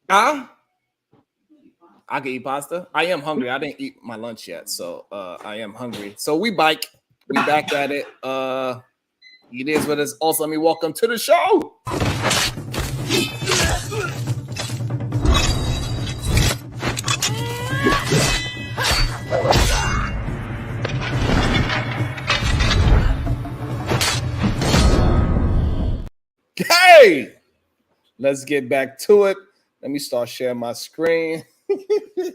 Huh? I can eat pasta. I am hungry. I didn't eat my lunch yet, so I am hungry. So we back at it. It is what it is. Also, let me welcome to the show. Hey, let's get back to it. Let me start sharing my screen.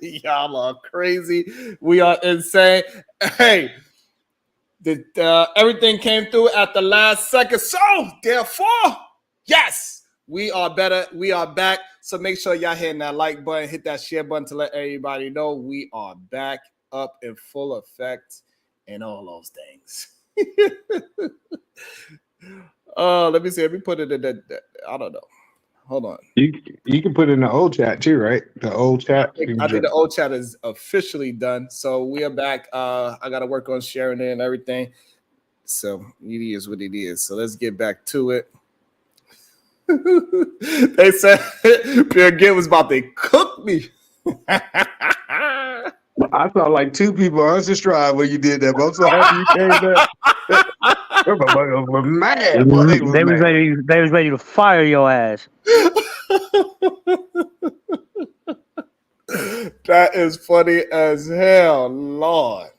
Y'all are crazy. We are insane. Hey, everything came through at the last second. So, therefore, yes, we are better. We are back. So make sure y'all hitting that like button, hit that share button to let everybody know we are back up in full effect and all those things. Let me see. Let me put it in the I don't know. Hold on. You can put it in the old chat too, right? The old chat. I think the old chat is officially done. So we are back. I got to work on sharing it and everything. So it is what it is. So let's get back to it. They said Pierre Gill was about to cook me. I saw like two people unsubscribe when you did that. But I'm so happy you came back. Mad. Boy, they was mad. ready. They was ready to fire your ass. That is funny as hell, Lord.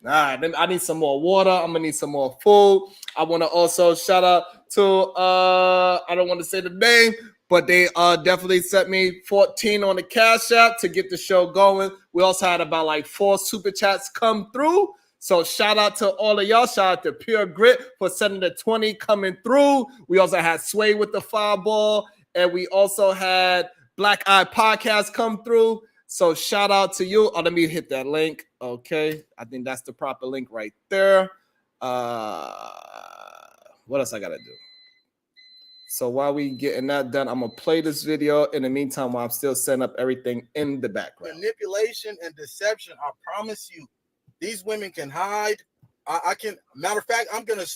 Nah, I need some more water. I'm gonna need some more food. I want to also shout out to I don't want to say the name, but they definitely sent me 14 on the Cash App to get the show going. We also had about like 4 super chats come through. So shout out to all of y'all. Shout out to Pure Grit for sending the 20 coming through. We also had Sway with the fireball, and we also had Black Eye Podcast come through. So shout out to you. Oh, let me hit that link. Okay. I think that's the proper link right there. What else I gotta do? So while we getting that done, I'm gonna play this video. In the meantime, while I'm still setting up everything in the background. Manipulation and deception. I promise you, these women can hide. I can. Matter of fact, I'm gonna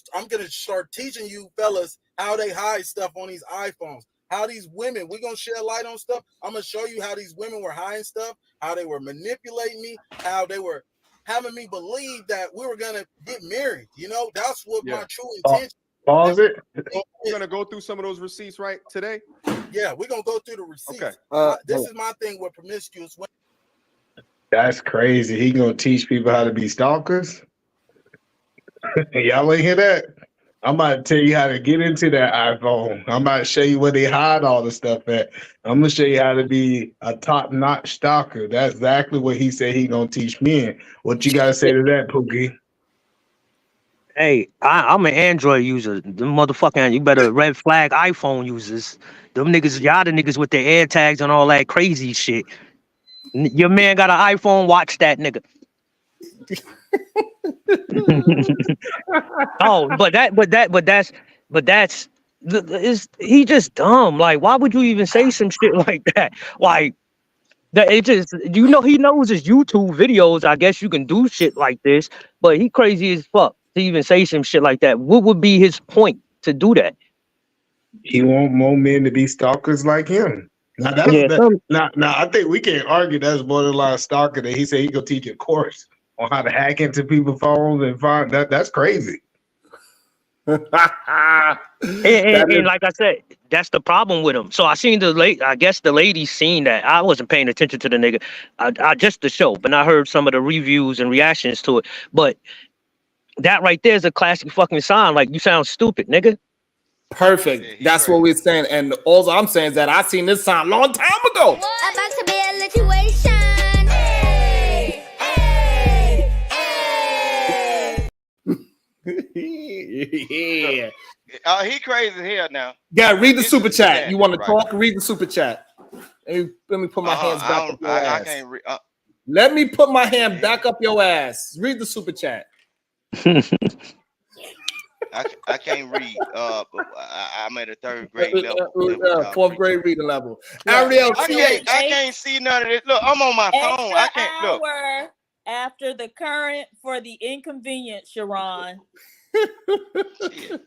start teaching you fellas how they hide stuff on these iPhones. How these women, we're going to shed light on stuff. I'm going to show you how these women were hiding stuff, how they were manipulating me, how they were having me believe that we were going to get married. You know, that's what my true intention. Pause it. We're going to go through some of those receipts right today? Yeah, we're going to go through the receipts. Okay. This is my thing with promiscuous women. That's crazy. He going to teach people how to be stalkers? Y'all ain't hear that? I'm about to tell you how to get into that iPhone. I'm about to show you where they hide all the stuff at. I'm going to show you how to be a top-notch stalker. That's exactly what he said he going to teach me. What you got to say to that, Pookie? Hey, I'm an Android user. The motherfucking, you better red flag iPhone users. Them niggas, y'all the niggas with their air tags and all that crazy shit. Your man got an iPhone, watch that nigga. Oh, but that's he just dumb. Like, why would you even say some shit like that? Like, that it just, you know, he knows his YouTube videos. I guess you can do shit like this, but he crazy as fuck to even say some shit like that. What would be his point to do that? He want more men to be stalkers like him. Now, I think we can't argue that's borderline stalker. That he said he gonna teach a course on how to hack into people's phones and find that. That's crazy. and like I said, that's the problem with him. So I seen I guess the lady seen that. I wasn't paying attention to the nigga. I just the show, but I heard some of the reviews and reactions to it. But that right there is a classic fucking sign. Like, you sound stupid, nigga. Perfect. That's what we're saying. And all I'm saying is that I seen this sign a long time ago. About to be a situation. Yeah. He crazy here now. Yeah, read the super chat. You want to talk? Read the super chat. Let me put my hands back up your ass. I can't read. Let me put my hand back up your ass. Read the super chat. I can't read. I'm at a 3rd grade level. 4th grade reading level. Ariel, I can't see none of this. Look, I'm on my phone. I can't look. After the current for the inconvenience, Sharon. Shit.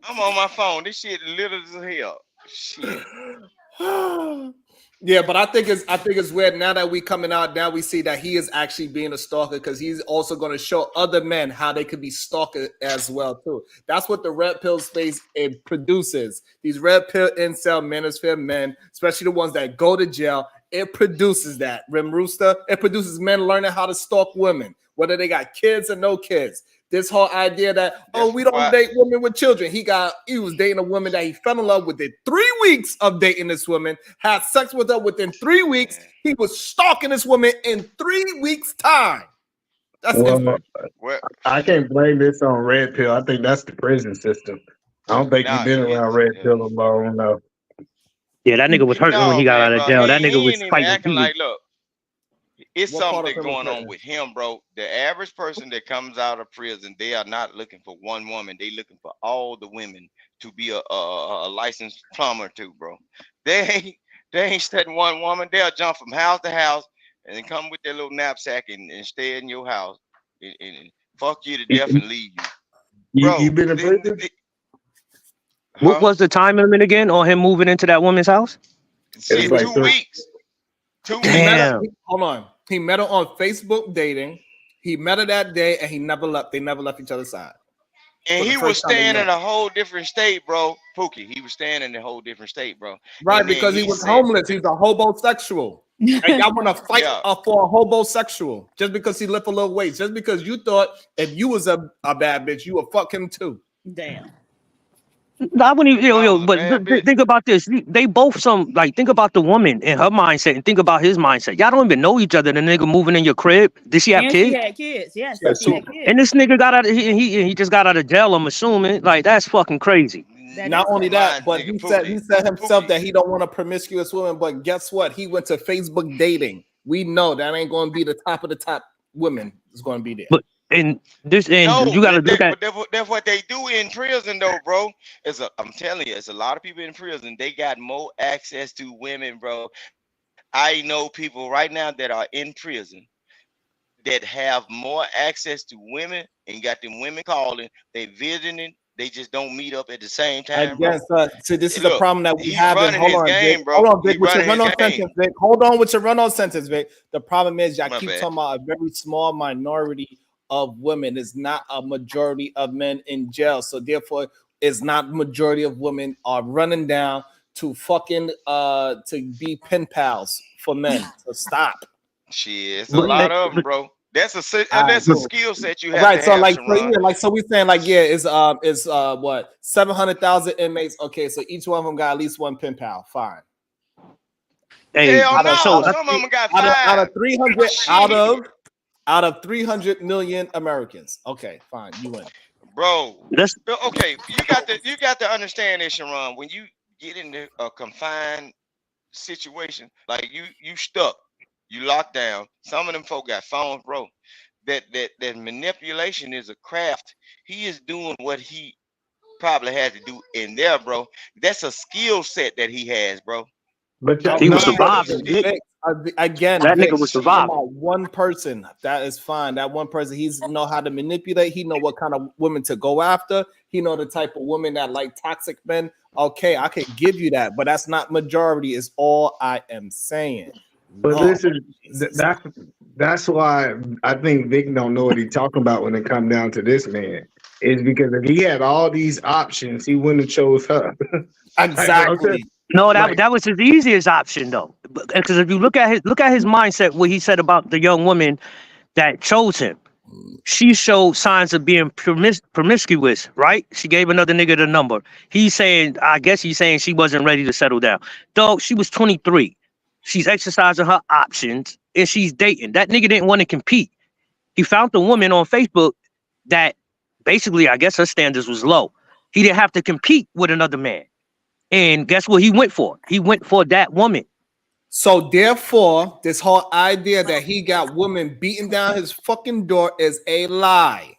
I'm on my phone. This shit little as hell. Shit. Yeah, but I think it's weird now that we coming out. Now we see that he is actually being a stalker because he's also going to show other men how they could be stalker as well too. That's what the red pill space it produces. These red pill incel manosphere men, especially the ones that go to jail, it produces that. Rim Rooster, it produces men learning how to stalk women, whether they got kids or no kids. This whole idea that we don't date women with children. He was dating a woman that he fell in love with in 3 weeks of dating this woman, had sex with her within 3 weeks. He was stalking this woman in 3 weeks' time. That's Well, Well, I can't blame this on red pill. I think that's the prison system. I don't think nah, you've been it around is. red pill long enough. Yeah, that nigga was hurting when No, he got man, out of bro. jail. That He nigga was ain't even fighting. acting like, look, it's What part something of that him was going on hurting? with him, bro. The average person that comes out of prison, they are not looking for one woman. They looking for all the women to be a licensed plumber too, bro. They ain't studying one woman. They'll jump from house to house and then come with their little knapsack and stay in your house and fuck you to death and leave you, You bro. been in prison? What Huh? was the time limit again on him moving into that woman's house? It was Shit, like 2 3. weeks. 2 He met weeks. her. Damn. Hold on. He met her on Facebook dating. He met her that day, and he never left. They never left each other's side. And For the he was first time they staying met. in a whole different state, bro. Pookie, he was staying in a whole different state, bro. Right, And then because he he was said, homeless. He's a hobosexual. And y'all want to fight yeah, for a hobosexual just because he lift a little weight, just because you thought if you was a bad bitch, you would fuck him too. Damn. No, I wouldn't even, I was a but bad bitch. think about this. They both think about the woman and her mindset and think about his mindset. Y'all don't even know each other. The nigga moving in your crib. Did she have And she kids? had kids. Yes, Yeah, she too. had kids. And this nigga got out of he just got out of jail, I'm assuming. Like, that's fucking crazy. That Not is only crazy. that, Mine, but nigga, he Pookie. said himself Pookie. that he don't want a promiscuous woman. But guess what? He went to Facebook dating. We know that ain't going to be the top of the top women. Is going to be there. But and No, you gotta look at that's what they do in prison, though, bro. I'm telling you, it's a lot of people in prison. They got more access to women, bro. I know people right now that are in prison that have more access to women and got them women calling. They visiting. They just don't meet up at the same time, bro. Again, see, this is the Look, problem that we he's have. And running hold his on, Vic. game, bro. Hold on, Vic, He's with your running his run-on game. sentence, Vic. Hold on with your run-on sentence, Vic. The problem is y'all My keep bad. talking about a very small minority of women. It's not a majority of men in jail. So therefore, it's not majority of women are running down to fucking to be pen pals for men. So stop. Shit, it's a but, lot of them, bro. That's All right, a cool. skill set you have Right, to so have, like, Sharon. so we saying like, yeah, is what 700,000 inmates? Okay, so each one of them got at least one pen pal. Fine. hey, Hell no, so some of them got Out of 5. 300 Shit. out of 300 million Americans. Okay, fine, you win. Bro. that's Okay, you got to understand this, Sharon. When you get into a confined situation, like you stuck, you locked down. Some of them folk got phones, bro. That manipulation is a craft. He is doing what he probably had to do in there, bro. That's a skill set that he has, bro. But I he was know, He but surviving. it, Vic, again, That Vic, nigga was we're talking surviving. about one person. That is fine. That one person, he's know how to manipulate. He know what kind of women to go after. He know the type of women that like toxic men. Okay, I can give you that, but that's not majority. Is all I am saying. But No. listen, that's why I think Vic don't know what he's talking about when it comes down to this man. Is because if he had all these options, he wouldn't have chose her. Like, what I'm saying, Exactly. No, like, that was his easiest option though. Because if you look at his mindset, what he said about the young woman that chose him, she showed signs of being promiscuous, right? She gave another nigga the number. I guess he's saying she wasn't ready to settle down. Dog, she was 23. She's exercising her options and she's dating. That nigga didn't want to compete. He found the woman on Facebook that basically, I guess her standards was low. He didn't have to compete with another man. And guess what he went for? He went for that woman. So therefore, this whole idea that he got women beating down his fucking door is a lie.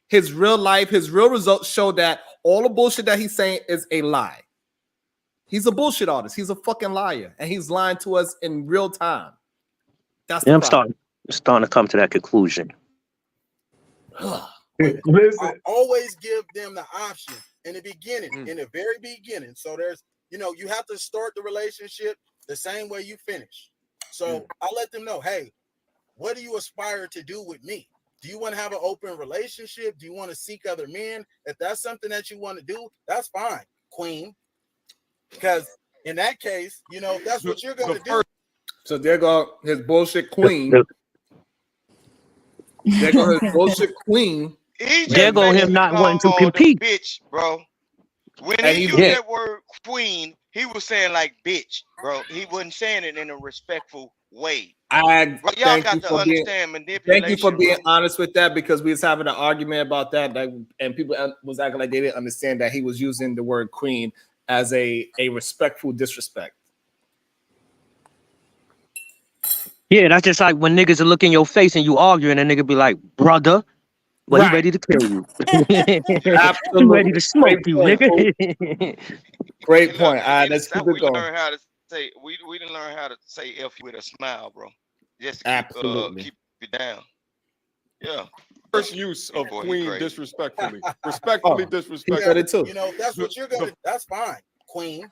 His real life, his real results show that all the bullshit that he's saying is a lie. He's a bullshit artist. He's a fucking liar, and he's lying to us in real time. That's Yeah, the I'm problem. starting to come to that conclusion. I listen, always give them the option in the beginning, in the very beginning. So there's, you have to start the relationship the same way you finish. So I let them know, hey, what do you aspire to do with me? Do you want to have an open relationship? Do you want to seek other men? If that's something that you want to do, that's fine, queen. Because in that case, you know, if that's what you're going to do. So there go his bullshit queen. There go his bullshit queen. He There just go him basically not wanting to called a compete. bitch, bro. When And he he's used Yeah. that word queen, he was saying like bitch, bro. He wasn't saying it in a respectful way. I Bro, y'all thank got you to for being understand thank manipulation. you for being bro. honest with that, because we was having an argument about that, and people was acting like they didn't understand that he was using the word queen as a respectful disrespect. Yeah, that's just like when niggas are look in your face and you arguing, and nigga be like, brother, well, he Right. ready to kill you. He Absolutely. ready to smoke Great you, point, nigga. Cool. Great Hey, look, point. All right, in the let's keep South, it we going. learn how to say we didn't learn how to say F with a smile, bro. Just to Absolutely. keep it down. Yeah. First use of Boy, he queen crazy. disrespectfully. Respectfully He disrespectfully. said it too. You know, if that's what you're going to, that's fine, queen.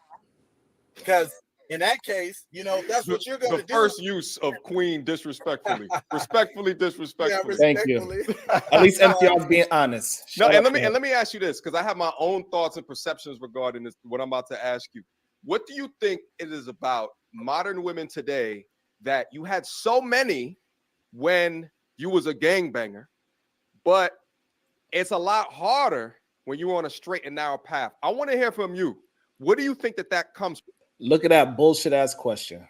Because in that case, you know, if that's what you're going The to do. first use of queen disrespectfully. Respectfully Yeah, disrespectfully. Thank you. respectfully. At least MTR's being honest. No, Shut and up, let me ask you this, because I have my own thoughts and perceptions regarding this. What I'm about to ask you, what do you think it is about modern women today that you had so many when you was a gangbanger, but it's a lot harder when you're on a straight and narrow path? I want to hear from you. What do you think that comes from? Look at that bullshit ass question.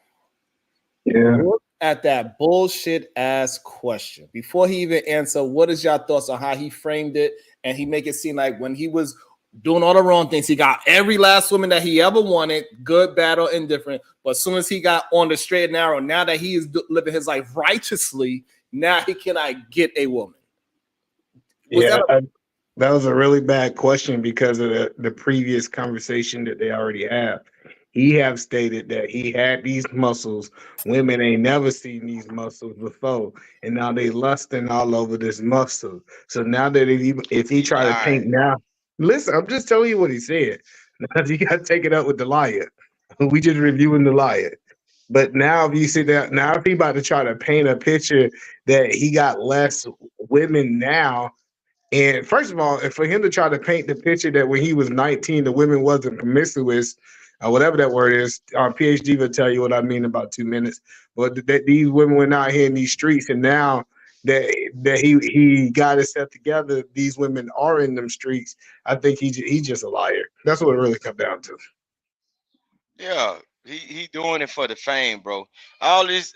Yeah. Look at that bullshit ass question. Before he even answer, what is your thoughts on how he framed it? And he make it seem like when he was doing all the wrong things, he got every last woman that he ever wanted, good, bad, or indifferent. But as soon as he got on the straight and narrow, now that he is living his life righteously, now he cannot get a woman. That was a really bad question because of the previous conversation that they already have. He have stated that he had these muscles. Women ain't never seen these muscles before, and now they lusting all over this muscle. So now that if he try to paint now, listen, I'm just telling you what he said. Now you got to take it up with the liar. We just reviewing the liar. But now if you see that, now if he about to try to paint a picture that he got less women now. And first of all, for him to try to paint the picture that when he was 19, the women wasn't promiscuous, whatever that word is, our PhD will tell you what I mean in about 2 minutes. But that these women went out here in these streets, and now that he got himself together, these women are in them streets. I think he's just a liar. That's what it really comes down to. Yeah, he doing it for the fame, bro. All this,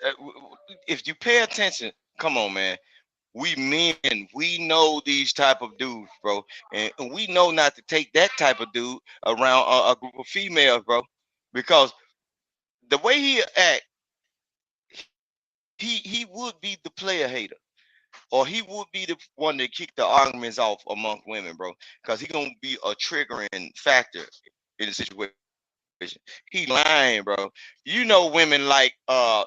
if you pay attention, come on, man. We men, we know these type of dudes, bro, and we know not to take that type of dude around a group of females, bro, because the way he act, he would be the player hater, or he would be the one to kick the arguments off among women, bro, because he gonna be a triggering factor in the situation. He lying, bro. You know women like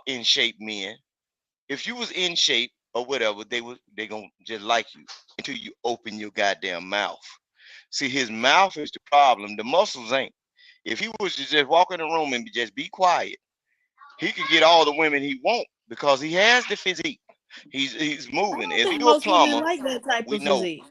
in shape men. If you was in shape or whatever, they gonna just like you until you open your goddamn mouth. See, his mouth is the problem. The muscles ain't. If he was to just walk in the room and just be quiet, he could get all the women he want because he has the physique. He's I moving. don't If think you a most women plumber, like that type we of know. physique.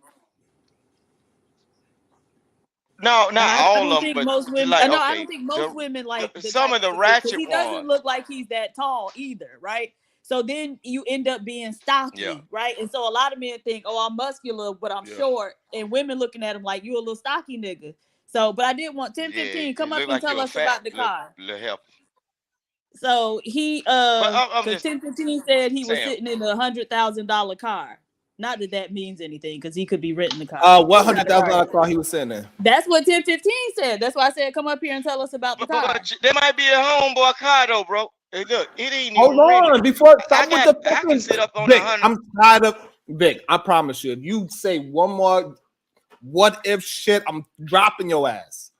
No, not I all don't of them, think but most just women. like No, I don't okay, think most women like the some type of the of physique because ratchet he doesn't ones. look like he's that tall either, right? So then you end up being stocky, Yeah. right? And so a lot of men think, "Oh, I'm muscular, but I'm Yeah. short," and women looking at him like you a little stocky nigga. So, but I did want Yeah, 1015 it come up look and like tell you're a us fat about the car. little helper. So he But I'm because just 1015 said he was saying. sitting in a $100,000 car. Not that that means anything because he could be renting the car. What Got it right. $100,000 car he was sitting in? That's what 1015 said. That's why I said come up here and tell us about the car. But there might be a homeboy car though, bro. Hey, look, it ain't Hold even rented. on, before stop with the I can fucking sit up on Vic. 100. I'm tired of Vic. I promise you, if you say one more what if shit, I'm dropping your ass.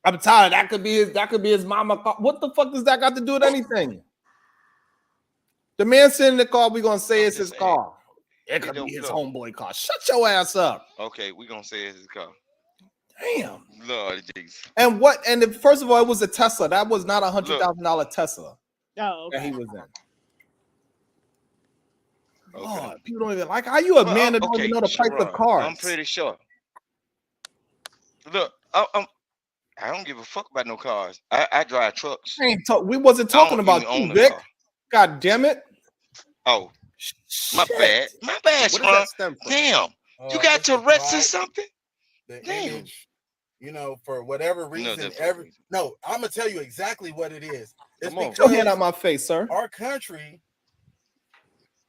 I'm tired. That could be his mama car. What the fuck does that got to do with anything? The man sitting in the car, we gonna say it's his car. It could be his homeboy car. Shut your ass up. Okay, we gonna say it's his car. Damn. Lord Jesus. And what? And first of all, it was a Tesla. That was not $100,000 Tesla Oh, that he okay. was in. Okay. Lord, people don't even like. How you a Well, man that don't even know the price of Sharon, cars? I'm pretty sure. Look, I don't give a fuck about no cars. I drive trucks. We wasn't I talking don't about even you, own a Vic. car. God damn it. Oh, my Shit. bad. My bad, What does Sharon. that stem from? Damn. You got It's the Tourette's or pride, something? the Damn. image, for whatever No, reason. that's what reason. No, I'm gonna tell you exactly what it is. It's Come on. Get your hand because out my face, sir. our country,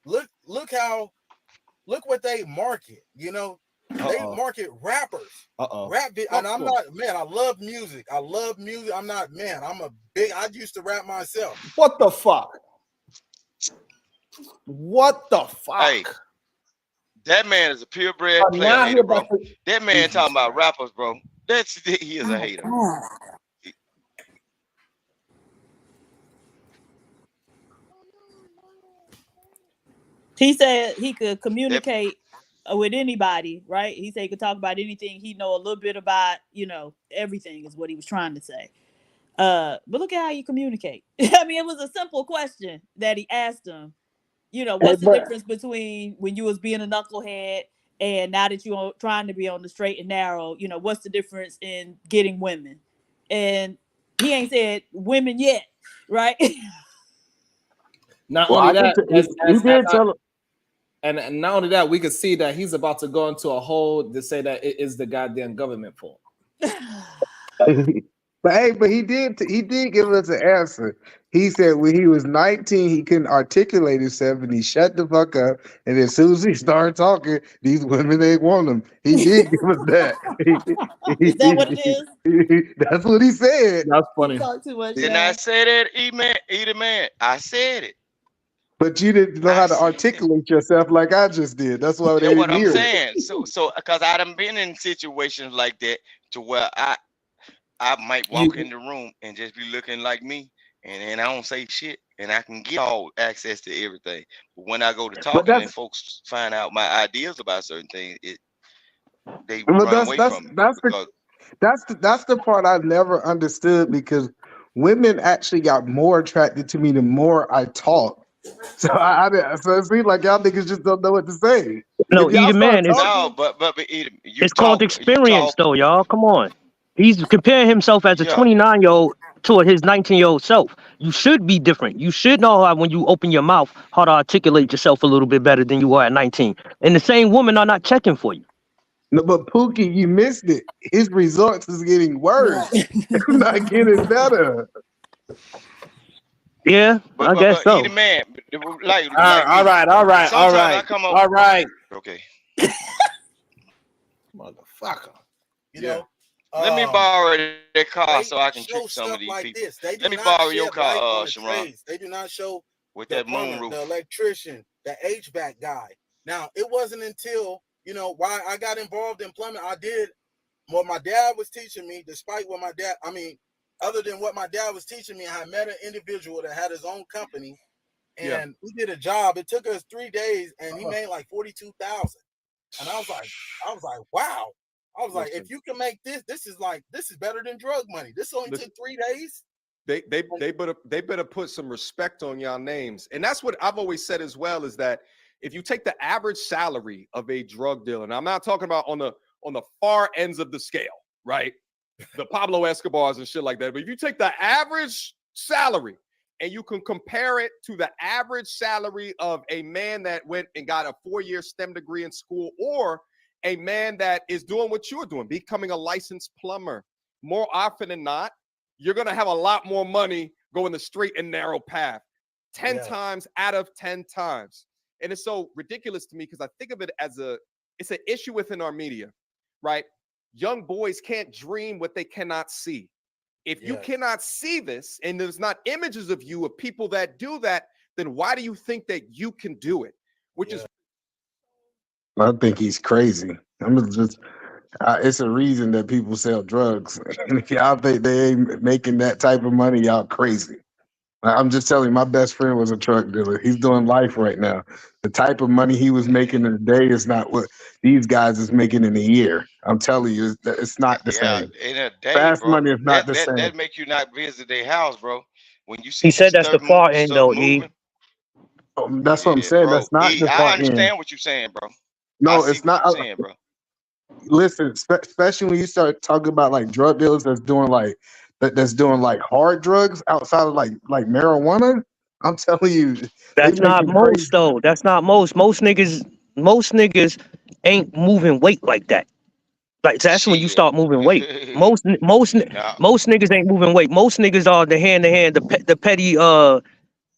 look what they market. They market rappers. And I'm not, man, I love music. I'm not, man, I used to rap myself. What the fuck? What the fuck? Hey, that man is a purebred I'm player not hater, here bro. about to- That man talking about rappers, bro. He is a hater. He said he could communicate with anybody, right? He said he could talk about anything. He know a little bit about, everything is what he was trying to say. But look at how you communicate. I mean, it was a simple question that he asked him. What's the difference between when you was being a knucklehead and now that you're trying to be on the straight and narrow? What's the difference in getting women? And he ain't said women yet, right? Not Well, only I that, can he did tell. and not only that, we could see that he's about to go into a hole to say that it is the goddamn government fault. But he did give us an answer. He said when he was 19, he couldn't articulate himself, and he shut the fuck up. And as soon as he started talking, these women they want him. He did give us that. Is that what it is? That's what he said. That's You funny. talk too much. Didn't I say that, Eat a man? I said it. But you didn't know I how to said it. articulate yourself like I just did. That's why they That's what didn't I'm hear it. saying. So, because I done been in situations like that to where I might walk in the room and just be looking like me, and I don't say shit, and I can get all access to everything. But when I go to talking and folks find out my ideas about certain things, they But run away from it because that's the part I never understood, because women actually got more attracted to me the more I talk. So so it seems like y'all niggas just don't know what to say. No, If y'all either start man, talking, but it's called experience, though, y'all. Come on. He's comparing himself as a Yeah. 29-year-old to his 19-year-old self. You should be different. You should know how, when you open your mouth, how to articulate yourself a little bit better than you were at 19. And the same women are not checking for you. no, but Pookie, you missed it. His results is getting worse. It's not getting better. Yeah, I guess But either so. man, like All me. right. Sometimes I come up. All right. Okay. Motherfucker. Let me borrow that car They so I can show trick some of stuff these like people. this. They do Let me not borrow your shed light car, on the Sharon, trades. They do not show with the that plumber, moon the roof. electrician, the HVAC guy. Now, it wasn't until, why I got involved in plumbing. I did what my dad was teaching me, despite what other than what my dad was teaching me, I met an individual that had his own company, and we did a job. It took us 3 days, and he made like $42,000. And I was like, wow. I was like, if you can make this is better than drug money. This only took 3 days. They better put some respect on y'all names. And that's what I've always said as well, is that if you take the average salary of a drug dealer, and I'm not talking about on the far ends of the scale, right? The Pablo Escobars and shit like that. But if you take the average salary and you can compare it to the average salary of a man that went and got a 4-year STEM degree in school, or a man that is doing what you're doing, becoming a licensed plumber, more often than not, you're going to have a lot more money going the straight and narrow path 10 times out of 10 times. And it's so ridiculous to me because I think of it as it's an issue within our media, right? Young boys can't dream what they cannot see. If you cannot see this and there's not images of you of people that do that, then why do you think that you can do it? Which is, I think he's crazy. It's a reason that people sell drugs. And if y'all think they ain't making that type of money, y'all crazy. I'm just telling you, my best friend was a truck dealer. He's doing life right now. The type of money he was making in a day is not what these guys is making in a year. I'm telling you, it's not the Yeah, same. in a day, Fast bro. money is not That the that same. that make you not visit their house, bro. When you He see said that's the far end stuff though, E. moving, That's what I'm yeah, saying. bro. That's not the I far end. understand what you're saying, bro. I No, see it's what not. you're saying, bro. Listen, especially when you start talking about like drug dealers that's doing like hard drugs outside of like marijuana. I'm telling you, they That's not making crazy. most though. That's not most. Most niggas ain't moving weight like that. Like that's when you Shit. start moving weight. No. Most niggas ain't moving weight. Most niggas are the hand to hand, the petty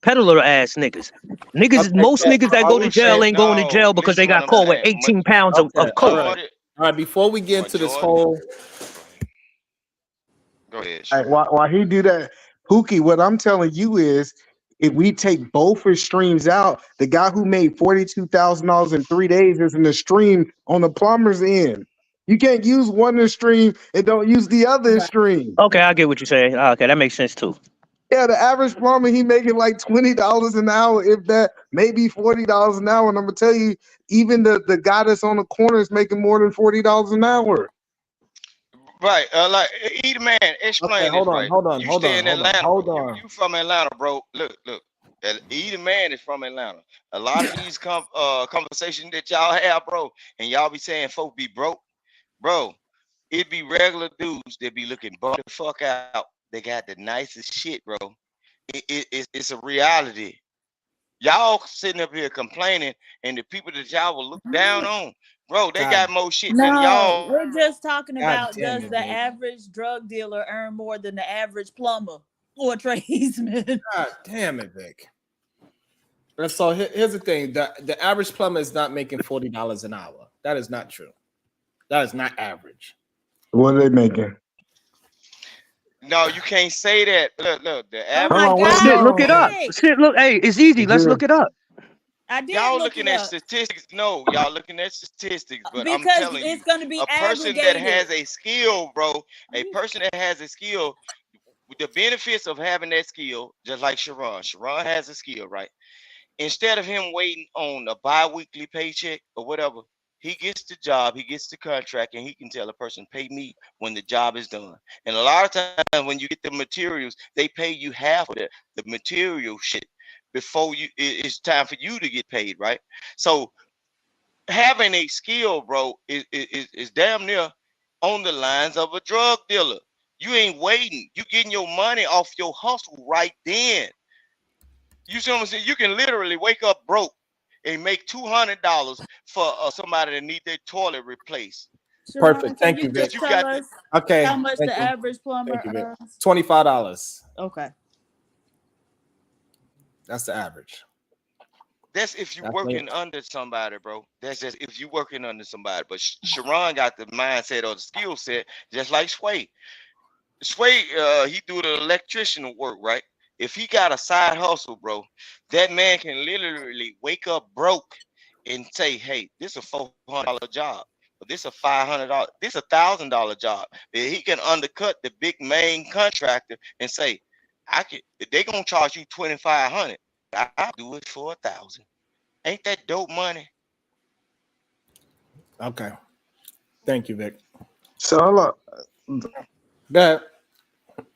peddler ass niggas. Okay, Most so niggas that are go to we jail saying ain't going to No, jail because they listen what got I'm caught with saying. 18 pounds okay? of All coke. right, Majority, all right. Before we get into this majority. whole, Go ahead, Like, Sharon. why he do that, Pookie? What I'm telling you is, if we take both his streams out, the guy who made $42,000 in 3 days is in the stream on the plumber's end. You can't use one in the stream and don't use the other Right. stream. Okay, I get what you're saying. Okay, that makes sense too. Yeah, the average plumber he making like $20 an hour, if that, maybe $40 an hour. And I'm gonna tell you, even the guy that's on the corner is making more than $40 an hour. Right. Like Eat Man, okay, explain this hold on, right. hold on, You hold stay on, in hold on, Atlanta, bro. hold on. You from Atlanta, bro. Look. Eat Man is from Atlanta. A lot of these conversations that y'all have, bro, and y'all be saying folk be broke, bro. It be regular dudes that be looking bum the fuck out. They got the nicest shit, bro. It's a reality. Y'all sitting up here complaining, and the people that y'all will look down on, bro, they God, got more shit than No, y'all. we're just talking God about, damn does it, the Vic. average drug dealer earn more than the average plumber or tradesman? God damn it, Vic. And so here's the thing: the average plumber is not making $40 an hour. That is not true. That is not average. What are they making? No, you can't say that. Look, the Oh Hold my average on, wait, plumber, Shit, look no. it up. God, Vic. Shit, look. Hey, it's easy. Let's look it up. I did y'all look it looking at up statistics. No, y'all looking at statistics, but I'm because telling it's you, going to be a person that aggregated. has a skill, bro, a person that has a skill, with the benefits of having that skill, just like Sharon. Sharon has a skill, right? Instead of him waiting on a bi-weekly paycheck or whatever, he gets the job, he gets the contract, and he can tell a person, pay me when the job is done. And a lot of times when you get the materials, they pay you half of the material shit before it's time for you to get paid, right? So having a skill, bro, is damn near on the lines of a drug dealer. You ain't waiting. You getting your money off your hustle right then. You see what I'm saying? You can literally wake up broke and make $200 for somebody that need their toilet replaced. Sharon, Perfect. can Thank you you, Vic. just Cause you tell got the us Okay, how much thank the you, average plumber thank you, Vic. earns? $25. Okay. That's the average. that's if you That's it. working under somebody, bro. That's just if you working under somebody. But Sharon got the mindset or the skill set, just like Sway. Sway, he do the electrician work, right? If he got a side hustle, bro, that man can literally wake up broke and say, "Hey, this is a $400 job, or this is a $500, this is $1,000 job." And he can undercut the big main contractor and say, "I can." They gonna charge you 2,500. I'll do it for 1,000. Ain't that dope money? Okay. Thank you, Vic. So hold up. Go ahead.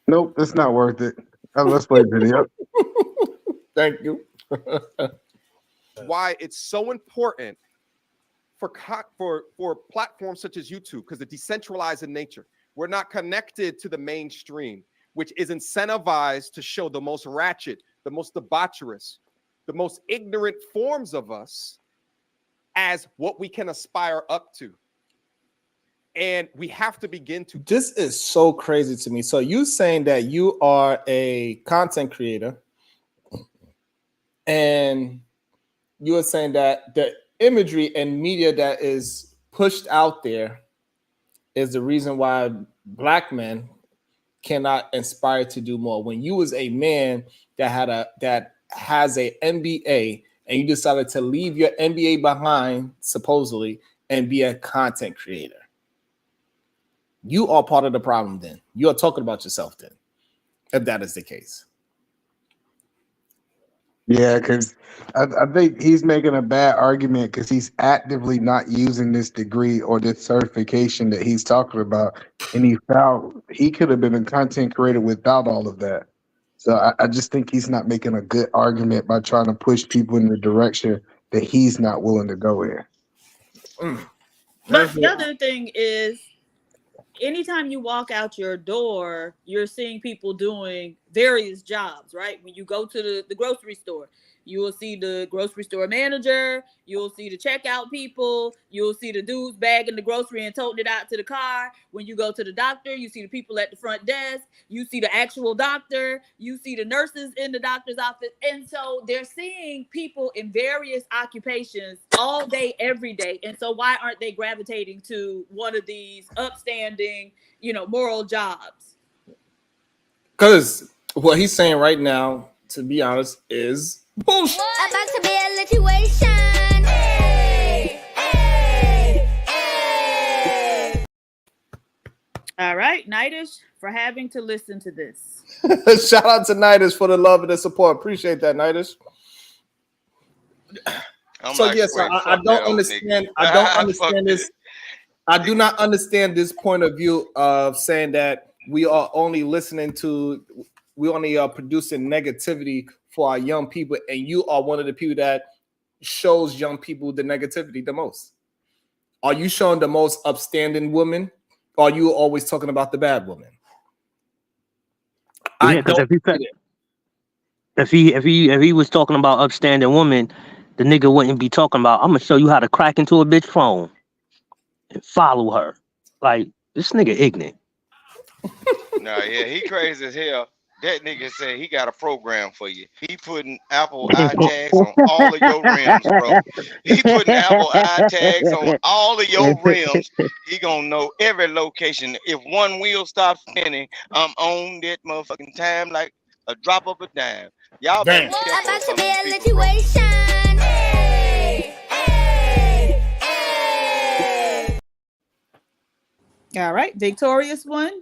Nope, it's not worth it. Let's play the video. Thank you. Why it's so important for platforms such as YouTube, because they're decentralized in nature. We're not connected to the mainstream, which is incentivized to show the most ratchet, the most debaucherous, the most ignorant forms of us as what we can aspire up to. And we have to begin to. This is so crazy to me. So you saying that you are a content creator and you are saying that the imagery and media that is pushed out there is the reason why black men cannot inspire to do more. When you was a man that has a MBA and you decided to leave your MBA behind supposedly and be a content creator, you are part of the problem then. You are talking about yourself then, if that is the case. Yeah, because I think he's making a bad argument because he's actively not using this degree or this certification that he's talking about. And he found he could have been a content creator without all of that. So I just think he's not making a good argument by trying to push people in the direction that he's not willing to go in. But the other thing is, anytime you walk out your door, you're seeing people doing various jobs, right? When you go to the grocery store, you will see the grocery store manager, you'll see the checkout people, you'll see the dudes bagging the grocery and toting it out to the car. When you go to the doctor, you see the people at the front desk, you see the actual doctor, you see the nurses in the doctor's office. And so they're seeing people in various occupations all day, every day. And so why aren't they gravitating to one of these upstanding, moral jobs? Because what he's saying right now, to be honest, is bullshit. About to be a situation. Hey, hey, hey. All right, Nightish, for having to listen to this. Shout out to Nightish for the love and the support. Appreciate that, Nightish. So like, yes, I don't understand. I don't understand this. I do not understand this point of view of saying that we are only we only are producing negativity for our young people, and you are one of the people that shows young people the negativity the most. Are you showing the most upstanding woman? Or are you always talking about the bad woman? Yeah, because if he was talking about upstanding woman, the nigga wouldn't be talking about, I'm gonna show you how to crack into a bitch phone and follow her. Like, this nigga ignorant. Nah, yeah, he crazy as hell. That nigga said he got a program for you. He putting Apple iTags on all of your rims, bro. He putting Apple iTags on all of your rims. He gonna know every location. If one wheel stops spinning, I'm on that motherfucking time like a drop of a dime. Y'all better be careful About of to some be of a these people, bro. situation. Hey, hey, hey. All right, victorious one.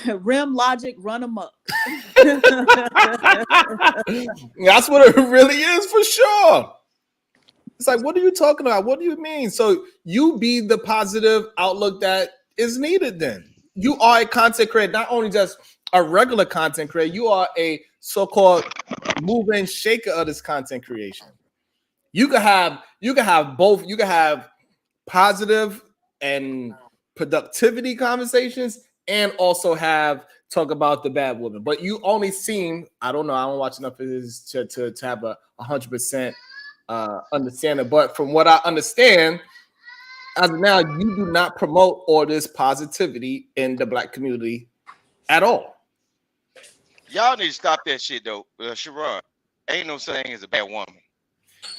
Rim logic run amok. That's what it really is for sure. It's like, what are you talking about? What do you mean? So you be the positive outlook that is needed then. You are a content creator, not only just a regular content creator, you are a so-called mover and shaker of this content creation. You can have both. You can have positive and productivity conversations and also talk about the bad woman. But you only seem, I don't know, I don't watch enough of this to have a 100% understanding. But from what I understand, as of now, you do not promote all this positivity in the black community at all. Y'all need to stop that shit though. Sherrod, ain't no such thing as a bad woman.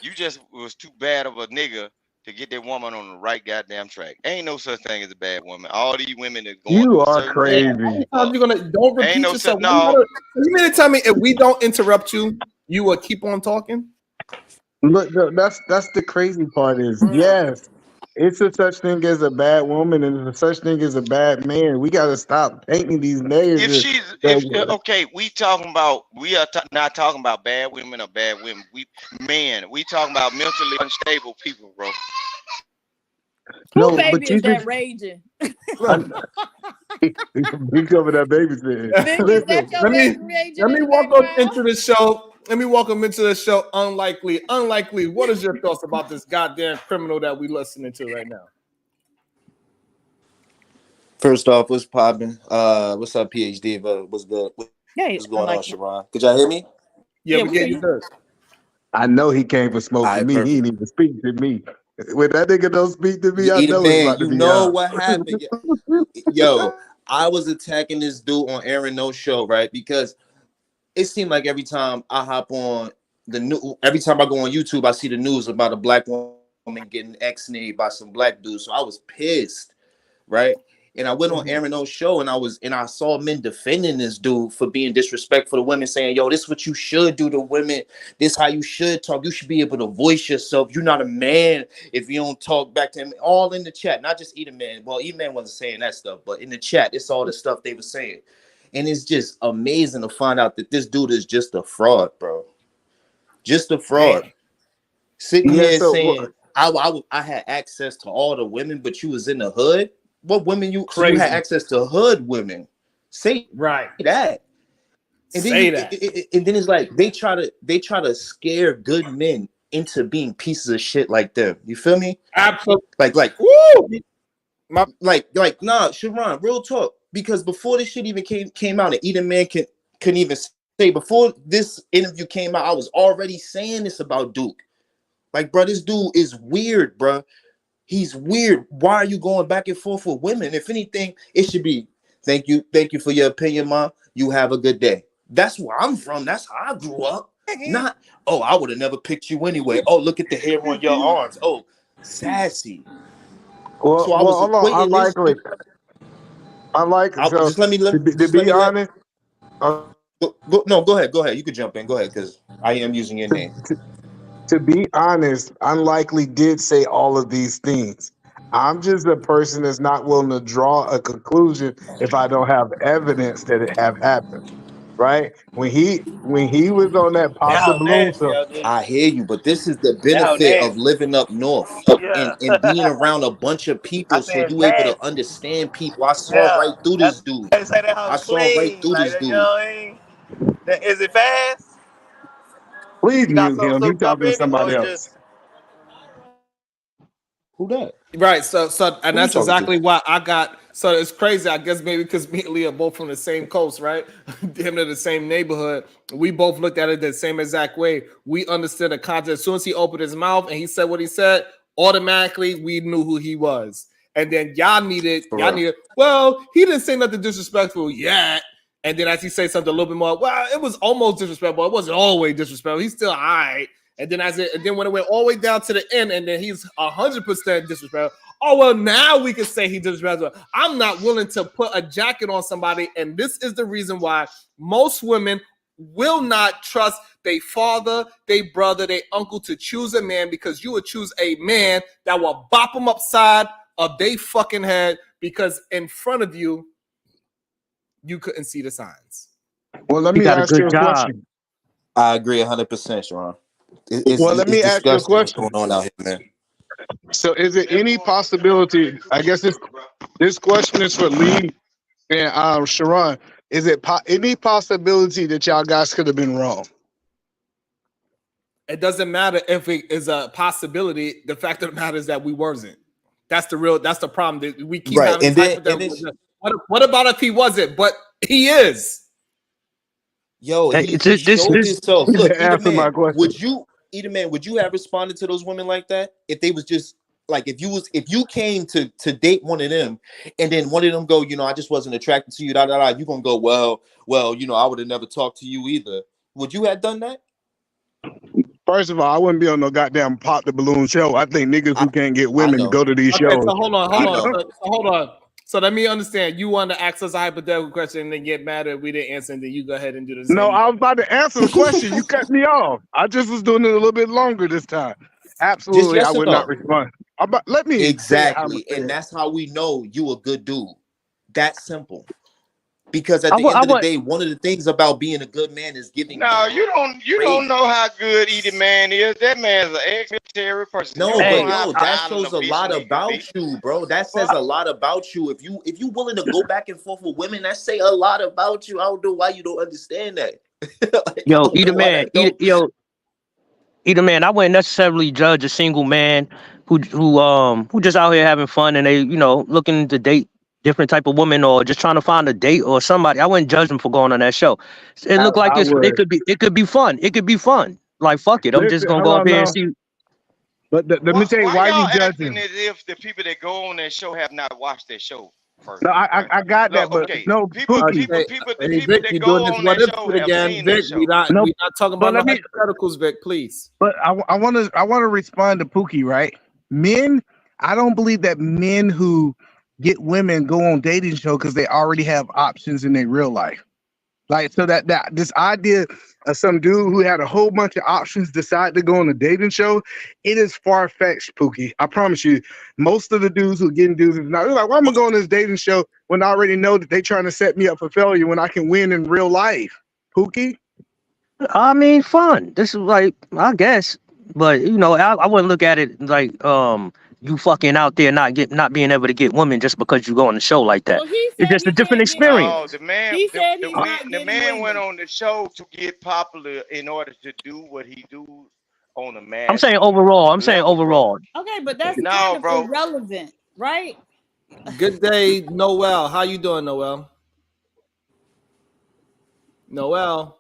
You just was too bad of a nigga to get that woman on the right goddamn track. Ain't no such thing as a bad woman. All these women that going You through are certain things. crazy. You're gonna don't Ain't repeat no yourself. such no. You mean to tell me if we don't interrupt you, you will keep on talking? Look, that's the crazy part is yes, it's a such thing as a bad woman and there's a such thing as a bad man. We got to stop painting these layers. If she's okay, we are not talking about bad women or bad women. We talking about mentally unstable people, bro. Who baby is that raging? We cover that babysit. Is that your baby raging? Let me welcome into the show. Let me welcome into the show. Unlikely. What is your thoughts about this goddamn criminal that we listening to right now? First off, what's popping? What's up, PhD? What's good? What's going on, Sharon? Could y'all hear me? Yeah, we get you good. I know he came for smoke to me. Perfect. He didn't even speak to me. When that nigga don't speak to me, I know he's about to be out. What happened? Yo, I was attacking this dude on Aaron No show, right? Because it seemed like every time I hop on every time I go on YouTube, I see the news about a black woman getting ex-nayed by some black dudes. So I was pissed, right? And I went on Aaron O's show and I saw men defending this dude for being disrespectful to women, saying, yo, this is what you should do to women. This is how you should talk. You should be able to voice yourself. You're not a man if you don't talk back to him. All in the chat, not just E-Man. Well, E-Man wasn't saying that stuff, but in the chat, it's all the stuff they were saying. And it's just amazing to find out that this dude is just a fraud, bro. Just a fraud. Damn. Sitting Yeah, here so saying I had access to all the women, but you was in the hood. What women you? So you had Crazy. access to hood women. Say Right. that. And then Say that. and then it's like they try to scare good men into being pieces of shit like them. You feel me? Absolutely. Like Woo! My, nah, Sharon, real talk. Because before this shit even came out, and either man couldn't even say, before this interview came out, I was already saying this about Duke. Like, bro, this dude is weird, bro. He's weird. Why are you going back and forth with women? If anything, it should be thank you for your opinion, Mom. You have a good day. That's where I'm from. That's how I grew up. Not, oh, I would have never picked you anyway. Oh, look at the hair on your arms. Oh, sassy. So I was hold on. equating this. So Just let me to just let be me let honest, go ahead. You could jump in. Go ahead, because I am using your name. to be honest, Unlikely did say all of these things. I'm just a person that's not willing to draw a conclusion if I don't have evidence that it have happened. Right? When he was on that pop the balloon stuff, I hear you, but this is the That was benefit of nasty. living up north Yeah. and being around a bunch of I people, so said you able to nasty. understand people. I saw right Yeah. through That's this dude. they say that hoe I saw right clean. through Like this that, you dude. know what I mean? Is it fast? please You got mute some him. He's souped up talking to in it, or somebody it else. just Who that? right. So and Who you that's talking to? exactly why I got. So it's crazy. I guess maybe because me and Lee are both from the same coast, right? Him in the same neighborhood. We both looked at it the same exact way. We understood the context. As soon as he opened his mouth and he said what he said, automatically we knew who he was. And then y'all needed, well, he didn't say nothing disrespectful yet. And then as he said something a little bit more, well, it was almost disrespectful. It wasn't all the way disrespectful. He's still all right. And then when it went all the way down to the end, and then he's 100% disrespectful. Oh, well, now we can say he disrespectful. I'm not willing to put a jacket on somebody, and this is the reason why most women will not trust their father, their brother, their uncle to choose a man, because you would choose a man that will bop them upside of their fucking head because in front of you, you couldn't see the signs. Well, let He me got a ask you good a job. question. I agree 100%, Sharon. Well, let It's me ask you a disgusting what's question. going on out here, man. So, is it any possibility? I guess this question is for Lee and Sharon. Is it any possibility that y'all guys could have been wrong? It doesn't matter if it is a possibility. The fact of the matter is that we wasn't. That's the problem. That we keep Right, having and this then hypothetical. What about if he wasn't? But he is. yo, Hey, he this showed himself. You Look, didn't answer my question. Would you have responded to those women like that if they was just like, if you came to date one of them and then one of them go, I just wasn't attracted to you, you gonna go, well, I would have never talked to you either. Would you have done that? First of all, I wouldn't be on no goddamn pop the balloon show. I think niggas I, who can't get I women know. go to these Okay, shows. so hold on. I know. So hold on. So let me understand. You want to ask us a hypothetical question and then get mad if we didn't answer, and then you go ahead and do the same. No, I was about to answer the question. You cut me off. I just was doing it a little bit longer this time. Absolutely, yes I or would no? not respond. Let me say it how I'm Exactly, saying. and that's how we know you a good dude. That simple. Because at I the want, end I of the want, day, one of the things about being a good man is giving No, you don't know how good either man is. That man's an ex-military person. No, You don't Hey. know but how yo, that violent shows a a bitch lot he can about be. you, bro. That says a lot about you. If you willing to go back and forth with women, that say a lot about you. I don't know why you don't understand that. Like, I yo, don't know why that don't. either man. I wouldn't necessarily judge a single man who just out here having fun and they looking to date different type of women or just trying to find a date or somebody. I wouldn't judge them for going on that show. It looked like I would. it could be fun. It could be fun. Like fuck it, I'm just Listen, gonna hold go up on here and now. see. But let me tell you, Why why y'all you acting judging? as if the people that go on that show have not watched that show first? No, Right? I got that, Look, but okay. no, People, Pookie. the Hey, people Vic, that you're doing go this on what that if show shit have again, seen that Vic. show. No, We not talking but about no let me. hypotheticals, Vic. Please. But I want to respond to Pookie, right? Men, I don't believe that men who get women go on dating show because they already have options in their real life. Like, so that this idea of some dude who had a whole bunch of options decide to go on a dating show, it is far-fetched, Pookie. I promise you. Most of the dudes who getting dudes is not, they're like, why am I going on this dating show when I already know that they trying to set me up for failure when I can win in real life? Pookie? I mean, fun. This is like, I guess, but you know, I wouldn't look at it like you fucking out there not being able to get women just because you go on the show like that. Well, he It's said just a he different can't get. No, experience. the man, He said he's not the getting man went women. on the show to get popular in order to do what he do on a I'm mass saying overall. I'm saying level, bro. overall. Okay, but that's kind No, of bro. irrelevant, right? Good day, Noel. How you doing, Noel? Noel.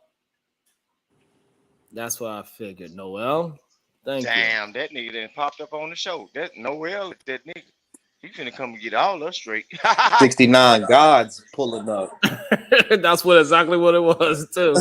That's what I figured. Noel. Thank you. Damn, that nigga done popped up on the show. That Noel, that nigga. He finna come and get all us straight. 69 gods pulling up. That's exactly what it was too.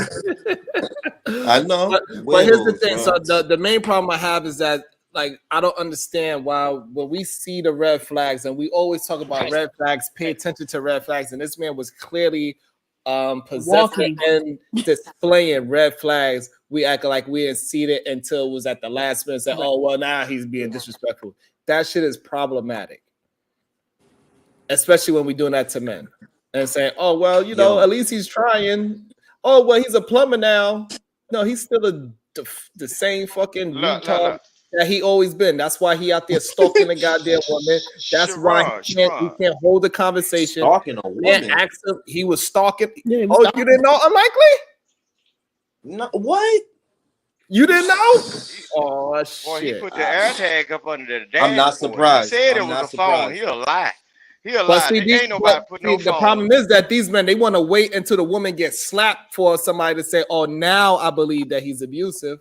I know. But here's the Widows, thing. So man. the main problem I have is that like I don't understand why when we see the red flags and we always talk about red flags, pay attention to red flags, and this man was clearly possessing Walking. and displaying red flags. We act like we didn't see it until it was at the last minute. Say, oh well, now he's being disrespectful. That shit is problematic, especially when we're doing that to men and saying, "Oh well, you know, Yo. at least he's trying." Oh well, he's a plumber now. No, he's still the same fucking retard that he always been. That's why he out there stalking the goddamn woman. That's why he can't hold the conversation. Stalking a Man woman. asked him, he was stalking. Yeah, he was Oh, stalking. you didn't know? Unlikely? No, what? You didn't know? Oh Boy, shit! he put the air tag up under the dashboard. I'm not surprised. He said it I'm was not a phone. surprised. He'll lie. He'll But lie. see, There ain't nobody put no the phone. problem is that these men, they want to wait until the woman gets slapped for somebody to say, "Oh, now I believe that he's abusive."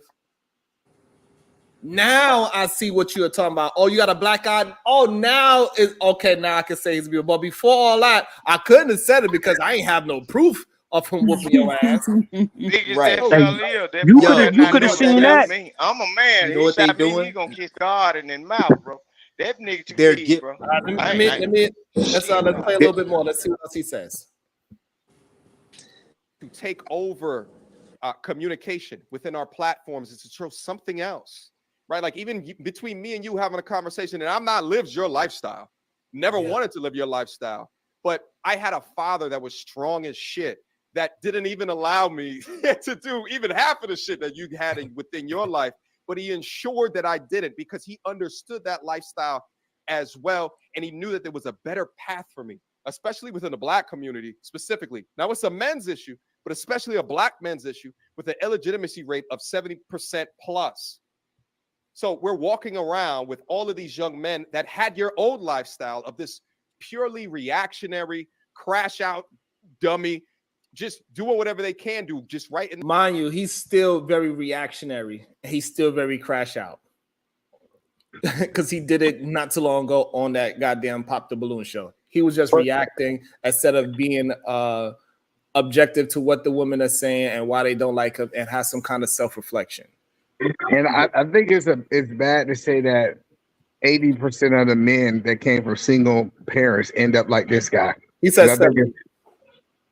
Now I see what you were talking about. Oh, you got a black eye. Oh, now is okay. Now I can say he's beautiful. But before all that, I couldn't have said it because I ain't have no proof of him whooping your ass. Niggas Right. that fell ill, that You boy could better have not know seen that that. me. I'm a man. You know He what they shot me, doing? he gonna kiss God in the mouth, bro. That nigga too They're big, bro. Let me let's play a little bit more. Let's see what else he says. To take over communication within our platforms is to show something else, right? Like even between me and you having a conversation, and I'm not lived your lifestyle, never wanted to live your lifestyle, but I had a father that was strong as shit that didn't even allow me to do even half of the shit that you had within your life, but he ensured that I didn't because he understood that lifestyle as well, and he knew that there was a better path for me, especially within the Black community specifically. Now it's a men's issue, but especially a Black men's issue with an illegitimacy rate of 70% plus. So we're walking around with all of these young men that had your old lifestyle of this purely reactionary, crash out, dummy, just doing whatever they can do, just right in. Mind you, he's still very reactionary. He's still very crash out. Because he did it not too long ago on that goddamn Pop the Balloon show. He was just reacting instead of being objective to what the women are saying and why they don't like him and has some kind of self-reflection. And I think it's bad to say that 80% of the men that came from single parents end up like this guy. He said 70.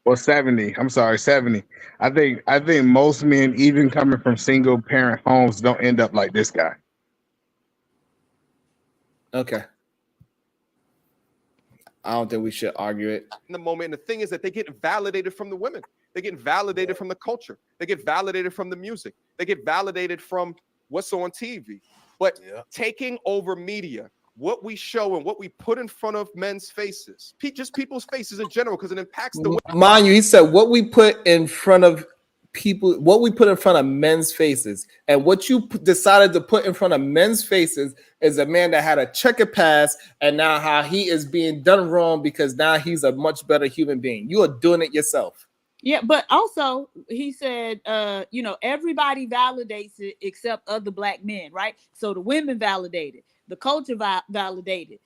Well, 70. I'm sorry, 70. I think most men, even coming from single parent homes, don't end up like this guy. Okay. I don't think we should argue it. In the moment. And the thing is that they get validated from the women. They get validated from the culture. They get validated from the music. They get validated from what's on TV. But taking over media, what we show and what we put in front of men's faces, just people's faces in general, because it impacts the women. Mind you, he said what we put in front of people, what we put in front of men's faces, and what you decided to put in front of men's faces is a man that had a checkered past, and now how he is being done wrong because now he's a much better human being. You are doing it yourself. Yeah, but also he said, you know, everybody validates it except other Black men, right? So the women validated, the culture validated,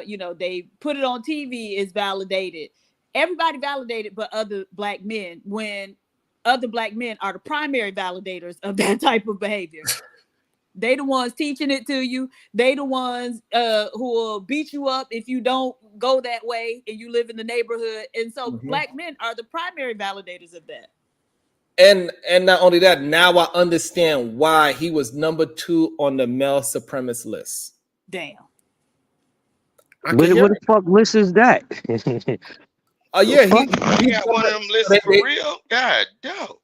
you know, they put it on TV, is validated. Everybody validated but other Black men, when other Black men are the primary validators of that type of behavior. They the ones teaching it to you. They the ones who will beat you up if you don't go that way and you live in the neighborhood. And so Black men are the primary validators of that. And not only that, now I understand why he was number 2 on the male supremacist list. Damn. What the fuck list is that? Oh yeah, he got one of them lists for real. God, dope.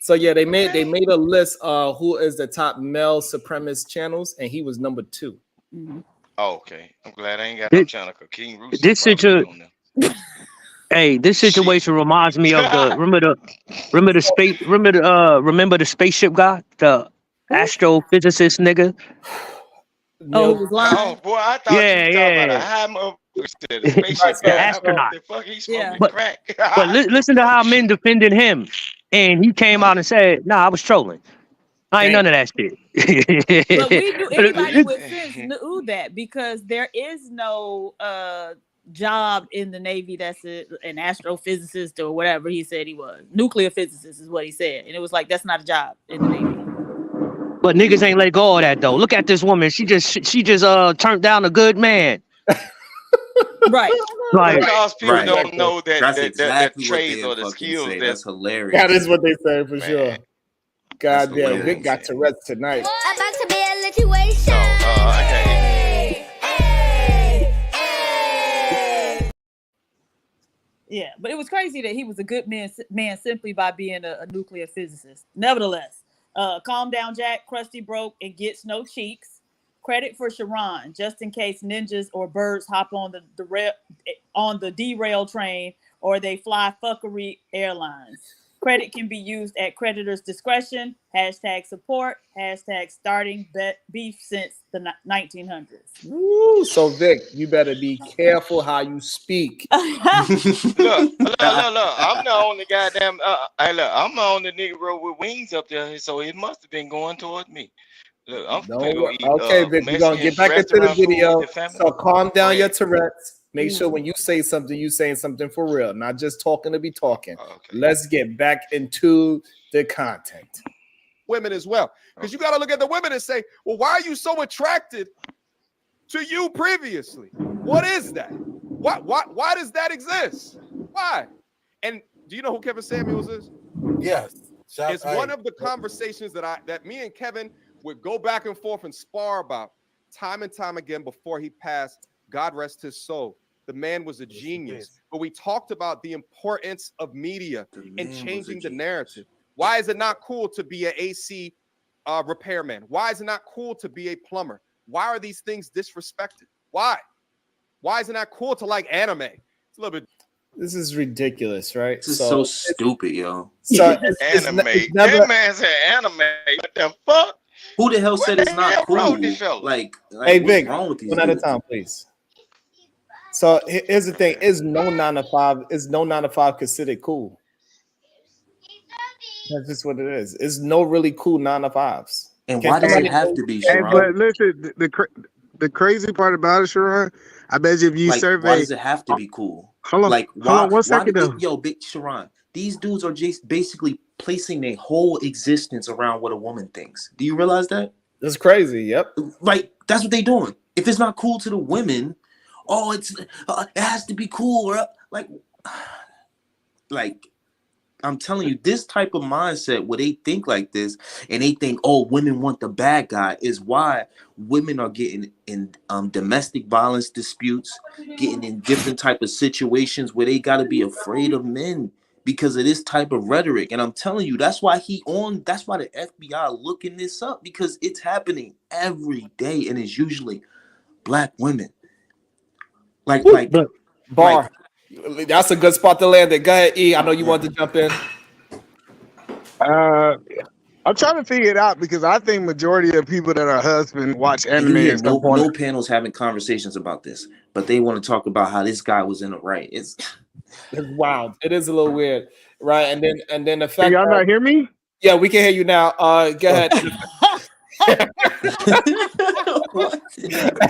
So yeah, they made a list of who is the top male supremacist channels, and he was number 2. Mhm. Oh, okay. I'm glad I ain't got no channel because King Rooster This probably situ- on there. Hey, this Shit. situation reminds me of the remember the spaceship guy, the astrophysicist nigga. Oh, No, who was Oh lying? boy, I thought you was talking about a Yeah. high motherfucker said a right, spaceship so The guy. astronaut. The fuck he Yeah. smoking But crack. listen to how men defended him, and he came out and said, "Nah, I was trolling. I ain't damn. none of that shit." But we knew anybody It- with sense knew that because there is no job in the Navy that's an astrophysicist or whatever he said he was. Nuclear physicist is what he said. And it was like, that's not a job in the Navy. but niggas ain't let go of that though. Look at this woman. She just turned down a good man. Right. Like Because people Right. don't know that That's that exactly what trades they or the fucking skills say. that That's hilarious. That is what they say for Man. sure. That's God damn, hilarious. Vic got Tourette's tonight. About to be a situation. So, Hey, hey, hey. Yeah. But it was crazy that he was a good man simply by being a nuclear physicist. Nevertheless, calm down, Jack. Krusty broke and gets no cheeks. Credit for Sharon, just in case ninjas or birds hop on the derail train or they fly fuckery airlines. Credit can be used at creditor's discretion. #support. #starting beef since the 1900s. Woo, so Vic, you better be careful how you speak. look. I'm the only goddamn. Hey, look, I'm the only Negro with wings up there, so it must have been going towards me. Look, I'm gonna go eat Okay, Vic, we're gonna get Mexican back into the restaurant food video. with the family. So calm down your ahead. Tourette's. Make sure when you say something, you saying something for real, not just talking to be talking. Okay. Let's get back into the content. Women as well. Because you got to look at the women and say, well, why are you so attracted to you previously? What is that? Why does that exist? Why? And do you know who Kevin Samuels is? Yes. It's one of the conversations that me and Kevin would go back and forth and spar about time and time again before he passed. God rest his soul. The man was a genius. But we talked about the importance of media and changing the narrative. Why is it not cool to be an AC repairman? Why is it not cool to be a plumber? Why are these things disrespected? Why? Why is it not cool to like anime? It's a little bit. This is ridiculous, right? This is so stupid, yo. So Anime. it's never, That man said anime. What the fuck? Who the hell What said the it's not hell cool? wrong with this fella? Like hey what's Vic, wrong with these one at a dudes? time, please. So here's the thing: is no 9 to 5 considered cool? That's just what it is. It's no really cool 9 to 5s. And Can why does it somebody- have to be, Hey, Sharon? but listen, the crazy part about it, Sharon, I bet you if you Like, survey, why does it have to be cool? hold on, Like, hold why? on one second though. Yo, big Sharon, these dudes are just basically placing their whole existence around what a woman thinks. Do you realize that? That's crazy. Yep. Like, that's what they're doing. If it's not cool to the women, oh, it has to be cool. Or, like, I'm telling you, this type of mindset where they think like this and they think, oh, women want the bad guy is why women are getting in domestic violence disputes, getting in different type of situations where they got to be afraid of men because of this type of rhetoric. And I'm telling you, that's why the FBI looking this up, because it's happening every day and it's usually black women. Like, Bar. That's a good spot to land it. Go ahead, E. I know you wanted to jump in. I'm trying to figure it out because I think majority of people that are husbands watch and anime you hear and stuff on no it. panels having conversations about this, but they want to talk about how this guy was in the right. It's wild. It is a little weird, right? And then the fact Can y'all that, not hear me? yeah, we can hear you now. Go ahead.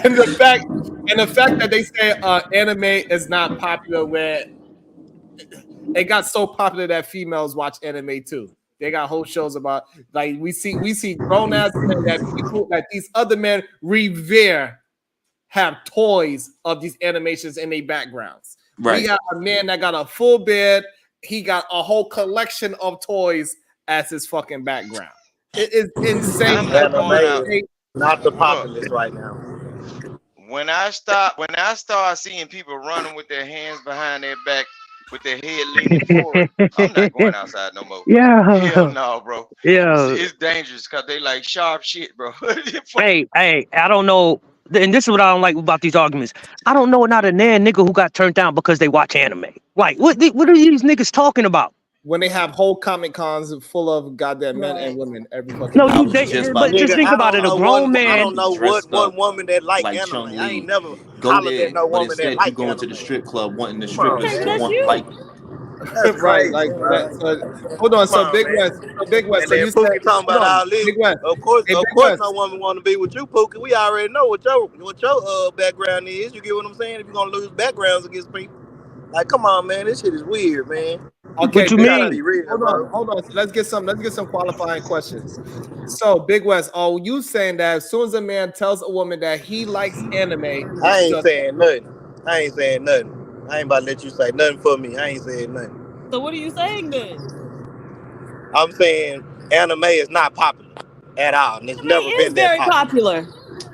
and the fact that they say anime is not popular, where it got so popular that females watch anime too. They got whole shows about, like, we see grown ass men that people that these other men revere have toys of these animations in their backgrounds. Right. We got a man that got a full bed. He got a whole collection of toys as his fucking background. It is insane. Anime is not the populace right now. When I start seeing people running with their hands behind their back, with their head leaning forward. I'm not going outside no more. Yeah, Hell no, bro. yeah. It's dangerous because they like sharp shit, bro. Hey, I don't know. And this is what I don't like about these arguments. I don't know not a nan nigga who got turned down because they watch anime. Like, what are these niggas talking about? When they have whole Comic Cons full of goddamn men Right. and women every fucking No, day. I you was they, just about but to just Nigga, think I about don't it. A know grown one. I man. don't know dressed one up woman that like like anime. Chung I ain't Lee. never Go hollered at there, no but woman that instead you like go into anime. the strip club wanting the Come on, strippers Okay, to man. that's want you. like you. That's Right, crazy, like bro. that. So hold on. Come So on, Big man. West. So Big West. And So then you said, Pookie talking hold about on, all this. Big West. Of course, Hey, Big no West. woman want to be with you, Pookie. We already know what your background is. You get what I'm saying? If you're gonna lose backgrounds against people, like, come on, man, this shit is weird, man. Okay, What you Big We gotta West. be mean? real, Hold on, bro. hold on. So let's get some qualifying questions. So Big West, are you saying that as soon as a man tells a woman that he likes anime, I ain't just saying nothing. I ain't saying nothing. I ain't about to let you say nothing for me. I ain't saying nothing. So what are you saying then? I'm saying anime is not popular at all, and it's Anime never been is that very popular. popular.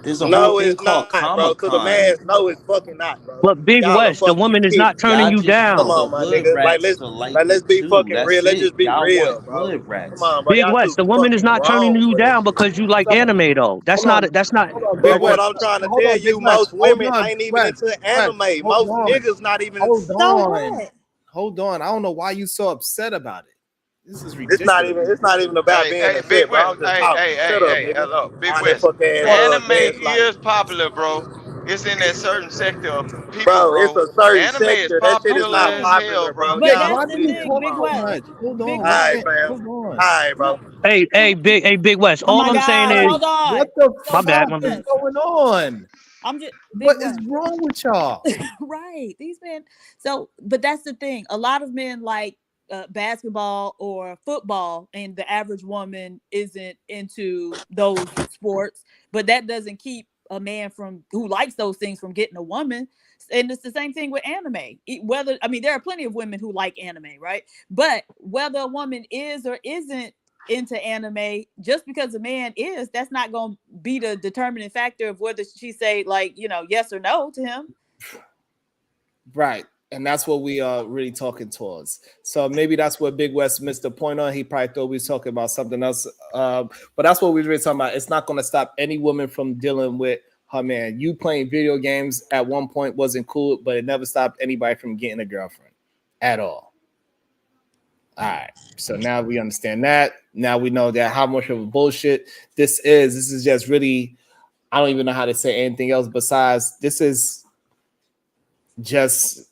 There's a whole No, thing it's called not, bro. Comic Cause the Con. man know it's fucking not, bro. But Big Y'all are West, the fucking woman is kidding. not turning Y'all you just Come down. want the on, my hood nigga. rats to like Like you let's be too. fucking real. That's Let's it. just be Y'all real, want bro. hood Come rats. on, bro. Big Y'all West, too the woman is fucking not turning grown you for that down shit. because you like so anime though. hold on, That's not. hold on, Big But West. what I'm trying to Hold tell on, Big you, West. most Hold women on, ain't even West. into West. anime. Hold Most on. niggas not even. Hold So on. what? Hold on. I don't know why you so upset about it. This is It's not ridiculous. even. It's not even about Hey, being hey, Big upset, bro. West. I'm just Hey, talking. hey, hey, Shut up, hey, nigga. hello, Big All that West. fuck ass Hold Anime gaslighting. is popular, bro. It's in that certain sector of people, Bro, it's bro. a certain Anime is sector. That shit is popular not as Okay. hell, popular, bro. bro. But Y'all that's why don't the do you listen. thing, talk Big Come so on, West. bro. much? Hold Big on. All We right, West. can't. fam. Hold All on. right, bro. Hey, Big West. Oh All my I'm saying God. is, Hold on. What the So my watch bad, fuck my is bad. this. going on? I'm just Big What is West. wrong with y'all? Right. These men. So, but that's the thing. A lot of men like basketball or football, and the average woman isn't into those sports. But that doesn't keep a man from who likes those things from getting a woman. And it's the same thing with anime. Whether I mean, there are plenty of women who like anime, right? But whether a woman is or isn't into anime, just because a man is, that's not going to be the determining factor of whether she say, like, yes or no to him. Right. And that's what we are really talking towards. So maybe that's what Big West missed the point on. He probably thought we was talking about something else. But that's what we were really talking about. It's not going to stop any woman from dealing with her man. You playing video games at one point wasn't cool, but it never stopped anybody from getting a girlfriend at all. All right. So now we understand that. Now we know that how much of a bullshit this is. This is just really, I don't even know how to say anything else besides this is just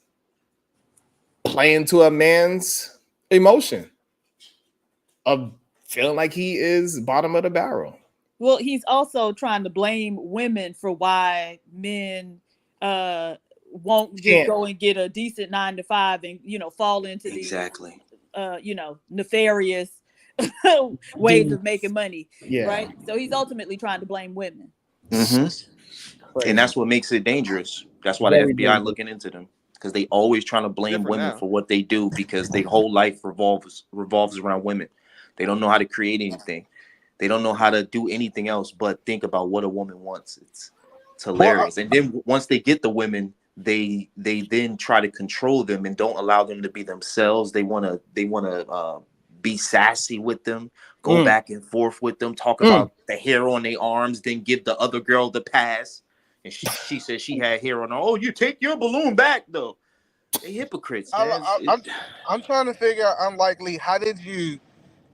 playing to a man's emotion of feeling like he is bottom of the barrel. Well, he's also trying to blame women for why men won't just Can't. go and get a decent 9 to 5 and fall into Exactly. these nefarious ways of making money, Yeah. right? So he's ultimately trying to blame women. Mm-hmm. Crazy. And that's what makes it dangerous. That's why Very the FBI dangerous. looking into them, because they always trying to blame Different women now. for what they do, because their whole life revolves around women. They don't know how to create anything. They don't know how to do anything else but think about what a woman wants. It's hilarious. And then once they get the women, they then try to control them and don't allow them to be themselves. They wanna be sassy with them, go back and forth with them, talk about the hair on their arms, then give the other girl the pass. And she said she had hair on her. Oh, you take your balloon back though. They hypocrites, man. I'm trying to figure out unlikely. How did you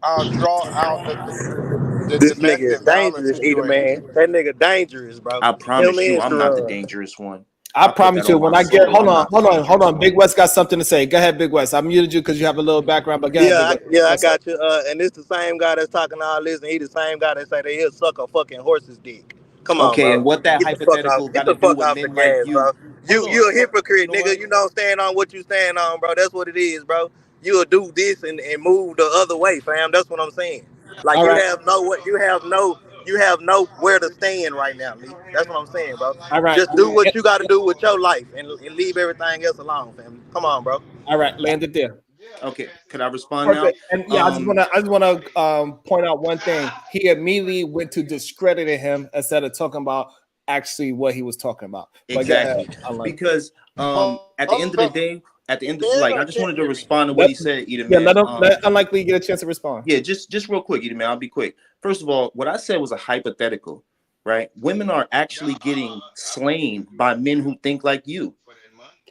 draw out the This nigga is domestic violence dangerous, either situation? man. That nigga dangerous, bro. I Him promise you, and I'm not the Sherrod. dangerous one. I I put that promise you, on my when I get soul. I'm not the dangerous one. Big West got something to say. Go ahead, Big West. I muted you because you have a little background, but go ahead, Big West. I got you. And it's the same guy that's talking all this, and he the same guy that say that he'll suck a fucking horse's dick. Come on, Okay, bro. and what that hypothetical got Get to the do fuck with off the men like gas, you? bro. Hold You on. a You hypocrite, know what? nigga. You don't stand on what you stand on, bro. That's what it is, bro. You'll do this and move the other way, fam. That's what I'm saying. Like All right. you have no where to stand right now, Lee. That's what I'm saying, bro. All right. Just do what you got to do with your life and leave everything else alone, fam. Come on, bro. All right. Landed there. Okay, could I respond now? Perfect. And yeah, I just want to point out one thing. He immediately went to discrediting him instead of talking about actually what he was talking about. But go ahead, Exactly. Unlimited. Because Well, at the end of the day, at the end, Dead like or I just wanted to Jimmy? respond to what he said, Edom, Yeah, man. let Unlikely get a chance to respond. Yeah, just real quick, Edom, man. I'll be quick. First of all, what I said was a hypothetical, right? Women are actually getting slain by men who think like you,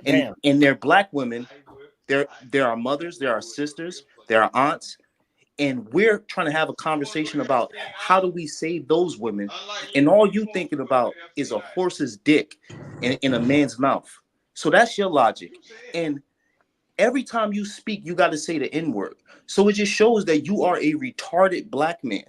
Damn. and they're black women. There are mothers, there are sisters, there are aunts, and we're trying to have a conversation about how do we save those women, and all you thinking about is a horse's dick in a man's mouth. So that's your logic, and every time you speak, you got to say the N-word. So it just shows that you are a retarded black man.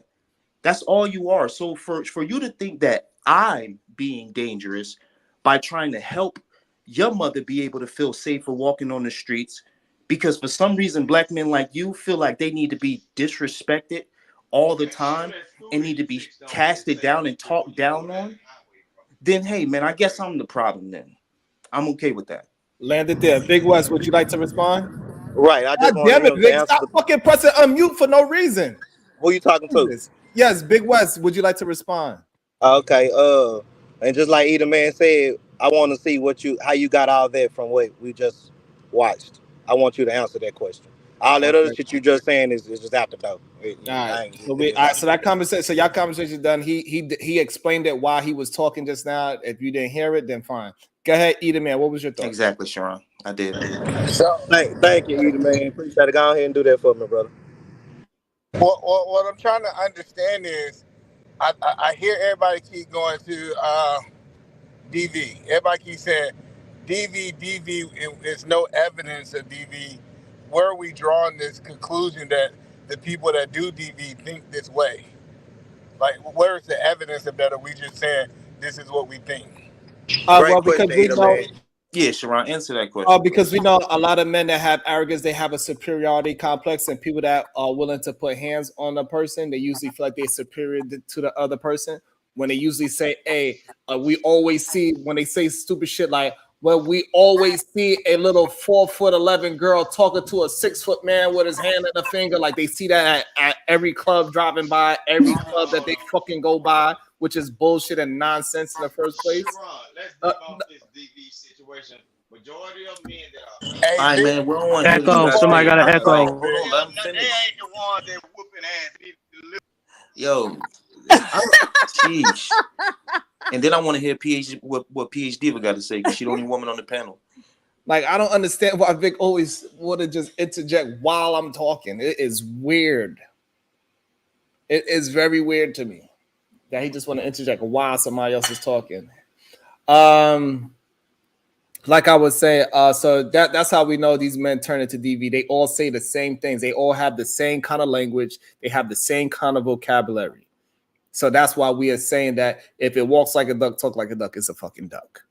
That's all you are. So for you to think that I'm being dangerous by trying to help your mother be able to feel safer walking on the streets, because for some reason black men like you feel like they need to be disrespected all the time and need to be casted down and talked down on, then hey man, I guess I'm the problem then. I'm okay with that. Landed there. Big West, would you like to respond? Right. I God just wanted damn it, him to Big. answer Stop the. fucking pressing unmute for no reason. Who you talking to? Jesus. Yes, Big West, would you like to respond? Okay. And just like either man said, I want to see how you got all that from what we just watched. I want you to answer that question. All that other Okay. shit you just saying is just out the door. All right. I ain't So it's out the so that conversation, so y'all conversation done. He explained it while he was talking just now. If you didn't hear it, then fine. Go ahead, Edom, man. What was your thoughts? Exactly, Sharon. I did. So Thank you, either man. Appreciate it. Go ahead and do that for me, brother. what I'm trying to understand is I hear everybody keep going to DV. Everybody keeps saying DV. It's no evidence of DV. Where are we drawing this conclusion that the people that do DV think this way? Like, where is the evidence of that? Or we just saying this is what we think? Great Well, because question, we either know, man. Yeah, Sharon, answer that question, because please. we know a lot of men that have arrogance, they have a superiority complex, and people that are willing to put hands on a person, they usually feel like they're superior to the other person. When they usually say, "Hey," we always see when they say stupid shit like, "Well, we always see a little 4'11" girl talking to a 6 foot man with his hand in the finger." Like they see that at every club driving by, every club that they fucking go by, which is bullshit and nonsense in the first place. Let's leave off this DV situation. Majority of men that are Hey, All right, big, man. We don't want to hear what you Echo. got to Somebody say. got an big Like, echo. smoke, hold on, big. let him they finish. ain't the ones that whooping ass. Yo, sheesh. And then I want to hear what PhD got to say because she's the only woman on the panel. Like I don't understand why Vic always want to just interject while I'm talking. It is weird. It is very weird to me that he just want to interject while somebody else is talking. Like I was saying, so that's how we know these men turn into DV. They all say the same things. They all have the same kind of language. They have the same kind of vocabulary. So that's why we are saying that if it walks like a duck, talk like a duck, it's a fucking duck.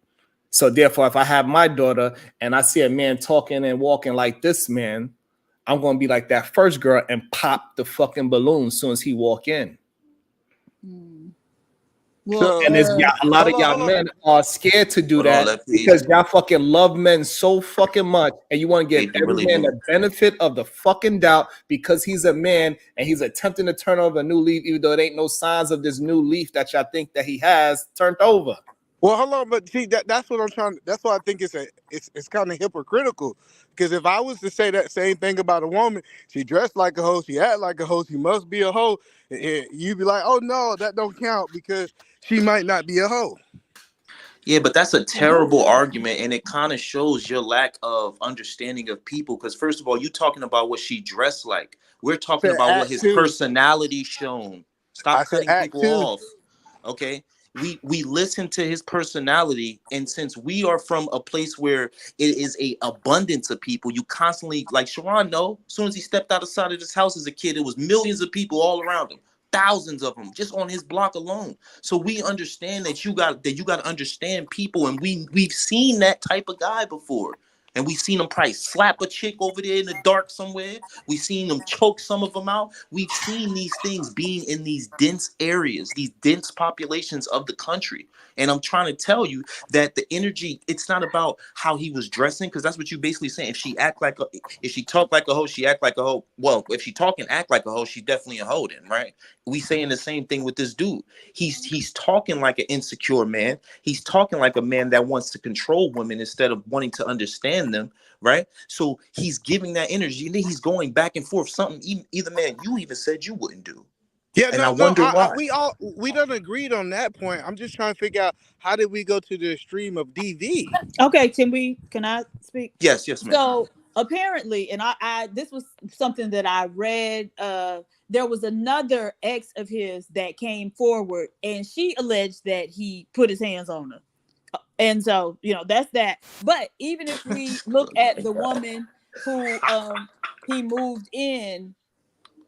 So therefore, if I have my daughter and I see a man talking and walking like this man, I'm going to be like that first girl and pop the fucking balloon as soon as he walk in. Well, And there's a lot of y'all Hold on. men are scared to do Hold on, that let because PhD. y'all fucking love men so fucking much, and you want to give They every really man do. the benefit of the fucking doubt because he's a man and he's attempting to turn over a new leaf, even though it ain't no signs of this new leaf that y'all think that he has turned over. Well, hold on, but see that's what I'm trying. That's why I think it's kind of hypocritical. Because if I was to say that same thing about a woman, she dressed like a hoe, she act like a hoe, she must be a hoe, and you'd be like, oh no, that don't count because she might not be a hoe. Yeah, but that's a terrible argument, and it kind of shows your lack of understanding of people. Because first of all, you talking about what she dressed like. We're I talking said about what act his two. personality shown. I Stop said cutting act people two. off. Okay. We listen to his personality, and since we are from a place where it is a abundance of people, you constantly like Sharon. No, as soon as he stepped outside of this house as a kid, it was millions of people all around him, thousands of them just on his block alone. So we understand that you got to understand people, and we've seen that type of guy before. And we seen him probably slap a chick over there in the dark somewhere. We seen him choke some of them out. We've seen these things being in these dense areas, these dense populations of the country. And I'm trying to tell you that the energy, it's not about how he was dressing, because that's what you basically saying. If she talk like a hoe, she act like a hoe. Well, if she talk and act like a hoe, she definitely a hoe then, right? We saying the same thing with this dude. He's talking like an insecure man. He's talking like a man that wants to control women instead of wanting to understand understand them, right? So he's giving that energy, and then he's going back and forth. Something either man, you even said you wouldn't do, Yeah, and I no. wonder why. We done agreed on that point. I'm just trying to figure out how did we go to the extreme of DV? Okay, can I speak? Yes, ma'am. So apparently, and I this was something that I read. There was another ex of his that came forward, and she alleged that he put his hands on her. And so, that's that. But even if we look at the woman who he moved in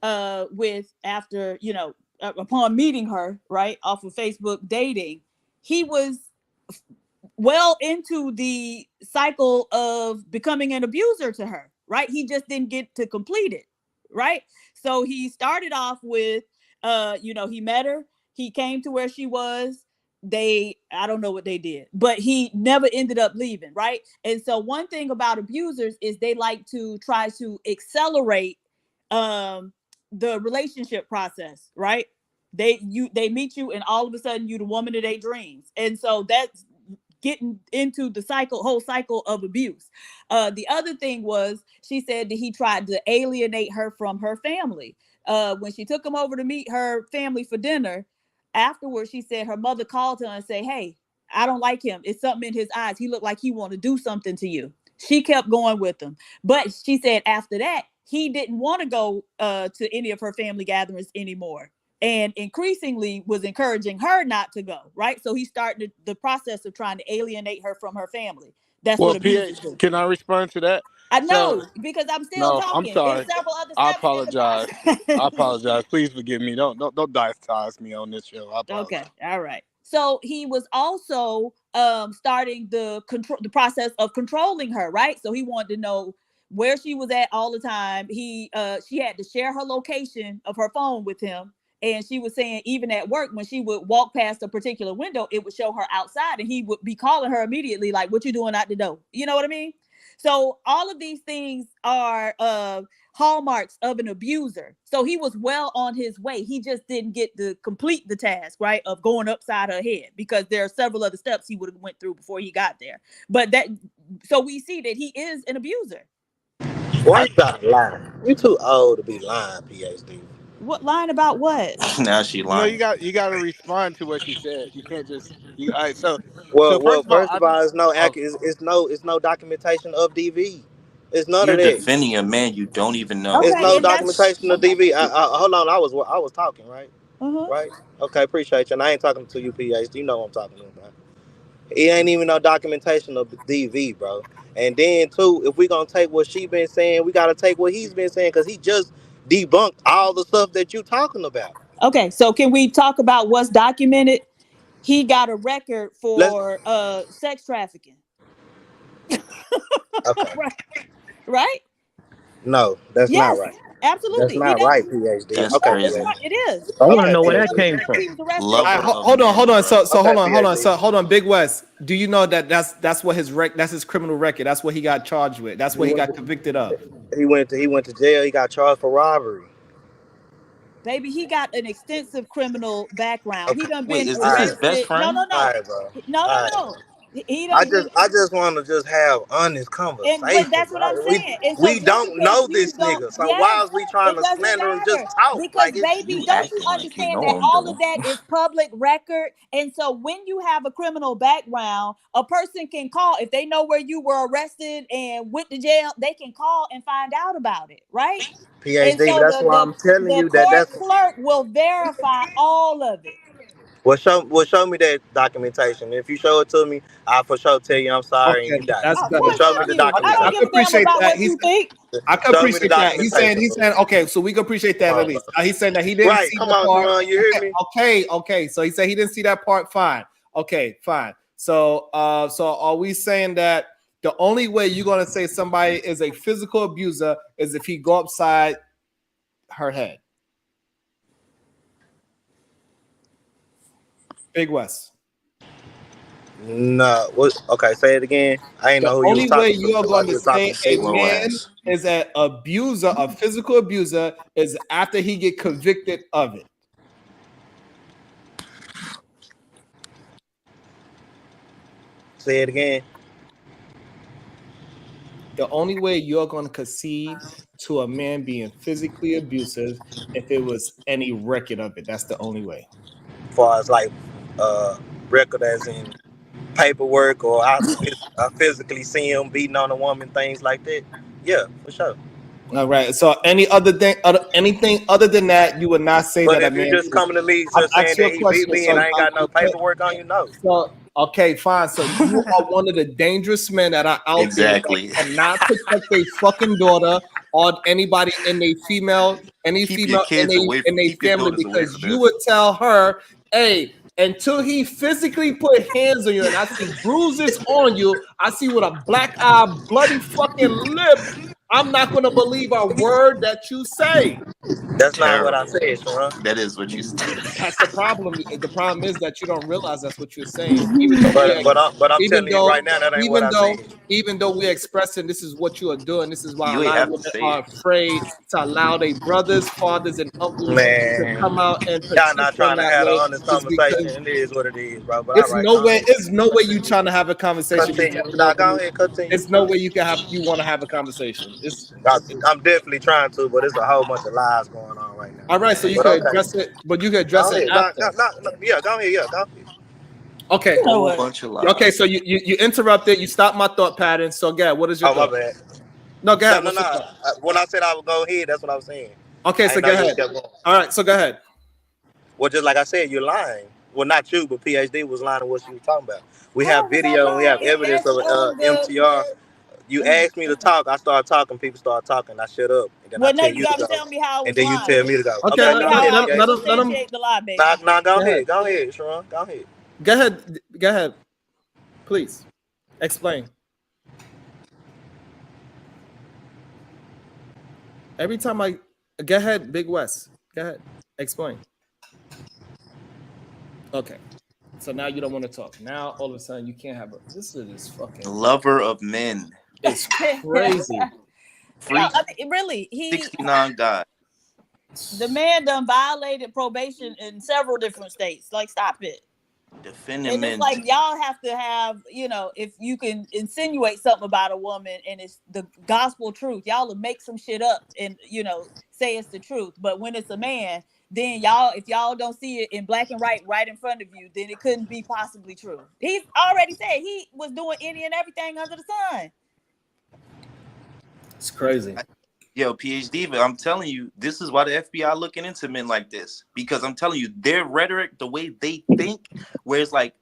with after, upon meeting her, right, off of Facebook dating, he was well into the cycle of becoming an abuser to her, right? He just didn't get to complete it, right? So he started off with he met her, he came to where she was, I don't know what they did, but he never ended up leaving, right? And so one thing about abusers is they like to try to accelerate the relationship process, right? They meet you, and all of a sudden you the woman of their dreams. And so that's getting into the whole cycle of abuse. The other thing was, she said that he tried to alienate her from her family. When she took him over to meet her family for dinner, afterwards, she said her mother called her and said, "Hey, I don't like him. It's something in his eyes. He looked like he want to do something to you." She kept going with him. But she said after that, he didn't want to go to any of her family gatherings anymore, and increasingly was encouraging her not to go, right? So he started the process of trying to alienate her from her family. That's what Well, abusers PH, do. can I respond to that? I So know, because I'm still no, I'm talking. sorry. It's several other I steps in the apologize. I process. apologize. Please forgive me. Don't dice me on this show. I Okay, apologize. all right. So he was also starting the process of controlling her, right? So he wanted to know where she was at all the time. She had to share her location of her phone with him. And she was saying even at work, when she would walk past a particular window, it would show her outside, and he would be calling her immediately, like, "What you doing out the door?" You know what I mean? So all of these things are hallmarks of an abuser. So he was well on his way. He just didn't get to complete the task, right, of going upside her head, because there are several other steps he would have went through before he got there. But so we see that he is an abuser. Why you gotta lie? You too old to be lying, PhD. What, lying about what? Now she No, lying. you got to respond to what she said. You can't just. All right. So Well, first of all, first of all, oh, it's no documentation of DV. It's none of You're that. defending a man you don't even know. It's Okay, no and that's documentation of DV. Hold on, I was talking, right? uh-huh. Right? Okay, appreciate you. And I ain't talking to you, PhD. You know what I'm talking about. It ain't even no documentation of DV, bro. And then too, if we gonna take what she been saying, we gotta take what he's been saying, because he just debunked all the stuff that you talking about. Okay, so can we talk about what's documented? He got a record Let's for sex trafficking. okay. Right? Right? No, that's not Yes, right. That's absolutely. He not does. right, PhD. That's Okay, No, it's crazy. not. It is. I want to Yes, know where he that PhD. was. came Yes, from. he was arrested Lover for it. of Hold on, men, hold on. bro. So Okay, hold on. PhD. So hold on, Big West. Do you know that that's what that's his criminal record? That's what he got charged with. That's He what he went got to, convicted of. he went to jail. He got charged for robbery. Baby, he got an extensive criminal background. He Okay. done Wait, been is All this his right. best arrested. No, friend? no, All no. right, bro. No, All no, right. no. He done been, I just want to just have honest but conversation, that's what I'm bro. saying. And so We just don't because know you this don't, nigga, so yes, why is we trying it to doesn't slander and just matter. talk? Because Like it's baby, You don't you acting like you understand know that him, all of though. that is public record? And so when you have a criminal background, a person can call if they know where you were arrested and went to jail, they can call and find out about it, right? And PhD. so That's why I'm telling the you that court that's clerk will verify all of it. show me that documentation. If you show it to me, I for sure tell you I'm sorry and Okay, you got it. that's Of good. But course, show me thank the you. I don't I documentation. give can a damn appreciate about that. what you think. I can Show me the appreciate that. documentation, He's bro. saying okay. So we can appreciate that Come at on, bro. least. He's saying that he didn't Right, see come the on, part. Deron, you hear me? Okay. So he said he didn't see that part. Fine. Okay, fine. So so are we saying that the only way you're gonna say somebody is a physical abuser is if he go upside her head? Big West. No, what? Okay, say it again. I ain't The know who you was only way talking to. you are So while going you to was talking say to a me, Slow man ass. is an abuser, a physical abuser, is after he get convicted of it. say it again. The only way you're going to concede to a man being physically abusive if it was any record of it. That's the only way. As far as like record as in paperwork, or I physically see him beating on a woman, things like that. Yeah, for sure. All right. So anything other than that, you would not say But that a if you man. just coming to me I've just saying asked you that a he beat question. me So and I ain't got no paperwork on you, no. So okay, fine. So you are one of the dangerous men that are out Exactly. there that cannot protect their fucking daughter or anybody in a female, any Keep your female kids away from, in a keep your family, daughters away because from you this. would tell her, hey, until he physically put hands on you and I see bruises on you, I see with a black eye, bloody fucking lip, I'm not gonna believe a word that you say. That's not what I Terrible. said, Sharon. That is what you said. That's the problem. The problem is that you don't realize that's what you're saying, even though But I'm even telling you though right now, that ain't what even I though said. even though we're expressing this is what you are doing. This is why a You ain't lot of have to women say are it. afraid to allow their brothers, fathers, and uncles to Man, come out and y'all protect not them trying to that have an way. honest Is because conversation. It is what it is, bro. But all it's right, no go way. ahead. It's no way you trying to have a conversation because you Continue. don't Nah, know go me. ahead. Continue. It's no way you want to have a conversation. I'm definitely trying to, but it's a whole bunch of lies going on right now. All right. So you But could okay, address it, but you could address go it ahead. after. Yeah, go ahead. Yeah, go ahead. Okay. You know Whole what? bunch of Okay. lies. So you interrupted. You stopped my thought pattern. So, Gad, what is your Oh, my thought? bad. No, go No, ahead. no, What's your no. thought? When I said I would go ahead, that's what I was saying. Okay, I so didn't know go you ahead. kept going. All right, so go ahead. Well, just like I said, you're lying. Well, not you, but PhD was lying on what she was talking about. We How have was I video and we have lying? He evidence asked of MTR. You asked me to talk. I started talking. People started talking. I shut up, and then I Well, now tell you you to got to go, tell me how I and was then you tell lying. me to go. Okay, Okay, Tell me go how ahead, I let PhD. him let him substantiate the lie, baby. Nah, go go ahead. ahead. Go ahead, Sharon. Go ahead. Go ahead. Please explain. Every time I go ahead, Big West. Go ahead. Explain. Okay. So now you don't want to talk. Now all of a sudden you can't have a this is fucking Lover of men. it's crazy. No, Free I mean, really, 69 guys. the man done violated probation in several different states. Like, stop it. Defending And it's men. like y'all have to have, if you can insinuate something about a woman and it's the gospel truth, y'all will make some shit up and say it's the truth. But when it's a man, then if y'all don't see it in black and white right in front of you, then it couldn't be possibly true. He's already said he was doing any and everything under the sun. It's crazy. Yo, PhD, but I'm telling you, this is why the FBI looking into men like this. Because I'm telling you, their rhetoric, the way they think, where it's like,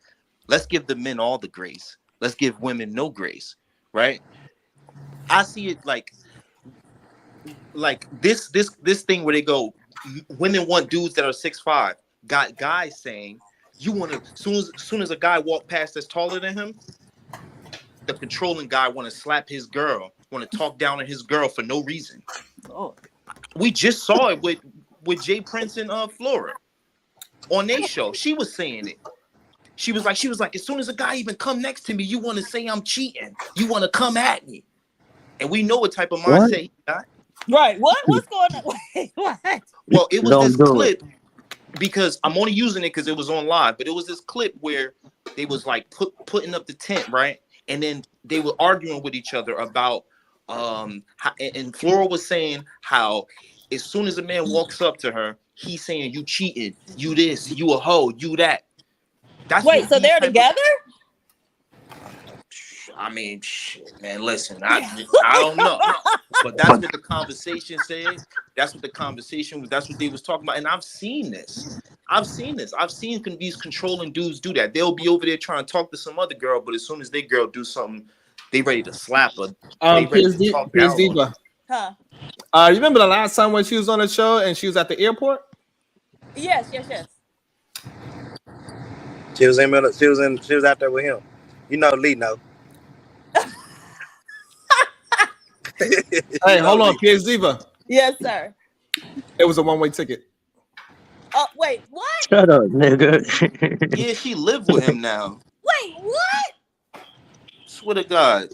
let's give the men all the grace. Let's give women no grace, right? I see it like this thing where they go, women want dudes that are 6'5". Got guys saying, you want to, soon as a guy walk past that's taller than him, the controlling guy want to slap his girl, want to talk down on his girl for no reason. Oh. We just saw it with Jay Prince and Flora on their show. She was saying it. She was like, as soon as a guy even come next to me, you want to say I'm cheating. You want to come at me. And we know what type of mindset he got. Right. What's going on? Wait, what? Well, it was Don't this do clip because I'm only using it because it was on live, but it was this clip where they was like putting up the tent, right? And then they were arguing with each other about and Flora was saying how as soon as a man walks up to her, he's saying you cheating, you this, you a hoe, you that. That's Wait, what so these they're type together? I mean, shit, man, listen, I don't know, but that's what the conversation said. That's what the conversation was. That's what they was talking about. And I've seen this. I've seen these controlling dudes do that. They'll be over there trying to talk to some other girl, but as soon as they girl do something, they ready to slap her. They ready to talk down on her. Huh? You remember the last time when she was on the show and she was at the airport? Yes. She was out there with him. Lee know. Hey, hold on, PhD. Yes, sir. It was a one-way ticket. Wait, what? Shut up, nigga. Yeah, she lived with him now. Wait, what? Swear to God.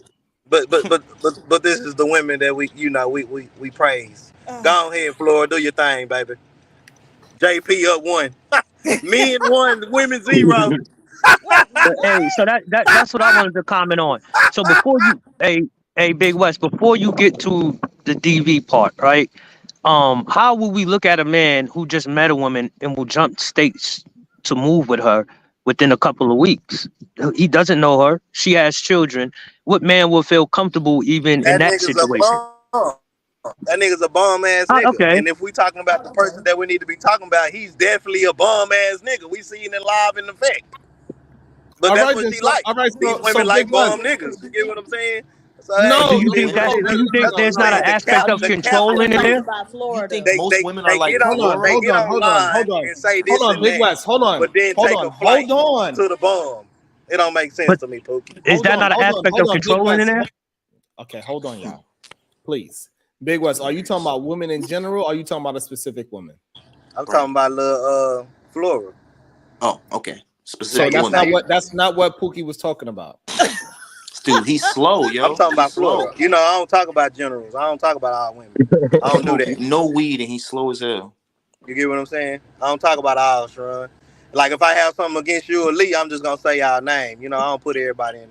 But this is the women that we praise. Go ahead, Flora, do your thing, baby. JP up 1. Men 1, women 0. Wait, what? Hey, so that's what I wanted to comment on. So before you, Hey, Big West, before you get to the DV part, right? How will we look at a man who just met a woman and will jump states to move with her within a couple of weeks? He doesn't know her. She has children. What man will feel comfortable even in That that nigga's a situation? bum. That nigga's a bum ass nigga. Okay. And if we talking about the person that we need to be talking about, he's definitely a bum ass nigga. We seen it live in effect. But All that's right, what then. she So, like. all right, These so women like Big West. bum niggas. You get what I'm saying? So No, Do hey, you it is think what that? it Do is. you think That's what I'm there's not an saying. aspect of The control in We're it talking there? about Florida. You think most women are they like get on Flora? they get hold online on, and say hold this on, and Big that, West, hold on, but then hold take on, a flight hold on, to the bum. It don't make sense But to me, Pookie. is that not an aspect of Big controlling in West. there? Okay, hold on, y'all, please. Big West, are you talking about women in general? Or are you talking about a specific woman? I'm talking about little Flora. Oh, okay. So Specific woman. that's not what Pookie was talking about. Dude, he's slow, yo. I'm talking about He's slow. Flora. You know, I don't talk about generals. I don't talk about all women. I don't do that. No weed, and he's slow as hell. You get what I'm saying? I don't talk about all, Sharon. Like if I have something against you or Lee, I'm just gonna say y'all name. You know, I don't put everybody in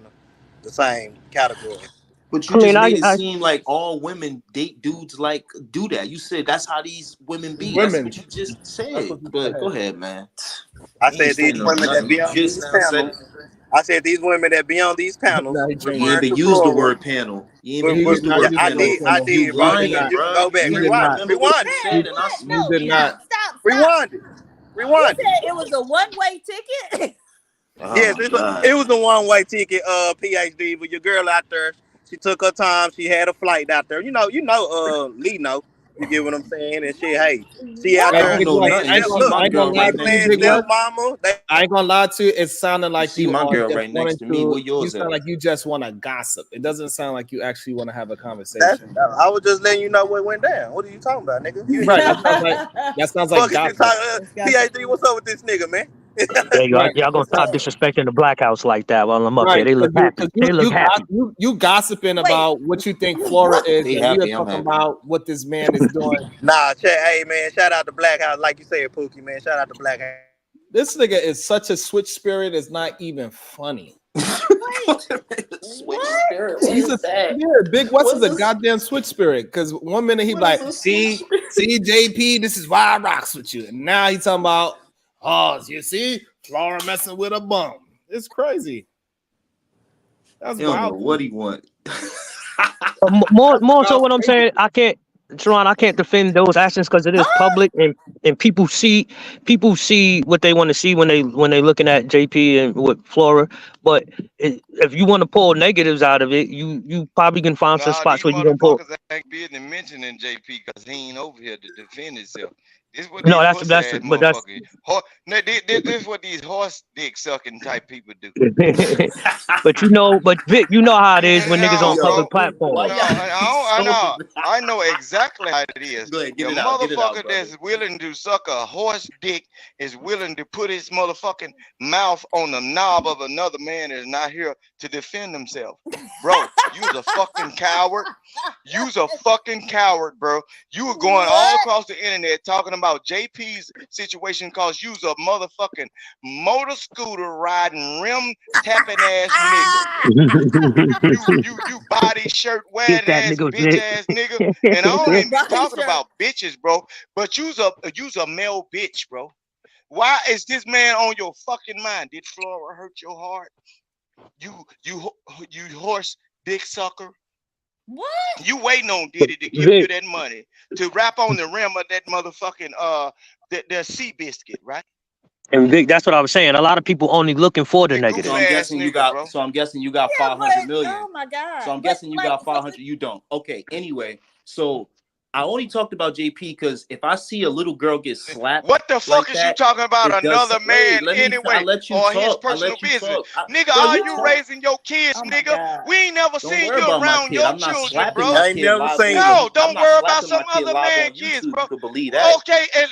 the same category. But you I mean, just made it I seem like all women date dudes like do that. You said that's how these women be. That's Women. what you just That's said. what you But said. go ahead, man. I You ain't said these standing on women that nothing. be You on just these now said panels. I said these women that be on these panels Now he changed you ain't referring been to use the Flora. word panel. You ain't been He use did the not word use I the panel. word did, panel. You bro. He did You lying, not. can bro. go back, You You can't did even not. remember what rewind you it, said, Wait, and I what? You No, did not. stop. rewind it, You rewind it. said it was a one-way ticket. oh Yes, my it god. was a one-way ticket, PhD. But your girl out there, she took her time. She had a flight out there. Lee know. You get what I'm saying? And shit, hey, she out I Hey, there don't Big know West, playing nothing. You step. see my Look, girl they right to next you, playing to Big me. West. stepmama. I ain't gonna lie to you. It sounded You like see you my are girl just right next wanting to me. to. Where You yours sound at? like you just want to gossip. It doesn't sound like you actually want to have a That's conversation. I was just letting you know what went down. What are you talking about, nigga? Right. That sounds like Fuck is you gossip. talking? It's got to PhD, what's up with this nigga, man? yeah, y'all, Right. y'all gonna That's stop all. disrespecting the black house like that while I'm up here. Right. They look happy. Because They look happy. you gossiping Wait, about what you think Flora what? is, They and we are happy. I'm talking happy. about what this man is doing. Hey man, shout out to Black House, like you said, Pookie, man. Shout out to Black House. This nigga is such a switch spirit. It's not even funny. Wait, Switch what? spirit. What He's a is that? Big West is What's a this? goddamn switch spirit. Because one minute he be What is like, a switch see JP, this is why I rocks with you, and now he's talking about, oh, you see, Flora messing with a bum. It's crazy. That's He don't know wild. what he want. More so what I'm saying, I can't, Sharon, I can't defend those actions because it is public and people see what they want to see when they looking at JP and with Flora. But if you want to pull negatives out of it, you probably can find some Nah, these spots where you can pull. motherfuckers ain't business mentioning JP because he ain't over here to defend himself. This what No, these that's pussy ass but that's motherfuckers. This is what these horse dick sucking type people do. but Vic, you know how it is when niggas on No, Yo, public bro. why platforms. No, y'all I know exactly how it is. Go ahead, The get it out. Get it out, motherfucker brother. that's willing to suck a horse dick is willing to put his motherfucking mouth on the knob of another man that is not here to defend himself. Bro, you's a fucking coward. You's a fucking coward, bro. You were going all What? across the internet talking about JP's situation because you's a motherfucking motor scooter riding, rim tapping ass nigga. You body shirt Get wearing that ass nigga, bitch Vic. ass nigga. And I don't even be Body talking shirt. about bitches, bro. But you's a male bitch, bro. Why is this man on your fucking mind? Did Flora hurt your heart? You horse dick sucker. What? You waiting on Diddy to give you Vic, that money to wrap on the rim of that motherfucking the sea biscuit, right? and Vic, that's what I was saying. A lot of people only looking for the You So goofy negative. I'm ass guessing you nigga, got. bro. So I'm guessing you got Yeah, 500 but million. oh my god. So I'm guessing you got so 500. You don't. Okay. Anyway, so I only talked about JP because if I see a little girl get slapped What the fuck like is you that, talking about it does. another Wait, man I anyway let you or his talk. I personal let you business? talk. Nigga, Bro, are you you talk. raising your kids, Oh my nigga? god. We ain't never Don't seen worry you about my around kid. your I'm not children, slapping bro. my I ain't kid never live seen on. them. No, I'm don't not worry about slapping some my kid other live man on kids, YouTube. bro. You can believe that. Okay, and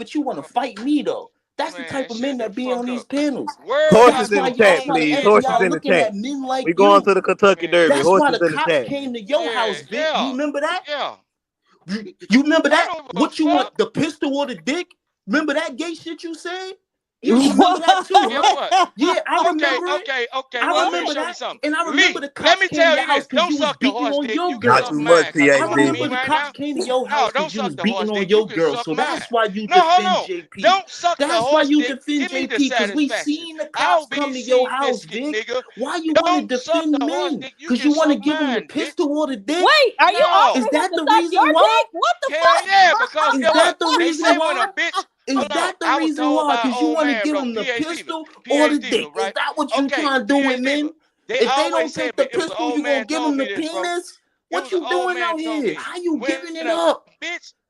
but you want to fight me though. That's the Man, type of shut men the that be fuck on these up. panels. Worry Horses about in the your chat, That's own why please. y'all business. Horses in the looking chat. at men like We going you. to the Kentucky Man, Derby. That's why Horses the in the cops chat. came to your house, Vic. yeah, You remember that? yeah. You remember I that? don't give a What you fuck. want? The pistol or the dick? Remember that gay shit you said? Yeah, you remember that too, Guess huh? what? Yeah, I Okay, remember it. okay. I Well, let me remember show you that. something. And I remember Lee, the let cops me came to tell your you this. house because Don't you was suck the beating horse on dick. your You can Not suck too girls. much, mine because I you on me remember PhD. the right cops now. came to your No, house don't because you suck was the horse beating on dick. You your can girls. suck So mine. that's why you No, hold defend on. JP. Don't suck the That's why horse you dick. defend Give me JP the because we satisfaction. seen the I'll cops be come to your seen house, biscuit, Vic. nigga. Why you want to Don't suck defend the horse men? dick. You Because can you want to suck give them the mine, bitch. pistol or the dick? Wait, are you No. Is offering that them to the suck your reason why? dick? What the Hell yeah, because Is guess what? that the They reason say when a why? bitch, Is hold on, that the I was reason told why? by an Because you old want to man, give bro, them the PhD, pistol or the PhD, dick? Is right? that what you Okay, trying to do with PhD. men? They If they don't always say, take the it was an pistol, old you gonna man give told them me the this, bro. penis? It What was an you old doing man out told here? me How you when giving it a up? bitch,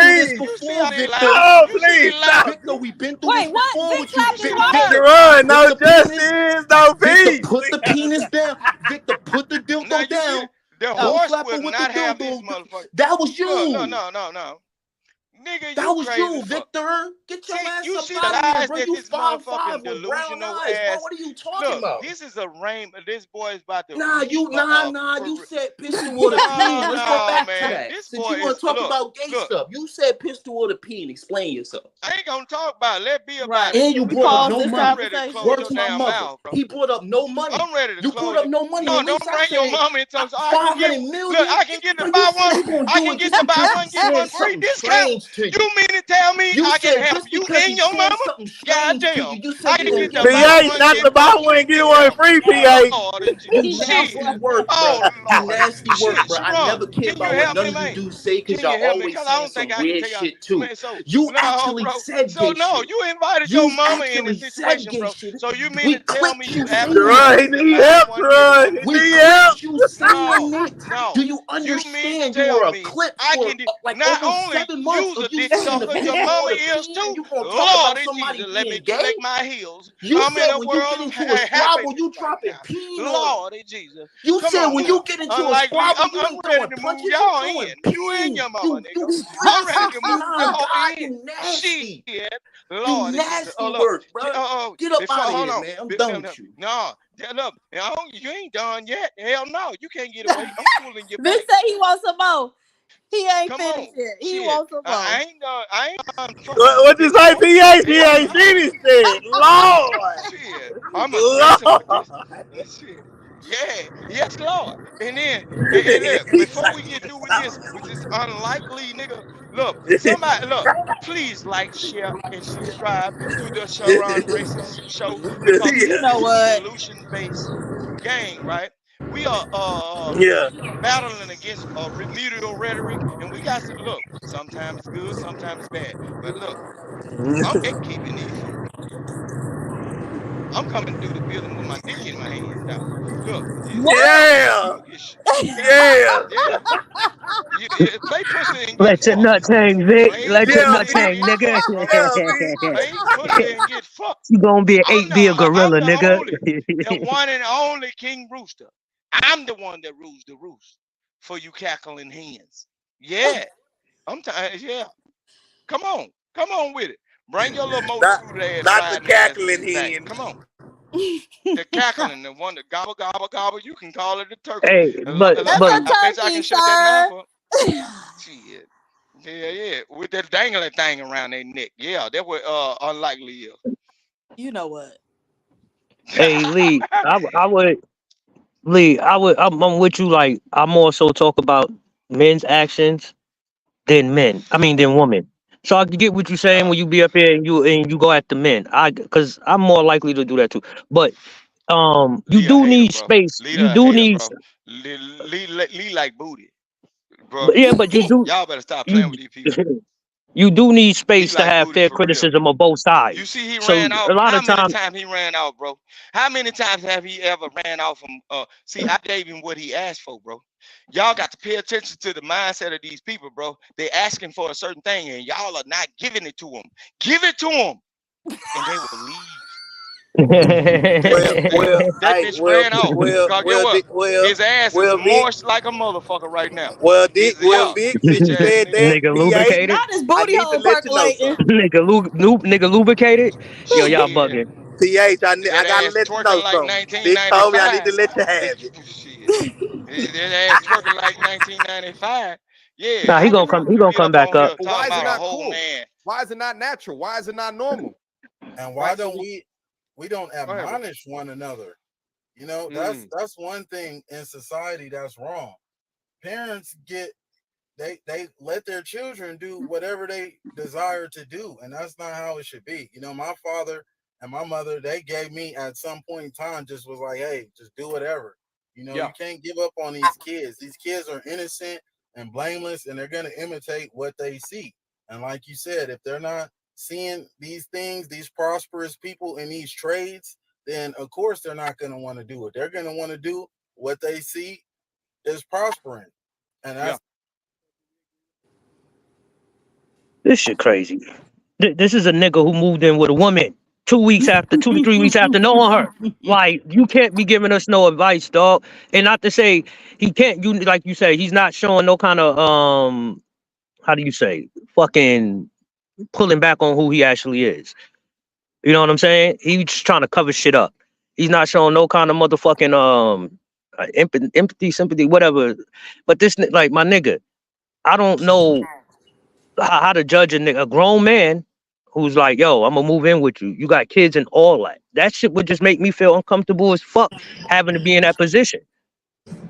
please. before, You see how they Victor. lie? Oh, You see they please, lie? stop. Victor, we've been through Wait, this what? before Vic with you. slapped his Lie. Victor, wife? run. No Victor, justice, no Victor, peace. put the penis down. Victor, put the Now dildo you see down. the Don't horse slap her will with the not have this dildo. motherfucker. That was you. No. Nigga, That you was crazy you, fuck. Victor. Get your See, ass you up see the out of here, lies bro. that You this 5'5" motherfucking with brown delusional eyes, bro. ass. What are you talking Look, about? this is a rain. This boy is about to Nah, reap you said pistol with a peen. Let's go no, back to man. that. This Since boy you want is to talk about gay look. stuff, you said pistol with a peen. Explain yourself. I ain't gonna talk about it. Let be about Right. it. And you Can we brought up pause no this money. I'm ready to conversation? close Word your to my damn mother. mouth, bro. He brought up no money. I'm ready to You close brought up it. no money. No, At don't least I bring your said mama into so I can get 500 look, million. I can get the Bro, you buy said one, you gonna I do can it get just the buy because one, he get one said free something discount. strange. to you. You mean to tell me You I can said help just you because and he your said mama? something strange to Goddamn. you, you I said can you're gonna get get to away buy from PH, one, not get the it. buy fucked, one, get get one help. free, PH. Lord and You shit. nasty work, Oh bro. You Lord. nasty work, Shit, bro. I Sharon, never care can you about what help none me, of you man? do say because Can you y'all help me? always Cause I saying don't think some I can weird tell. shit too. Man, so You no, actually bro. said So gay no, shit. you invited your You mama in this actually said situation, gay bro. shit. So you mean We to tell me clipped you you saying Teron, absolutely it. he can need buy help, one, get Teron. one? He We need help. clipped you No, saying it. Do no. you You mean to understand? You tell were a me clip I for can like not almost only 7 months use of a you dick saying the sucker, your video mama or the is pen. too? You gonna talk about Lordy somebody Jesus, let me being gay? collect my heels. You I'm in said a when you world get of into a squabble, happiness you right dropping now. peen on them. Lordy Jesus. You Come said on when now. you get into a Unlikely, squabble, you I'm ain't ready throwing to move punches, you y'all throwing in. You and peen. your mama, You nigga. I'm ready to move 369 y'all God, in. you nasty. Shit. You Lordy Jesus. nasty Oh, look. work, bro. Get up Before, out of hold here, on. man. I'm done with you. No, look, you ain't done yet. Hell no, you can't get away. I'm pulling you Vic back. say he wants some more. He ain't Come finished on, yet. He shit. wants some more. I ain't done. I ain't done fucking with What the you big say, boy. PH? He Hell ain't no. finished yet. Lord. Shit, I'm aggressive with Lord. this. Shit. Yeah, yes, Lord. And look, before we get through with this unlikely nigga, look, somebody, look, please like, share, and subscribe to the Sharon Racist Show because You this know is a what? solution-based gang, right? We are Yeah. battling against remedial rhetoric, and we got to look. Sometimes it's good, sometimes it's bad. But look, I'm gatekeeping these folks. I'm coming through the building with my dick in my hand, dog. Look, What? Yeah. yeah, Yeah. yeah. You play pussy and get Let your fucked. nuts hang, Vic. Play Let your Yeah, pussy nuts and B. hang, get nigga. fucked, bro. Yeah, B. Play pussy and get fucked. You gonna be an I'm 8 I'm gorilla, the nigga. only, the one and only King Rooster. I'm the one that rules the roost for you cackling hens. Yeah, I'm tired. Yeah, come on with it. Bring your little motor Not, scooter ass not the riding ass cackling back. hen. Come on. The cackling, the one that gobble, gobble, gobble. You can call it a turkey. Hey, but That's but a I bet you I turkey, can shut that mouth sir. up. Shit. Yeah. With that dangling thing around their neck. Yeah, that what unlikely You know what? hey, Lee, I would Lee, I'm with you. Like, I'm more so talk about men's actions than men. I mean, than women. So I can get what you're saying when you be up here and you go at the men. Because I'm more likely to do that too. But you Lee a do hater, need bro. space. Lee You a do hater, need, bro. Lee like booty, bro. but yeah, but you do Y'all better stop playing you with these people. you do need He space to like have booty fair for real. criticism of both You sides. see, he So ran off. a lot How of many times, times he ran off, bro? How many times have he ever ran off from? See, I gave him what he asked for, bro. Y'all got to pay attention to the mindset of these people, bro. They asking for a certain thing, and y'all are not giving it to them. Give it to them, and they will leave. That Hey, bitch ran off. Cause get what? His ass is Vic, moist like a motherfucker right now. well, Vic, since Bitch you ass said nigga. that, nigga PH, lubricated, Not his I booty need to hole let you know percolating. something. nigga lubricated. Yo, y'all Shit. bugging. PH, I That gotta ass let you know twerking like something. Vic told me I need 1995. to let you have it. Shit. That ass twerking like 1995. Yeah, Nah, he how gonna can come. He you gonna get come up back on up. here But talking why is it about a not whole cool? man? Why is it not natural? Why is it not normal? And why Right. So don't we don't go ahead, bro. admonish one another? You know, Mm. that's one thing in society that's wrong. Parents they let their children do whatever they desire to do, and that's not how it should be. You know, my father and my mother, they gave me at some point in time, just was like, hey, just do whatever. You know, Yeah. you can't give up on these kids. These kids are innocent and blameless, and they're going to imitate what they see. And like you said, if they're not seeing these things, these prosperous people in these trades, then of course they're not going to want to do it. They're going to want to do what they see is prospering. And Yeah. that's This shit crazy. This is a nigga who moved in with a woman 2 to 3 weeks after knowing her. Like, you can't be giving us no advice, dog. And not to say he can't. You like you say, he's not showing no kind of how do you say, fucking pulling back on who he actually is. You know what I'm saying? He's just trying to cover shit up. He's not showing no kind of motherfucking empathy, sympathy, whatever. But this like my nigga, I don't know how to judge a grown man who's like, yo, I'm gonna move in with you. You got kids and all that. That shit would just make me feel uncomfortable as fuck having to be in that position.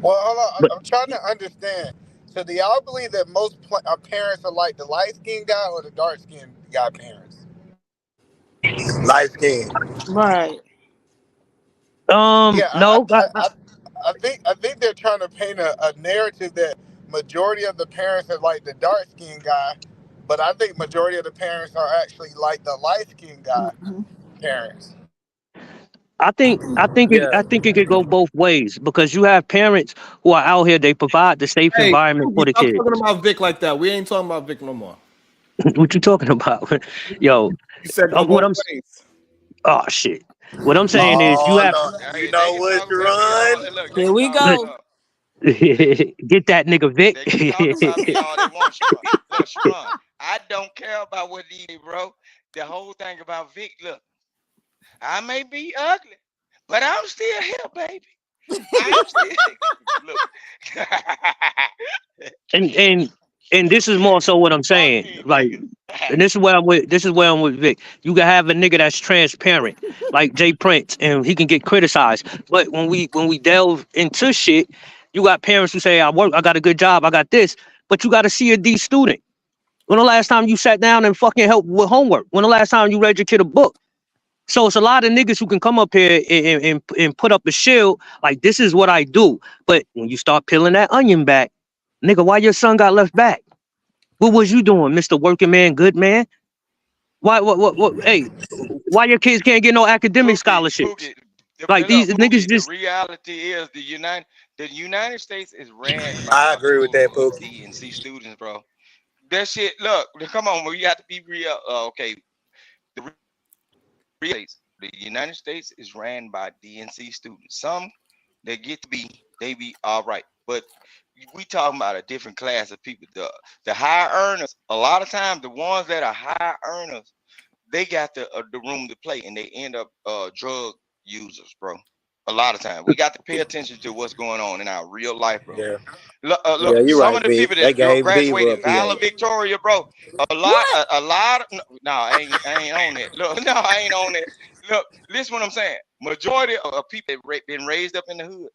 Well, hold on. But I'm trying to understand. So do y'all believe that most parents are like the light skinned guy or the dark skinned guy parents? Light skin. Right. Yeah, No, I think they're trying to paint a narrative that majority of the parents are like the dark skinned guy, but I think majority of the parents are actually like the light skinned guy Mhm. parents. Yeah. I think it could go both ways because you have parents who are out here. They provide the safe Hey, environment for the stop talking kids. about Vic like that. We ain't talking about Vic no more. What you talking about, yo? You said go What both I'm ways. oh shit. What I'm saying is you Oh have no, Now, you they know can what, talk about me all. Run? Look, they Here can we talk. go. get that nigga They can talk Vic. about me all they want, Sharon. Look, Sharon, I don't care about what he, bro. The whole thing about Vic, look, I may be ugly, but I'm still here, baby. I'm still look. and and and this is more so what I'm Fuck saying. these Like, niggas. and this is where I'm with. This is where I'm with Vic. You can have a nigga that's transparent, like Jay Prince, and he can get criticized. But when we delve into shit, you got parents who say, "I work, I got a good job, I got this," but you got to see a D student. When the last time you sat down and fucking helped with homework? When the last time you read your kid a book? So it's a lot of niggas who can come up here and put up a shield like this is what I do. But when you start peeling that onion back, nigga, why your son got left back? What was you doing, Mr. Working Man, good man? Why what hey, why your kids can't get no academic scholarships? Pookie. Like these Look, niggas Pookie, the just reality is the United States is ran by I agree with that, approval of Pookie. D and C students, bro. That shit, look, come on, we got to be real. Okay, the the United States is ran by DNC students. Some they get to be they be all right, but we talking about a different class of people. The high earners, a lot of times the ones that are high earners, they got the room to play, and they end up drug users, bro. A lot of times we got to pay attention to what's going on in our real life, bro. Yeah. Look, Yeah, you're some right, of the Vic. people They that gave Diva a graduated PA. Victoria, bro, What? a lot of no, I ain't on that. Look, no, I ain't on that. Look, listen what I'm saying. Majority of people that been raised up in the hood,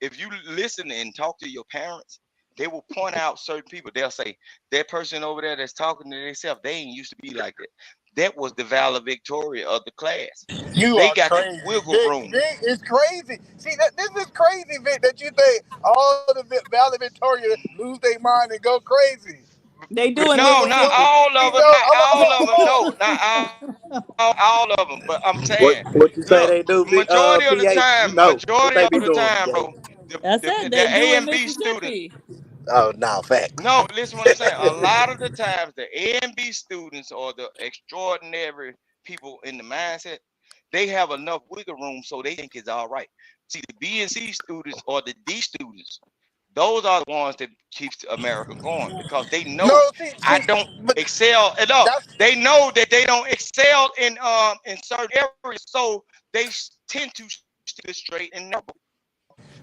if you listen and talk to your parents, they will point out certain people. They'll say that person over there that's talking to themselves, they ain't used to be like that. That was the valedictoria of the class. You They are got the crazy, wiggle Vic. room. Vic is crazy. See that this is crazy, Vic. That you think all the valedictorian lose their mind and go crazy. They But doing no, Mississippi. not all You of them. know, Not all of them. No, hold not on. all of them. But I'm What saying, what you say look, they do, Vic? majority of the PA? You time, know what they be doing, PA? bro, I said they the do A in and B students. Mississippi. Oh no, facts. No, listen what I'm saying. A lot of the times, the A and B students or the extraordinary people in the mindset, they have enough wiggle room so they think it's all right. See, the B and C students or the D students, those are the ones that keeps America going because they know No, I don't but excel at all. that's They know that they don't excel in certain areas, so they tend to stick straight and narrow.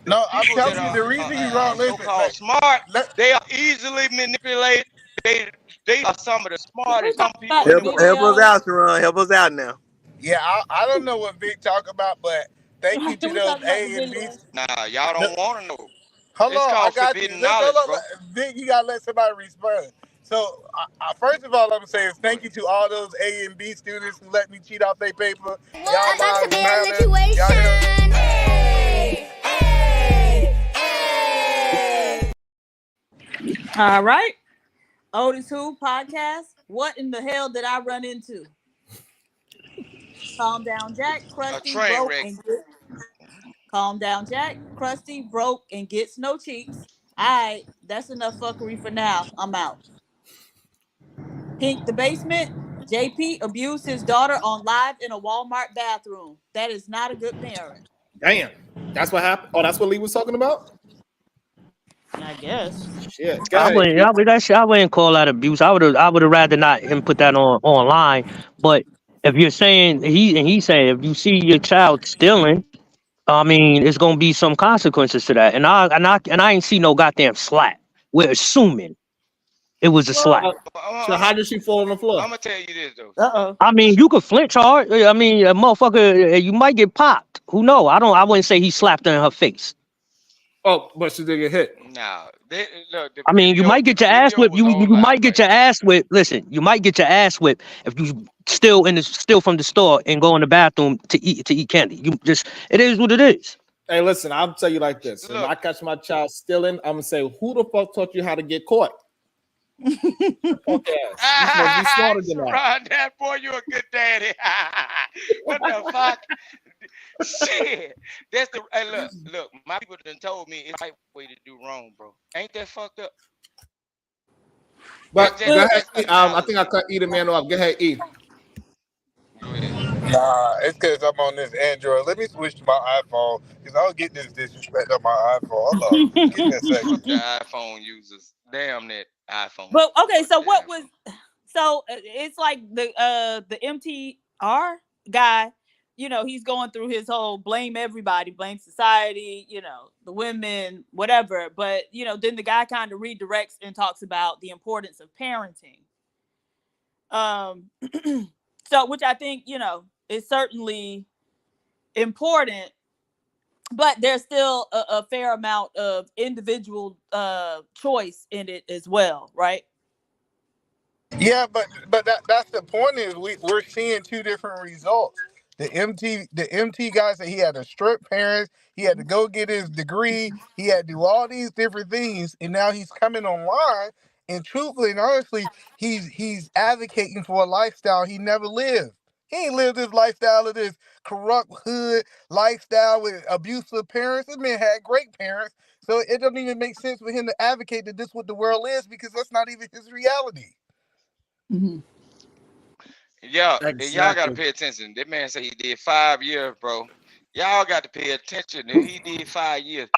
The no. I'm people that telling you, the reason you wrong. Listen, so-called smart, let, they are easily manipulated. They are some of the Did we smartest talk young people about in the the world. Help us video? out, Sharon. Help us out now. yeah. I don't know what Vic talk about, but thank you Did to we those talk about the A and B. video? Nah, y'all No, don't want to know. hold It's on, I called got you. forbidden Let's hold knowledge, on, bro. Vic. You gotta let somebody respond. So, first of all, I'm gonna say is Go thank ahead. you to all those A and B students who let me cheat off their paper. Y'all About to lives be a matter. Y'all situation. help. Hey, hey, hey. All right. Otis Who podcast. What in the hell did I run into? Calm down, Jack. A Krusty train broke wreck. and calm down, Jack. Krusty broke and gets no cheeks. Alright, that's enough fuckery for now. I'm out. Pink the basement. JP abused his daughter on live in a Walmart bathroom. That is not a good parent. Damn. That's what happened. Oh, that's what Lee was talking about? I guess. Shit. Go ahead. I wouldn't call that abuse. I would have rather not him put that on online. But if you're saying he said if you see your child stealing, I mean it's gonna be some consequences to that. And I ain't see no goddamn slap. We're assuming it was a slap. So how did she fall on the floor? I'm gonna tell you this though. Uh-oh. I mean, you could flinch hard. I mean, a motherfucker, you might get popped. Who know? I wouldn't say he slapped her in her face. Oh, but she did get hit. No, look, the I mean, you might get your ass whipped. was You online, might get man. your ass whipped. Listen, you might get your ass whipped if you still from the store and go in the bathroom to eat candy. You just it is what it is. Hey, listen, I'll tell you like this. If Look, I catch my child stealing, I'm gonna say, who the fuck taught you how to get caught? Punk ass. You're supposed to be smarter than that. Sharon, that boy, you a good daddy. What the fuck? Shit. That's the hey, look, my people done told me it's the right way to do wrong, bro. Ain't that fucked up? But That's go ahead. just I think I cut E the man off. Go ahead, E. Go ahead. Nah, it's because I'm on this Android. Let me switch to my iPhone because I don't get this disrespect on my iPhone. Hold on. Give me a second. Fuck the iPhone users. Damn that iPhone. But okay, Fuck so that what iPhone. was so it's like the MTR guy, you know, he's going through his whole blame everybody, blame society, you know, the women, whatever. But you know, then the guy kind of redirects and talks about the importance of parenting. So which I think, you know, is certainly important, but there's still a fair amount of individual choice in it as well, right? Yeah, but that's the point is we're seeing two different results. The MT guy said he had to strip parents, he had to go get his degree, he had to do all these different things, and now he's coming online and truthfully and honestly, he's advocating for a lifestyle he never lived. He ain't lived this lifestyle of this corrupt hood lifestyle with abusive parents. This man had great parents. So it doesn't even make sense for him to advocate that this is what the world is because that's not even his reality. Mm-hmm. Yeah, and y'all gotta Exactly. pay attention. That man said he did 5 years, bro. Y'all got to pay attention. If he did 5 years,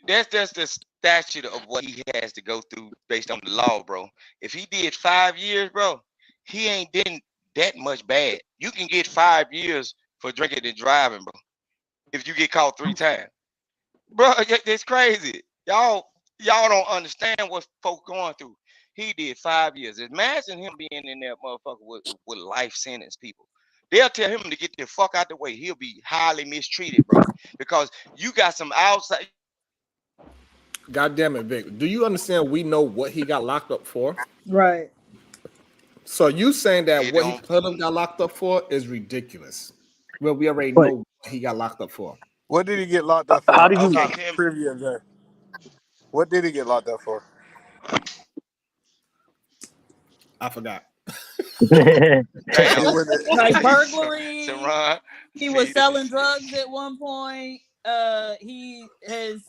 that's just the statute of what he has to go through based on the law, bro. If he did 5 years, bro, he ain't did that much bad. You can get 5 years for drinking and driving, bro. If you get caught 3 times, bro, it's crazy. Y'all don't understand what folk going through. He did 5 years. Imagine him being in that motherfucker with life sentence people. They'll tell him to get the fuck out the way. He'll be highly mistreated, bro. Because you got some outside. God damn it, Vic. Do you understand we know what he got locked up for? Right. So you saying that It what he don't. could have got locked up for is ridiculous. Well, we already But know what he got locked up for. What did he get locked up how for? do I'm you? Okay, not him. privy of that. What did he get locked up for? I forgot. Damn. Like burglary. Saran, He was see, selling drugs at one point. He has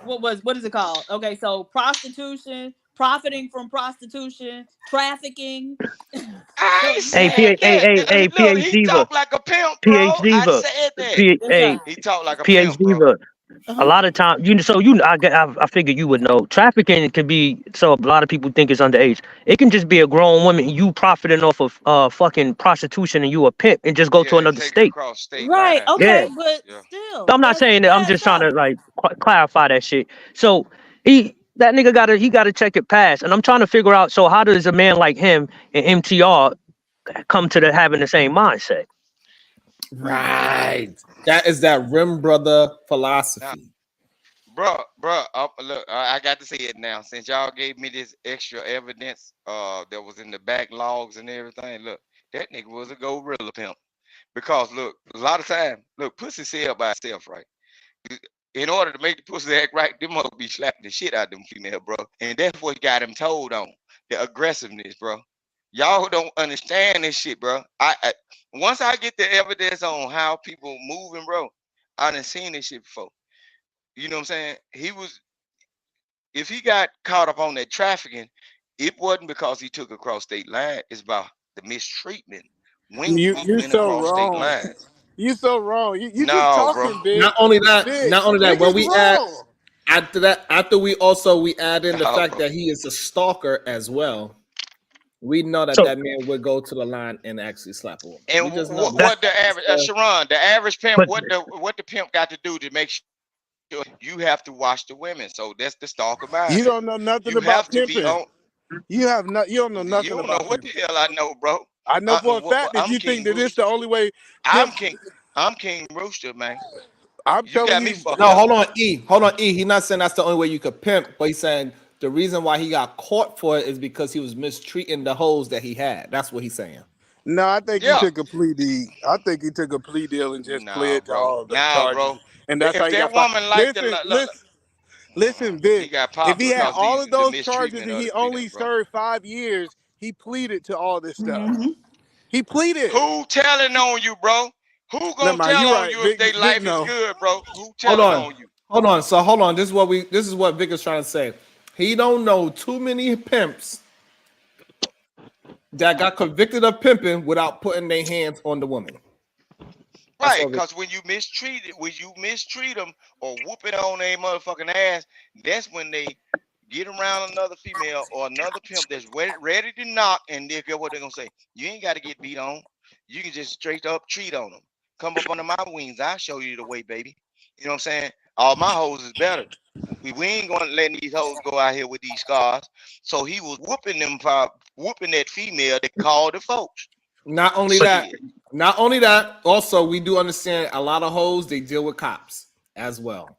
what is it called? Okay, so prostitution, profiting from prostitution, trafficking. I So ain't Hey, said that. Look, he PhD, talk like a pimp, bro. PhD, I said that. yes, sir. He talk like a pimp, bro. PhD. A Uh-huh. lot of times, I figure you would know. Trafficking can be so a lot of people think it's underage. It can just be a grown woman, you profiting off of fucking prostitution, and you a pimp, and just go to Yeah, and another take it state. across state Right. lines. Yeah, Yeah, Okay, but yeah. still, I'm not that's saying that. I'm bad just trying to stuff. like clarify that shit. So that nigga gotta check it past, and I'm trying to figure out. So how does a man like him and MTR come to having the same mindset? Right. That is that rim brother Now, philosophy. bro. Look, I got to say it now. Since y'all gave me this extra evidence, that was in the back logs and everything. Look, that nigga was a gorilla pimp. Because look, a lot of time, look, pussy sell by itself, right? In order to make the pussy act right, them must be slapping the shit out of them female, bro. And that's what got him told on the aggressiveness, bro. Y'all don't understand this shit, bro. I once I get the evidence on how people moving, bro, I done seen this shit before. You know what I'm saying? If he got caught up on that trafficking, it wasn't because he took across state line. It's about the mistreatment when You he you're went so across state wrong. lines. You so wrong. You just No, bro. talking, big. Not only that, Big. when Big is we add wrong. after we add in the No, fact bro. that he is a stalker as well, we know that So that man would go to the line and actually slap a woman. And We just know that. that, what the average, Sharon, the average pimp, but what the pimp got to do to make sure you have to watch the women? So that's the stalker You mindset. don't know nothing You about have to be pimping. on. You don't know You nothing don't know about what the pimping. hell I know, bro. I know for a fact that I'm you think King that it's the Rooster. only way I'm pimps. King. I'm King Rooster, man. I'm You telling got me you, fucked No, up. hold on, E. Hold on, E. He's not saying that's the only way you could pimp, but he's saying the reason why he got caught for it is because he was mistreating the hoes that he had. That's what he's saying. no, I think he Yeah. took a plea deal. I think he took a plea deal and just Nah, pled to bro. all the Nah, bro. charges, and that's how If he that got fired. woman liked the Listen, look, listen, he Vic. got If popped he had because all of the those charges mistreatment and of he the female, only bro. served 5 years, he pleaded to all this stuff. Mm-hmm. He pleaded. Who telling on you, bro? Who Never gonna mind, tell you're on right. you if their Vic, life is no. good, bro? Who Hold telling on. on you? Hold on. So hold on. This is what Vic is trying to say. He don't know too many pimps that got convicted of pimping without putting their hands on the woman. That's Right, what Vic. because when you mistreat them or whoop it on their motherfucking ass, that's when they get around another female or another pimp that's ready to knock, and they get what they're gonna say. You ain't got to get beat on. You can just straight up treat on them. Come up under my wings. I'll show you the way, baby. You know what I'm saying? All my hoes is better. We ain't gonna let these hoes go out here with these scars. So he was whooping them for whooping that female that called the folks. Not only that, Shit. also we do understand a lot of hoes they deal with cops as well.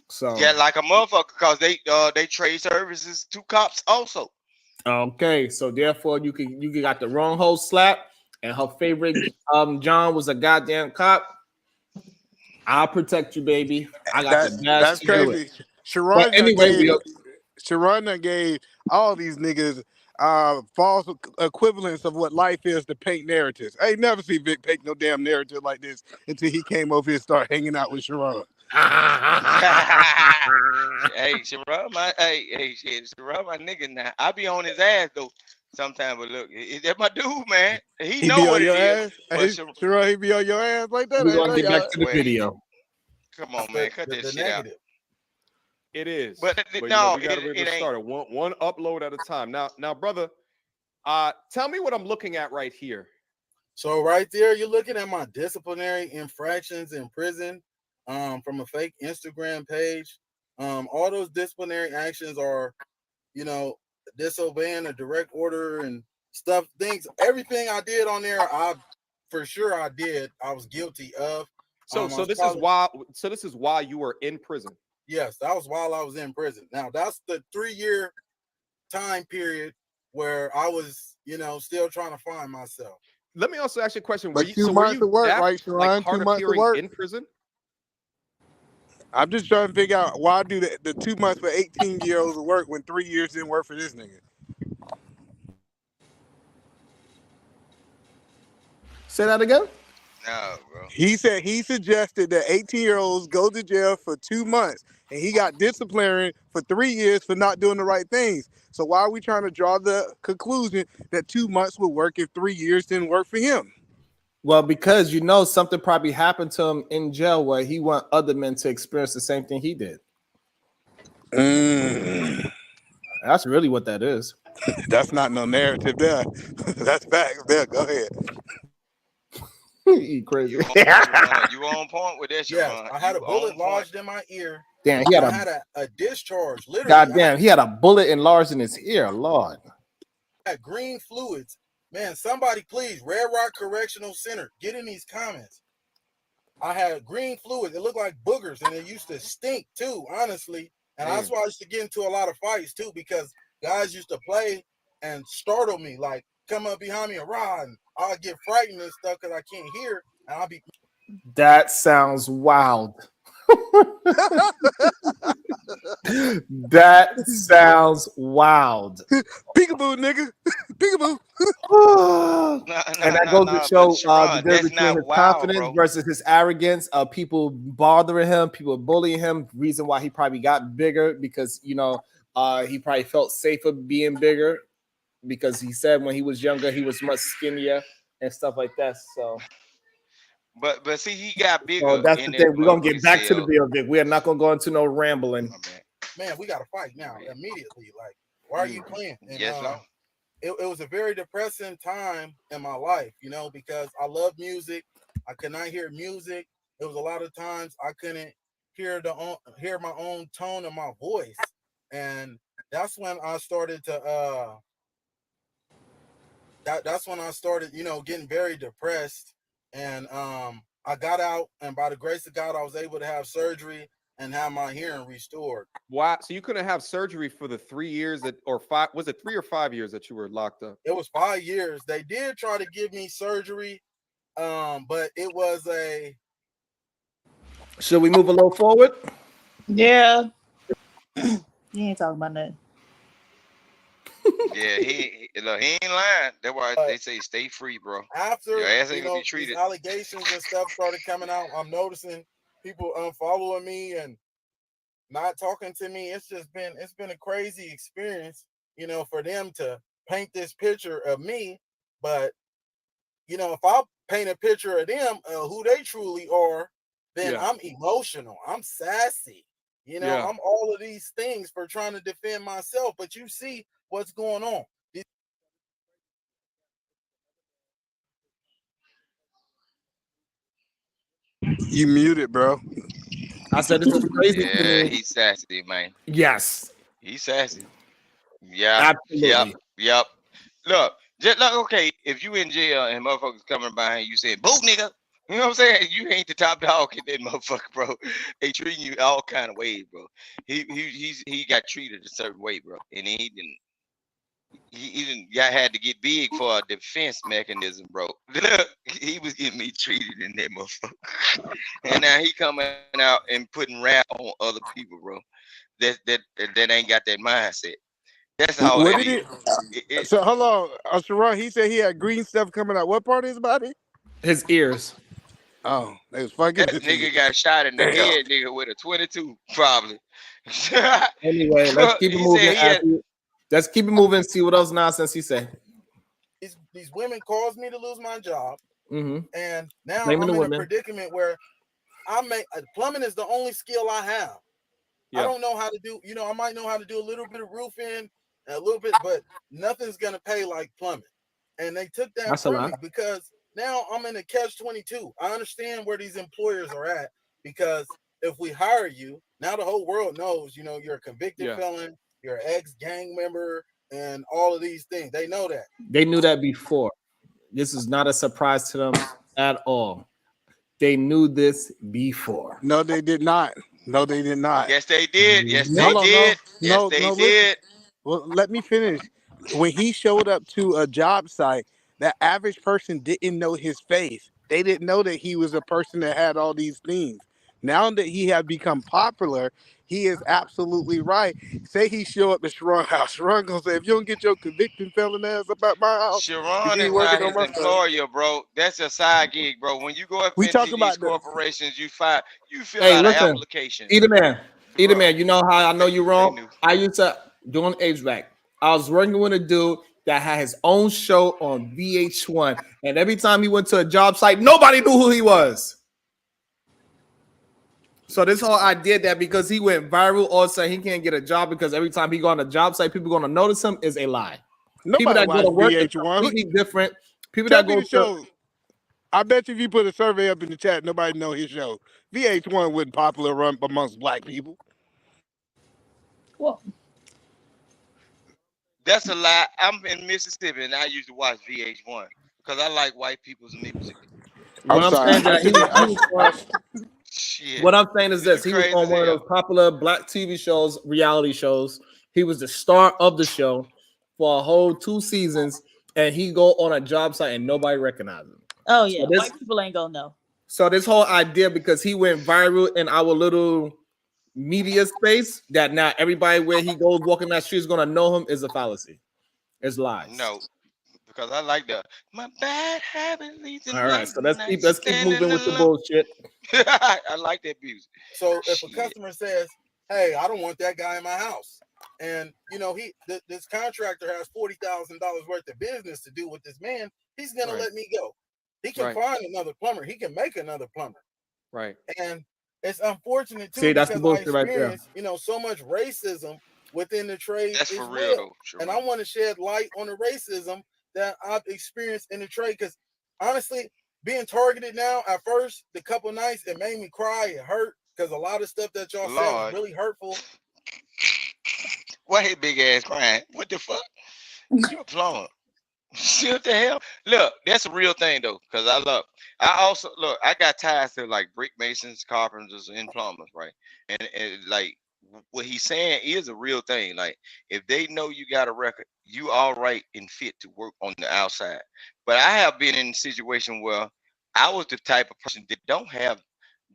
So Yeah, like a motherfucker, because they trade services to cops also. okay, so therefore you got the wrong hoe slap, and her favorite John was a goddamn cop. I'll protect you, baby. I got the dash That's to do it. crazy. But anyway, Sharon done gave all these niggas false equivalents of what life is to paint narratives. I ain't never see Vic paint no damn narrative like this until he came over here and started hanging out with Sharon. Hey, Sherrod, Sherrod, my nigga now. I be on his ass though sometimes, but look, that my dude, man. He He know be what on it your is. ass. But Hey, Sharon, he be on your ass like that. we're I gonna know get back y'all. to the well, video. come on, man, cut that The shit out. negative. It is. But But no, we gotta get started. One upload at a time. Now, brother, tell me what I'm looking at right here. So right there, you're looking at my disciplinary infractions in prison from a fake Instagram page. All those disciplinary actions are, disobeying a direct order and stuff, everything I did on there, I was guilty of. So this is why you were in prison. Yes, that was while I was in prison. Now that's the 3-year time period where I was, still trying to find myself. Let me also ask you a question. But 2 were months you of work, deaf, right, Sharon? like 2 hard of months of hearing work. in prison? I'm just trying to figure out why I do the 2 months for 18-year-olds of work when 3 years didn't work for this nigga. Say that again. No, bro. He said he suggested that 18-year-olds go to jail for 2 months, and he got disciplinary for 3 years for not doing the right things. So why are we trying to draw the conclusion that 2 months would work if 3 years didn't work for him? Well, because something probably happened to him in jail where he want other men to experience the same thing he did. That's really what that is. That's not no narrative there. That's facts there. Go ahead. You crazy. You on point with that, Yes, Sharon. I had You a bullet on point. lodged in my ear. Damn, I had a discharge. Literally, goddamn, he had a bullet enlarged in his ear. Lord. I had green fluids. Man, somebody please, Red Rock Correctional Center, get in these comments. I had green fluids. It looked like boogers, and it used to stink too, honestly. And that's why I used to get into a lot of fights too, because guys used to play and startle me, like come up behind me and run. And I'll get frightened and stuff because I can't hear, and I'll be. That sounds wild. That sounds wild. Peekaboo, nigga. Peekaboo. And that goes to show the difference that's between not his wild, confidence bro. versus his arrogance. People bothering him, people bullying him. Reason why he probably got bigger because he probably felt safer being bigger because he said when he was younger he was much skinnier and stuff like that. So, but see, he got bigger that's in the that thing. We're gonna get motherfucking back to the cell. bill, Vic. We are not gonna go into no rambling. Man, we got to fight now immediately. Like, why are you playing? And, Yes, Lord. It was a very depressing time in my life, because I love music. I could not hear music. It was a lot of times I couldn't hear my own tone of my voice, and that's when I started to that's when I started, getting very depressed, and I got out, and by the grace of God, I was able to have surgery and have my hearing restored. Why? So you couldn't have surgery for the 3 years that, or 5? Was it 3 or 5 years that you were locked up? It was 5 years. They did try to give me surgery, but it was a. Should we move a little forward? Yeah. You ain't talking about nothing. Yeah, he ain't lying. That's why they say stay free, bro. After Your ass ain't gonna be these treated. allegations and stuff started coming out, I'm noticing people unfollowing me and not talking to me. It's been a crazy experience, for them to paint this picture of me. But if I paint a picture of them, who they truly are, then I'm emotional, I'm sassy, I'm all of these things for trying to defend myself. But you see what's going on. You muted, bro. I said this is crazy to Yeah, me. he's sassy, man. Yes, He's sassy. Yeah. absolutely. Yep. Look, just like, okay, if you in jail and motherfuckers coming behind you saying, "Boo, nigga," you know what I'm saying? You ain't the top dog in that motherfucker, bro. They treating you all kind of ways, bro. He got treated a certain way, bro, and he didn't. He didn't had to get big for a defense mechanism, bro. Look, he was getting me treated in that motherfucker, and now he coming out and putting rap on other people, bro. That ain't got that mindset. That's how What it did is. it? So hold on, Sharon. He said he had green stuff coming out. What part of his body? His ears. Oh, they was fucking. That nigga got shot in the Damn. head, nigga, with a 22, probably. Anyway, let's keep it He moving. said he had, Let's keep it moving. See what else nonsense he say. These women caused me to lose my job, Mm-hmm. and now Blaming I'm the in women. a predicament where plumbing is the only skill I have. I don't know how to do, I might know how to do a little bit of roofing, a little bit, but nothing's gonna pay like plumbing. And they took that That's a from lot. me because now I'm in a catch-22. I understand where these employers are at, because if we hire you, now the whole world knows, you're a convicted felon, you're an ex-gang member, and all of these things. They know that. They knew that before. This is not a surprise to them at all. They knew this before. No, they did not. No, they did not. yes, they did. Yes, Mhm. they Hold on, did. Yes, no, they listen. did. Well, let me finish. When he showed up to a job site, that average person didn't know his face. They didn't know that he was a person that had all these things. Now that he had become popular, he is absolutely right. Say he show up at Sharon's house. Sharon gonna say, if you don't get your convicted felon ass up at my house, you Sharon be is working not on his my stuff. employer, bro. That's a side gig, bro. When you go up We into talking these about the. corporations, you fill Hey, out an listen, application. Either man. Bro, You know how I know you're they wrong? knew. I used to doing HVAC. I was working with a dude that had his own show on VH1, and every time he went to a job site, nobody knew who he was. So this whole idea that because he went viral, all of a sudden he can't get a job because every time he go on a job site, people going to notice him is a lie. People Nobody that go watch to work is VH1. completely different. People Tell that me go the to show. I bet you if you put a survey up in the chat, nobody know his show. VH1 wasn't popular run amongst black people. Well, That's a lie. I'm in Mississippi and I used to watch VH1 because I like white people's music. what I'm saying that he was on, Shit. what I'm saying is You this: he was crazy on as one of hell. those popular black TV shows, reality shows. He was the star of the show for a whole 2 seasons, and he go on a job site and nobody recognized him. oh yeah, white people ain't gonna know. So this whole idea, because he went viral in our little media space, that now everybody where he goes walking that street is gonna know him, is a fallacy. It's lies. No, because I like my bad habit leads to All right, so let's night keep moving with the alone. bullshit. I like that music. So if a Shit. customer says, "Hey, I don't want that guy in my house," and this contractor has $40,000 worth of business to do with this man, he's gonna let me go. He can find another plumber. He can make another plumber. Right. And it's unfortunate too, See, that's the because I bullshit right there. experienced, so much racism within the trade That's as for real, well. though, And I want to shed light on the racism that I've experienced in the trade. Because honestly, being targeted now, at first, the couple nights, it made me cry. It hurt because a lot of stuff that y'all said was really hurtful. Why his big ass crying? What the fuck? You a plumber? What the hell? Look, that's a real thing though, because I also look. I got ties to like brick masons, carpenters, and plumbers, right? And like what he's saying is a real thing. Like if they know you got a record, you all right and fit to work on the outside. But I have been in a situation where I was the type of person that don't have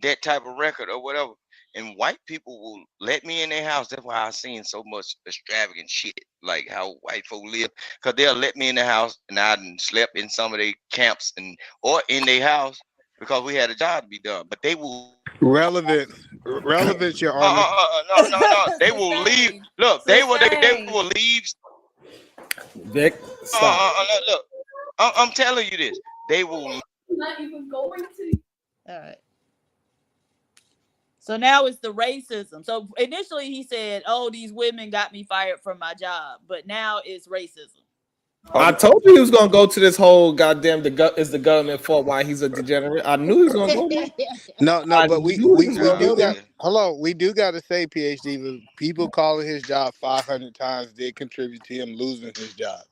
that type of record or whatever. And white people will let me in their house. That's why I've seen so much extravagant shit, like how white folk live. Cause they'll let me in the house, and I done slept in some of their camps and or in their house because we had a job to be done. But they will. Relevance, Your Honor. No. They will leave. Sustained. Look, they Sustained. will leave. Vic, stop. Look, I'm telling you this. They will. Not even going to. All right. So now it's the racism. So initially he said, "Oh, these women got me fired from my job," but now it's racism. I told you he was gonna go to this whole goddamn is the government fault why he's a degenerate. I knew he was gonna go there. No, I but we knew he we, was we gonna do go there. got hold on. We do got to say, PhD, but people calling his job 500 times did contribute to him losing his job.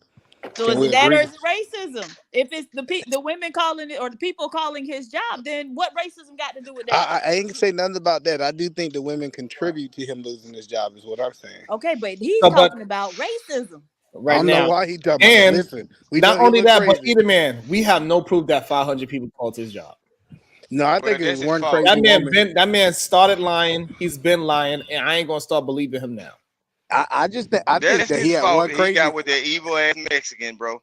So Can is we it that or agree? is it racism? If it's the women calling it or the people calling his job, then what racism got to do with that? I ain't gonna say nothing about that. I do think the women contribute to him losing his job, is what I'm saying. Okay, but he's So, but talking about racism. I right don't know now, why he talking about that. and Listen, we know not he only look that, but crazy. either man, we have no proof that 500 people called his job. No, I Well, think it's this is one false. crazy woman. That man started lying. He's been lying, and I ain't gonna start believing him now. I think That's that he his had fault. one He crazy. got with that evil ass Mexican, bro.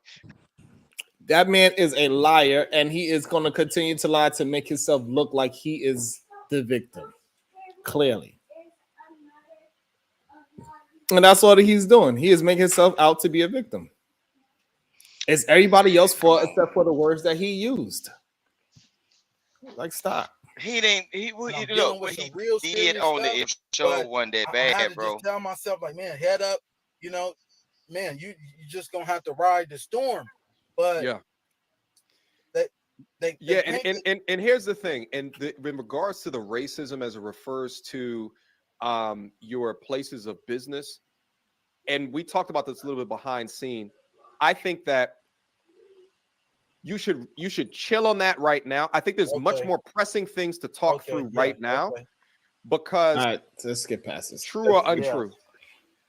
That man is a liar, and he is gonna continue to lie to make himself look like he is the victim. Clearly. And that's all that he's doing. He is making himself out to be a victim. It's everybody else's Come fault on. except for the words that he used. Like, stop. He didn't. And I'm Look dealing what with some he real did serious on stuff, the show but wasn't that I had bad, to bro. just tell myself, like, man, head up, you know, man, you just gonna have to ride the storm. But Yeah. they Yeah, paint and here's the thing, and in regards to the racism as it refers to your places of business, and we talked about this a little bit behind scene. I think that you should chill on that right now. I think there's much okay, more pressing things to talk okay, through yeah, right now okay, because All right, let's skip past this. true or yeah, untrue.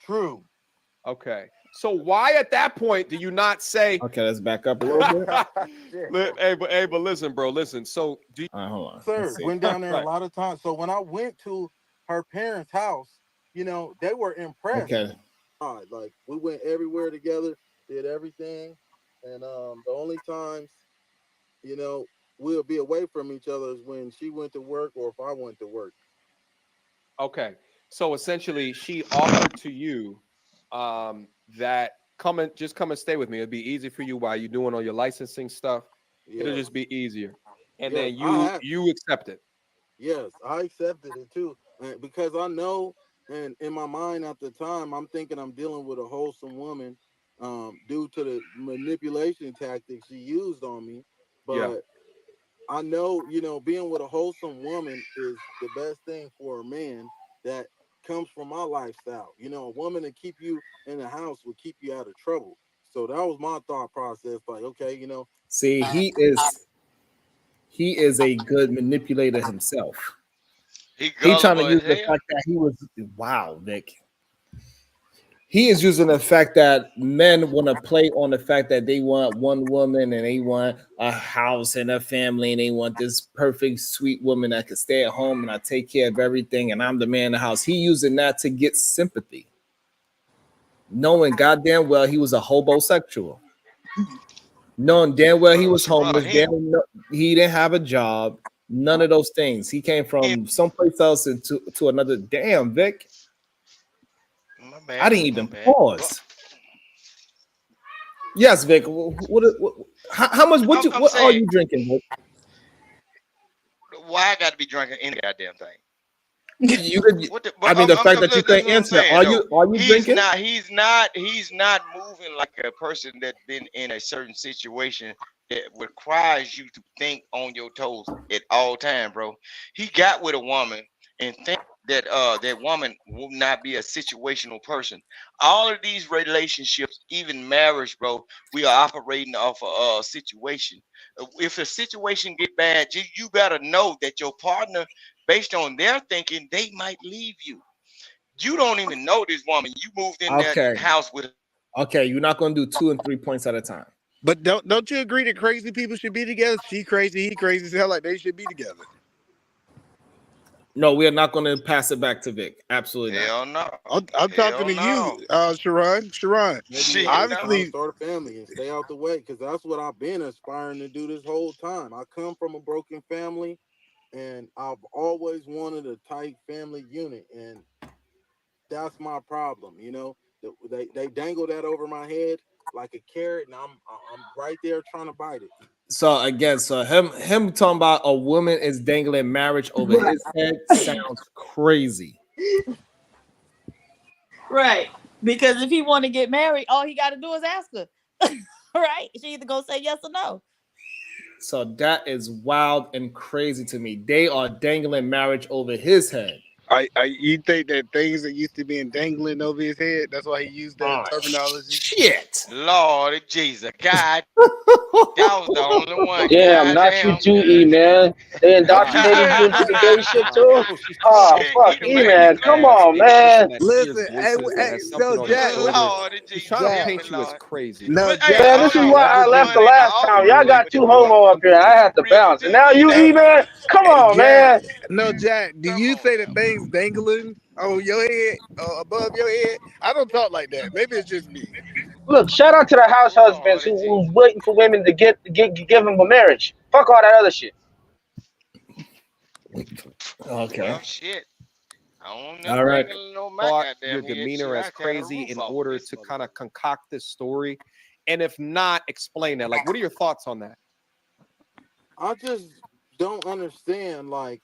true. Okay. So why at that point do you not say Okay, let's back up a little bit. hey, but listen, bro, listen. So do you, All right, hold on. Sir, Let's see. went down there a right. lot of times. So when I went to her parents' house, you know, they were impressed. Okay. Like we went everywhere together, did everything, and the only times, you know, we'll be away from each other is when she went to work or if I went to work. Okay. So essentially she offered to you that come and stay with me. It'd be easy for you while you're doing all your licensing stuff. It'll Yes, just be easier. And yes, then I have. you accept it. Yes, I accepted it too, because I know, and in my mind at the time, I'm thinking I'm dealing with a wholesome woman, due to the manipulation tactics she used on me. Yeah. But I know, you know, being with a wholesome woman is the best thing for a man that comes from my lifestyle. You know, a woman to keep you in the house will keep you out of trouble. So that was my thought process. Like, okay, you know, See, he is a good manipulator himself. He He trying to gullible as use the hell. fact that he was wow, Vic. He is using the fact that men want to play on the fact that they want one woman and they want a house and a family and they want this perfect sweet woman that can stay at home and I take care of everything and I'm the man in the house. He using that to get sympathy, knowing goddamn well he was a homosexual, knowing damn well he was Bro, homeless, he didn't have a job, none of those things. He came from someplace else to another. Damn, Vic, my I bad, didn't my even bad. pause. Yes, Vic. How much? I'm What are saying, you drinking, Vic? why I got to be drinking any goddamn thing? You could. What the? I But mean, the fact that you listen can't what I'm answer. saying though. Are you drinking? He's not moving like a person that been in a certain situation that requires you to think on your toes at all time, bro. He got with a woman and think that woman will not be a situational person. All of these relationships, even marriage, bro, we are operating off a situation. If a situation get bad, you better know that your partner, based on their thinking, they might leave you. You don't even know this woman. You moved in Okay. that house with. Okay, you're not gonna do 2 and 3 points at a time. But don't you agree that crazy people should be together? She crazy, he crazy. Sound like they should be together. No, we are not going to pass it back to Vic. Absolutely not. Hell no. I'm talking to no. you, Sharon. Maybe Shit, trying obviously, to start a family and stay out the way, because that's what I've been aspiring to do this whole time. I come from a broken family, and I've always wanted a tight family unit, and that's my problem. You know, they dangle that over my head like a carrot, and I'm right there trying to bite it. So again, so him talking about a woman is dangling marriage over his head sounds crazy. Right. Because if he want to get married, all he got to do is ask her. Right? She either gonna say yes or no. So that is wild and crazy to me. They are dangling marriage over his head. you think that things that used to be dangling over his head, that's why he used that terminology? Shit. Lord Jesus, God, that was the only one. Damn, not you too, E man. They indoctrinated you into the gay shit too. Oh fuck, E man, come on, man. Listen, hey, so Jack, Lord He's Jesus, trying to Jack. paint you as crazy. No, But, hey, Jack. Man, this is why I left the last time. Y'all got too homo up here. I had to bounce, and now you, E man. Come on, man. No, Jack. Do you say the things dangling on your head, above your head? I don't talk like that. Maybe it's just me. Look, shout out to the house husbands who's waiting for women to give them a marriage. Fuck all that other shit. Okay. Well, shit. I don't know. All right. No, my Thought goddamn your head demeanor shit. as I tear the crazy roof in off order this to motherfucker. kind of concoct this story? And if not, explain that. Like, what are your thoughts on that? I just don't understand, like,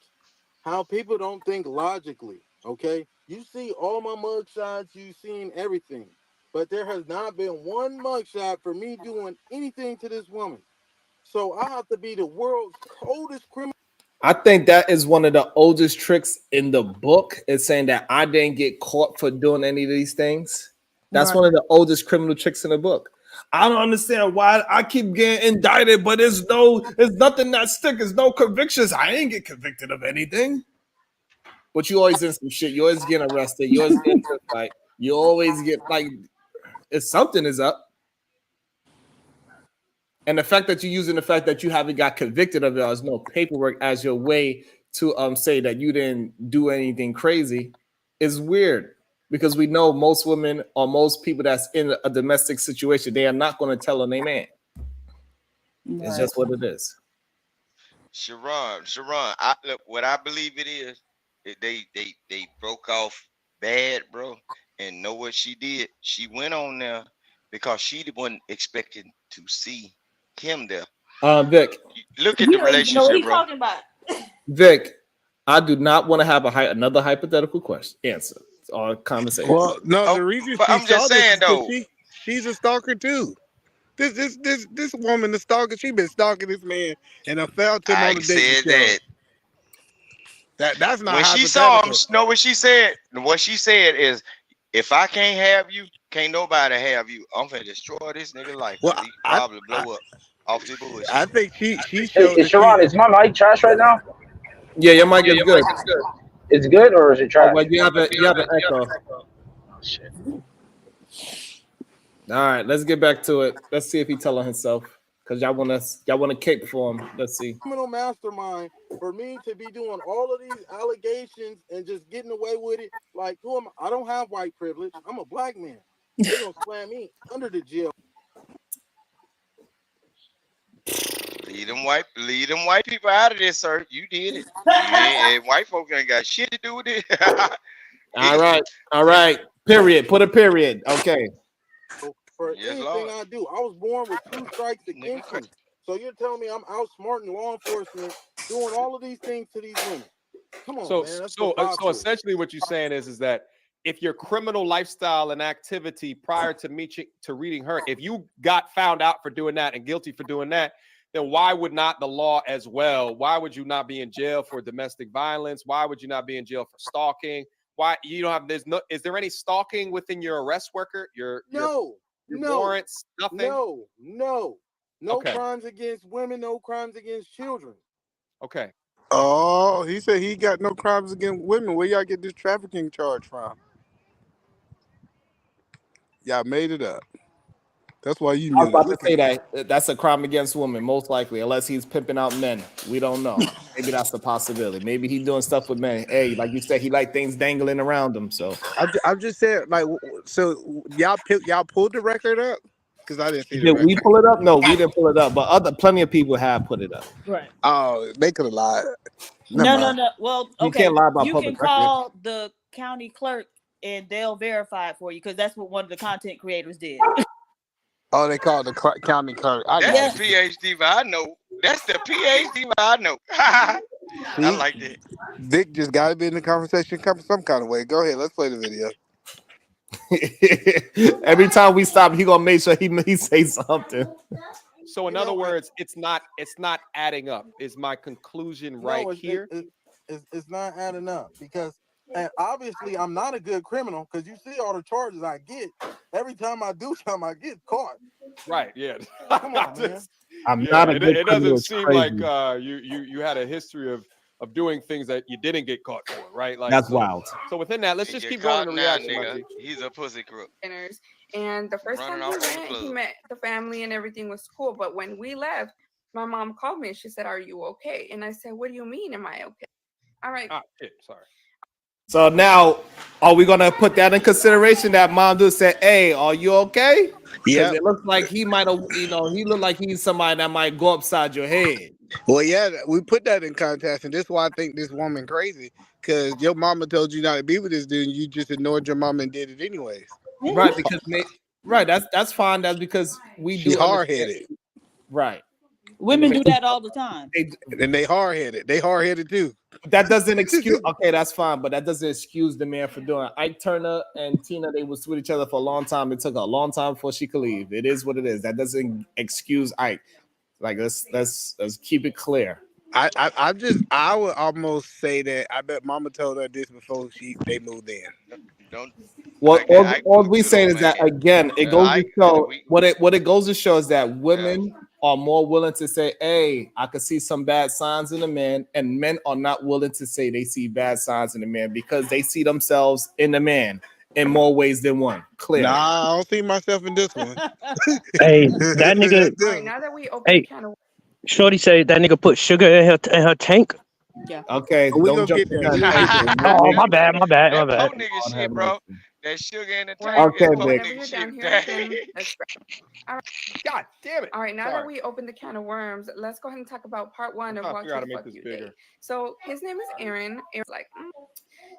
how people don't think logically. Okay, you see all my mugshots, you've seen everything, but there has not been one mugshot for me doing anything to this woman. So I have to be the world's coldest criminal. I think that is one of the oldest tricks in the book, is saying that I didn't get caught for doing any of these things. That's Right. one of the oldest criminal tricks in the book. I don't understand why I keep getting indicted, but there's nothing that sticks. There's no convictions. I ain't get convicted of anything. But you always in some shit. You always getting arrested. You always get like you always get like if something is up. And the fact that you're using the fact that you haven't got convicted of it, there's no paperwork as your way to say that you didn't do anything crazy is weird, because we know most women or most people that's in a domestic situation, they are not going to tell on their man. It's just what it is. Sharon, look, what I believe it is, they broke off bad, bro, and know what she did. She went on there because she wasn't expecting to see him there. Vic, Look at You the don't even know what relationship, he's bro. talking about. Vic, I do not want to have another hypothetical answer or conversation. Well, no, Oh, the reason but she I'm just saw this saying, is 'cause though. she's a stalker too. This woman, the stalker, she been stalking this man and I found him I on the dating said show. that That's not when she saw him, hypothetical. know what she said? What she said is, if I can't have you, can't nobody have you. I'm finna destroy this nigga life. Well, He probably blow up off the bullshit. I think she Hey, showed that Sharon, is my mic trash right now? Yeah, your mic is good. It's good or is it Oh, trash? well, you have an echo. Oh, shit. All right, let's get back to it. Let's see if he telling himself, because y'all want to cape for him. Let's see. Criminal mastermind for me to be doing all of these allegations and just getting away with it. Like, who am I? I don't have white privilege. I'm a black man. They're gonna slam me under the jail. Leave them white people out of this, sir. You did it. And white folks ain't got shit to do with it. All right. Period. Put a period. Okay. For Yes, anything Lord. I do, I was born with 2 strikes against me. So you're telling me I'm outsmarting law enforcement, doing all of these things to these women? Come on, So, man. That's so preposterous. essentially, what you're saying is that if your criminal lifestyle and activity prior to reading her, if you got found out for doing that and guilty for doing that, then why would not the law as well? Why would you not be in jail for domestic violence? Why would you not be in jail for stalking? Why you don't have? Is there any stalking within your arrest record? Your warrants? Nothing. No Okay. crimes against women, no crimes against children. Okay. Oh, he said he got no crimes against women. Where y'all get this trafficking charge from? Y'all made it up. That's why you I was muted. about to say that's a crime against women, most likely, unless he's pimping out men. We don't know. Maybe that's a possibility. Maybe he's doing stuff with men. Hey, like you said, he like things dangling around him. So I'm just saying, like, so y'all pulled the record up because I didn't see the did record. we pull it up? No, we didn't pull it up, but plenty of people have put it up. Right. Oh, they could have lied. No. Well, You okay. can't lie about You can public record. call the county clerk and they'll verify it for you because that's what one of the content creators did. Oh, they called the county clerk. That's the PhD, but I know. That's the PhD, but I know. I like that. Vic just got to be in the conversation some kind of way. Go ahead, let's play the video. Every time we stop, he gonna make sure he say something. So in other words, it's not adding up. Is my conclusion right here? It's not adding up because, and obviously, I'm not a good criminal because you see all the charges I get. Every time I do something, I get caught. Right. Yeah. Come on, man. I'm not a good It criminal. doesn't seem like you had a history of doing things that you didn't get caught for, right? Like that's wild. So within that, let's He just get keep going to the caught reaction. now, nigga. Monty. He's a pussy crook. Dinners, and the first Running time off he in the went, he club. met the family and everything was cool. But when we left, my mom called me and she said, "Are you okay?" And I said, "What do you mean? Am I okay?" All right. Sorry. So now, are we gonna put that in consideration? That mom just said, "Hey, are you okay?" Yeah. It looks like he might have, he looked like he's somebody that might go upside your head. Well, yeah, we put that in context, and this is why I think this woman crazy. Because your mama told you not to be with this dude, and you just ignored your mama and did it anyways. Right? Because that's fine. That's because we She do hard understand. headed. Right. Women do that all the time. And they hard headed. They hard headed too. That doesn't excuse. Okay, that's fine, but that doesn't excuse the man for doing it. Ike Turner and Tina, they was with each other for a long time. It took a long time before she could leave. It is what it is. That doesn't excuse Ike. Like let's keep it clear. I would almost say that I bet mama told her this before they moved in. Don't. Well, all we say saying is that again, it goes to show what it goes to show is that women are more willing to say, "Hey, I could see some bad signs in a man," and men are not willing to say they see bad signs in a man because they see themselves in the man in more ways than one. Clear. Nah, I don't see myself in this one. Hey, that nigga. All right, now that we open the can of Shorty say that nigga put sugar in her tank. Yeah. Okay. We Don't gonna jump get in there. that. Oh, my bad. That po nigga shit, bro. That sugar in the tank. Okay, that po Vic. nigga down shit. here, then let's all right. God damn it. All right, now Sorry. that we opened the can of worms, let's go ahead and talk about part one of I'll Watch figure out Who how to the make Fuck this You bigger. Date. So his name is Aaron. Aaron's like,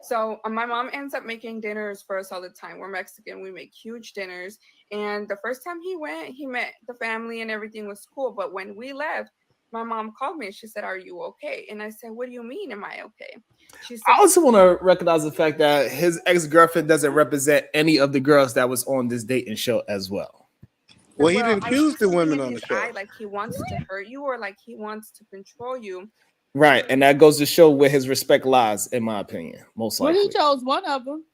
So my mom ends up making dinners for us all the time. We're Mexican. We make huge dinners. And the first time he went, he met the family and everything was cool. But when we left, my mom called me and she said, "Are you okay?" And I said, "What do you mean, am I okay?" She said, I also want to recognize the fact that his ex-girlfriend doesn't represent any of the girls that was on this dating show as well. Well, he didn't choose the women on the show. like he wants to hurt you or like he wants to control you. Right, and that goes to show where his respect lies, in my opinion, most Well, likely. he chose one of them.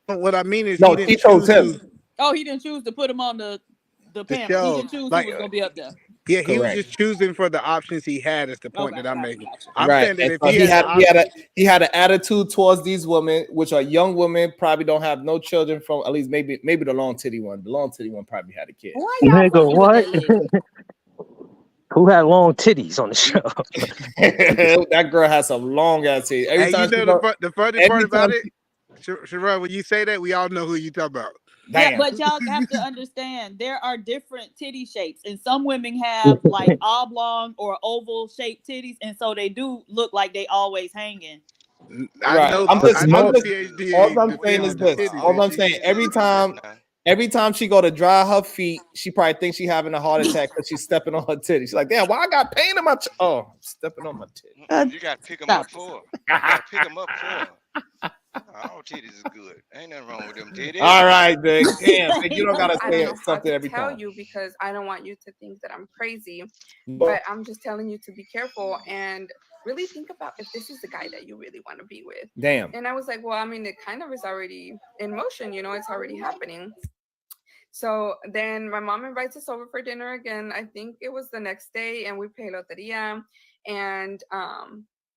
What I mean is, No, he he chose him. Oh, he didn't choose to put him on the panel. show. He didn't choose Like, who was gonna be up there. Yeah, he was Correct. just choosing for the options he had. Is the point that I'm making. I'm Right, saying that and if so he had an attitude towards these women, which are young women, probably don't have no children from at least maybe the long titty one. The long titty one probably had a kid. Why y'all Nigga, fucking with what? that lady? Who had long titties on the show? That girl has some long ass titties. Every Hey, time you she know go- the funny every part about time it, Sherrod, when you say that, we all know who you talk about. Yeah, Damn. but y'all have to understand there are different titty shapes, and some women have like oblong or oval shaped titties, and so they do look like they always hanging. I know. I'm just, I know I'm the just PhD. all I'm the saying is the this. titties, All ain't I'm she? saying, every time she go to dry her feet, she probably thinks she having a heart attack because she's stepping on her titty. She's like, damn, why I got pain in my I'm stepping on my titty. You got to pick them up for her. You got to pick them up for her. All titties is good. Ain't nothing wrong with them titties. All right, Dick. Damn, Dick, you don't gotta I say don't know how something to every tell time. you because I don't want you to think that I'm crazy, But but I'm just telling you to be careful and really think about if this is the guy that you really want to be with. damn. And I was like, well, I mean, it kind of is already in motion, it's already happening. So then my mom invites us over for dinner again. I think it was the next day, and we pay loteria. And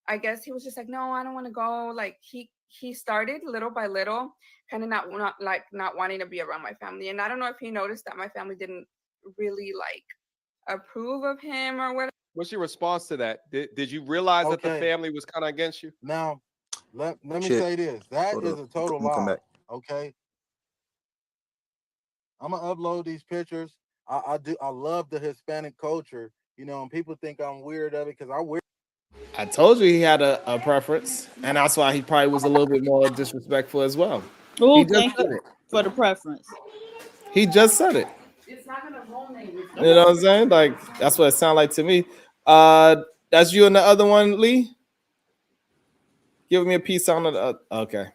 I guess he was just like, no, I don't want to go. Like he started little by little, kind of not wanting to be around my family. And I don't know if he noticed that my family didn't really like approve of him or whatever. What's your response to that? Did you realize that the Okay. family was kind of against you? Now, let me Shit. say this. That Hold is up. a total I'm gonna come lie. back. Okay. I'm gonna upload these pictures. I love the Hispanic culture, and people think I'm weird of it because I wear. I told you he had a preference, and that's why he probably was a little bit more disrespectful as well. He Oh, just thank said you it. for the preference. He just said it. You know what I'm saying? Like that's what it sounded like to me. That's you and the other one, Lee. Give me a piece on the. Okay.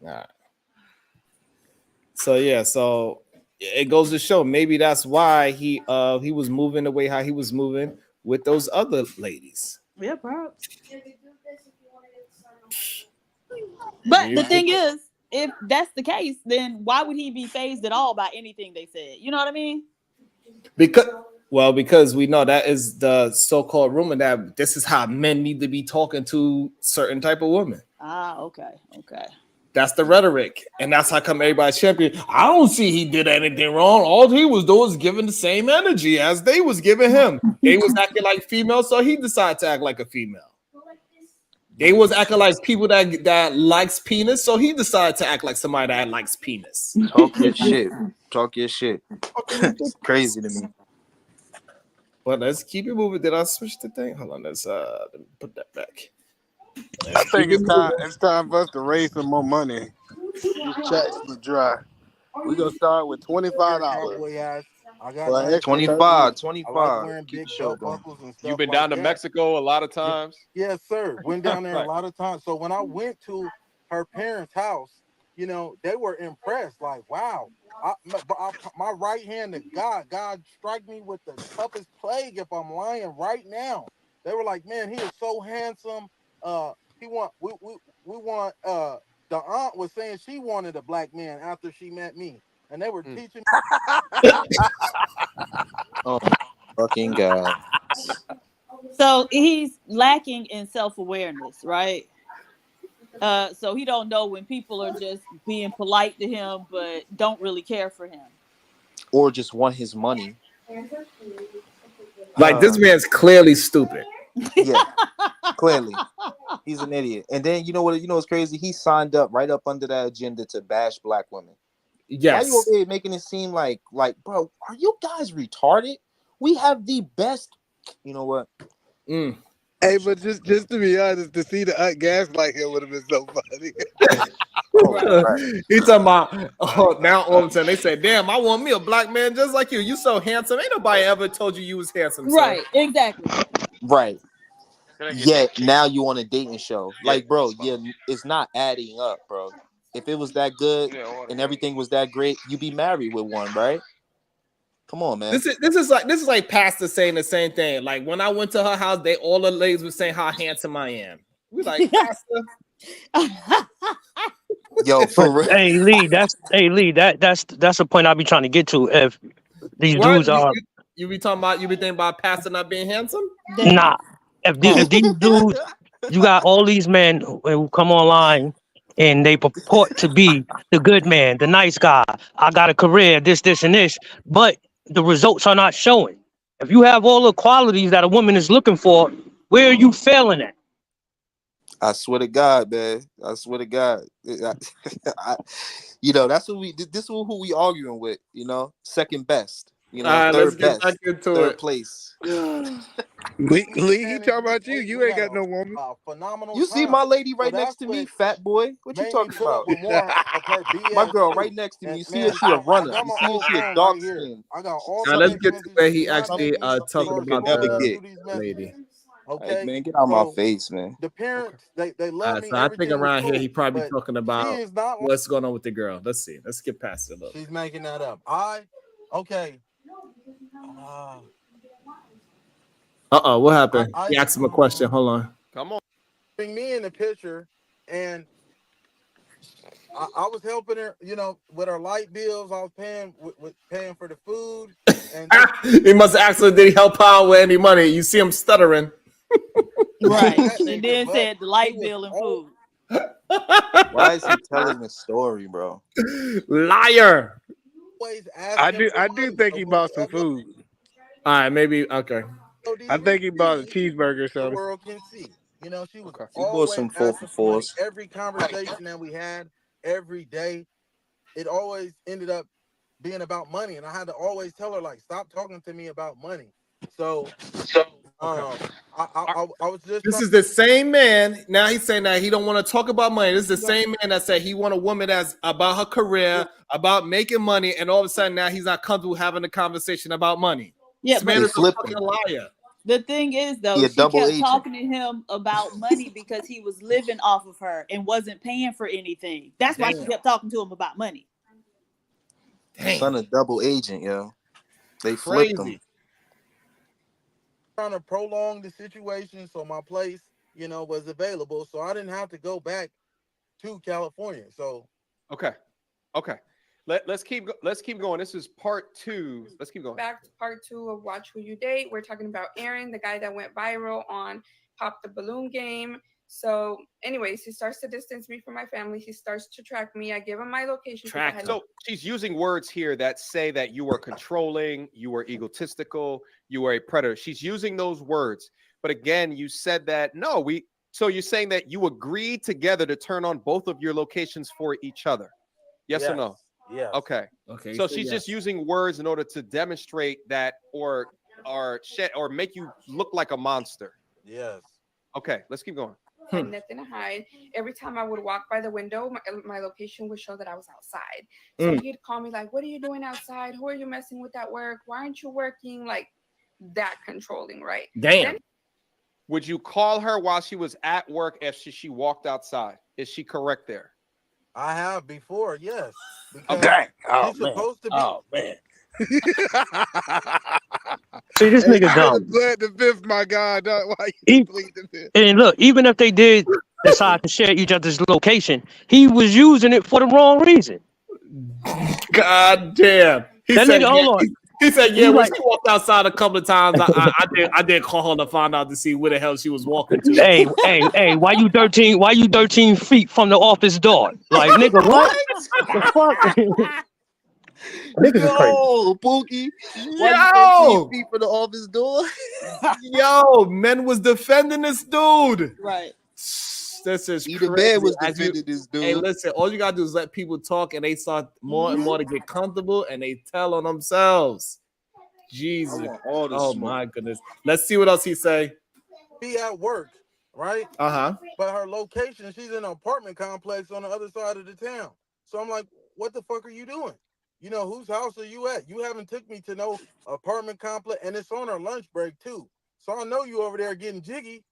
All right. So yeah, so it goes to show maybe that's why he was moving the way how he was moving with those other ladies. Yeah, perhaps. But the thing is, if that's the case, then why would he be phased at all by anything they said? You know what I mean? Because we know that is the so-called rumor that this is how men need to be talking to certain type of women. Ah, okay. That's the rhetoric, and that's how come everybody's champion. I don't see he did anything wrong. All he was doing was giving the same energy as they was giving him. They was acting like females, so he decided to act like a female. They was acting like people that likes penis, so he decided to act like somebody that likes penis. Talk your shit. Talk your shit. It's crazy to me. But let's keep it moving. Did I switch the thing? Hold on, let's let me put that back. I think it's time. It's time for us to raise some more money. This chat's dry. We're gonna start with $25 Cowboy hats. I got for an nice extra 30 25, minutes. I like 25. wearing Keep big the show belt going. buckles and stuff. You've been like down to that. Mexico a lot of times. Yes, sir. Went down there Right. a lot of times. So when I went to her parents' house, they were impressed. Like, wow, my right hand to God strike me with the toughest plague if I'm lying right now. They were like, man, he is so handsome. We want. The aunt was saying she wanted a black man after she met me, and they were teaching. Oh my fucking God. So he's lacking in self-awareness, right? So he don't know when people are just being polite to him, but don't really care for him. Or just want his money. Like this man's clearly stupid. Yeah, clearly. He's an idiot. And then you know what's crazy? He signed up right up under that agenda to bash black women. Yes. Why you over here making it seem like, bro, are you guys retarded? We have the best. You know what? Hey, but just to be honest, to see the gaslight him would have been so funny. He talking about now all of a sudden they say, damn, I want me a black man just like you. You so handsome. Ain't nobody ever told you was handsome. Right, exactly. Right. Yeah, now you on a dating show. Like, bro, yeah, it's not adding up, bro. If it was that good and everything was that great, you'd be married with one, right? Come on, man. This is like Pastor saying the same thing. Like when I went to her house, all the ladies were saying how handsome I am. We like, Pastor. Yo, for real. Hey Lee, that's a point I be trying to get to. If these dudes are you be thinking about Pastor not being handsome? nah. If these dudes, you got all these men who come online and they purport to be the good man, the nice guy. I got a career, this, and this, but the results are not showing. If you have all the qualities that a woman is looking for, where are you failing at? I swear to God, man. I swear to God. That's who this is who we arguing with, second best, third best, third place. Lee, he talking about you. You ain't got no woman. Phenomenal. You see my lady right next to me, fat boy. What you talking about? My girl right next to me. You see her? She a runner. You see her? She a dark skin. I got all now let's get to where he actually talking about never the get. lady. Hey, Okay, man, get out my so face, man. the parents they love me. So I think Everything was around here he cool, probably but talking she about is not. what's going on with the girl. Let's see. Let's skip past it a little. She's making that up. Okay. What happened? He I asked him a question. Hold on. Come on. bring me in the picture, and I was helping her, with her light bills. I was paying with paying for the food, and He must actually did he help out with any money? You see him stuttering. Right. that And nature, then but said the he light was bill and all food. Why is he telling the story, bro? Liar. always I asking do for I do money. think So he when bought some food. All right, maybe okay. I DV, think he bought a cheeseburger or the something. world can see. She was Okay. He bought always some 4 for asking for money. 4s. Every conversation that we had, every day, it always ended up being about money, and I had to always tell her, like, stop talking to me about money. So, I was just This trying. is the same man. Now he's saying that he don't want to talk about money. This is the same man that said he want a woman that's about her career, about making money, and all of a sudden now he's not comfortable having a conversation about money. Yeah, This but man They is a flipped fucking him. liar. the thing is, He though, a she double kept agent. talking to him about money because he was living off of her and wasn't paying for anything. That's why she Damn. kept talking to him about money. Son of double agent, yo. They flipped him. Crazy. trying to prolong the situation so my place, was available, so I didn't have to go back to California. So Okay. Let's keep going. This is part 2. Let's keep going. Back to part 2 of Watch Who You Date. We're talking about Aaron, the guy that went viral on Pop the Balloon Game. So, anyways, he starts to distance me from my family. He starts to track me. I give him my location. So she's using words here that say that you were controlling, you were egotistical, you were a predator. She's using those words. But again, you said that so you're saying that you agreed together to turn on both of your locations for each other. Yes or no? Yes. Okay. Okay. So she's just using words in order to demonstrate that or make you look like a monster. Yes. Okay, let's keep going. I had nothing to hide. Every time I would walk by the window, my location would show that I was outside. So he'd call me like, what are you doing outside? Who are you messing with at work? Why aren't you working? Like that controlling, right? Damn. Would you call her while she was at work if she walked outside? Is she correct there? I have before, yes. Because Dang. she's supposed to be. Oh man. See, this Hey, nigga you dumb. could have bled the fifth, my God. Why He- you plead the fifth? And look, even if they did decide to share each other's location, he was using it for the wrong reason. God damn. He That said, nigga, hold on. He said, He when like, she walked outside a couple of times, I did call her to find out to see where the hell she was walking to. hey, why you 13 feet from the office door? Like, nigga, what? The fuck? Niggas is crazy. Yo, Pookie. Why you 13 feet from the office door? Yo, men was defending this dude. Right. This is Either crazy. man was defending this dude. Hey, listen, all you gotta do is let people talk, and they start more and more to get comfortable, and they tell on themselves. Jesus. I want all the Oh smoke. my goodness. Let's see what else he say. Be at work, right? But her location, she's in an apartment complex on the other side of the town. So I'm like, what the fuck are you doing? Whose house are you at? You haven't took me to no apartment complex, and it's on her lunch break too. So I know you over there getting jiggy.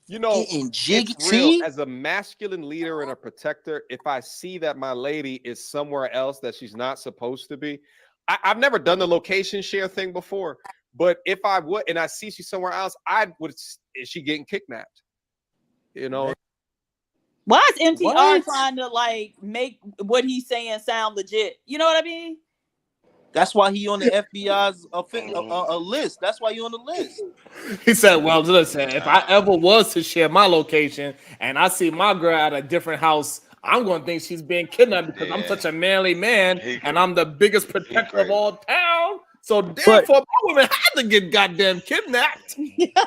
Getting jiggy. It's real. As a masculine leader and a protector, if I see that my lady is somewhere else that she's not supposed to be, I've never done the location share thing before, but if I would, and I see she's somewhere else, is she getting kidnapped? Why is MTR trying to like make what he's saying sound legit? You know what I mean? That's why he on the FBI's list. That's why you on the list. He said, well, listen, if I ever was to share my location and I see my girl at a different house, I'm going to think she's being kidnapped because I'm such a manly man and I'm the biggest protector of all town. So therefore, my woman had to get goddamn kidnapped.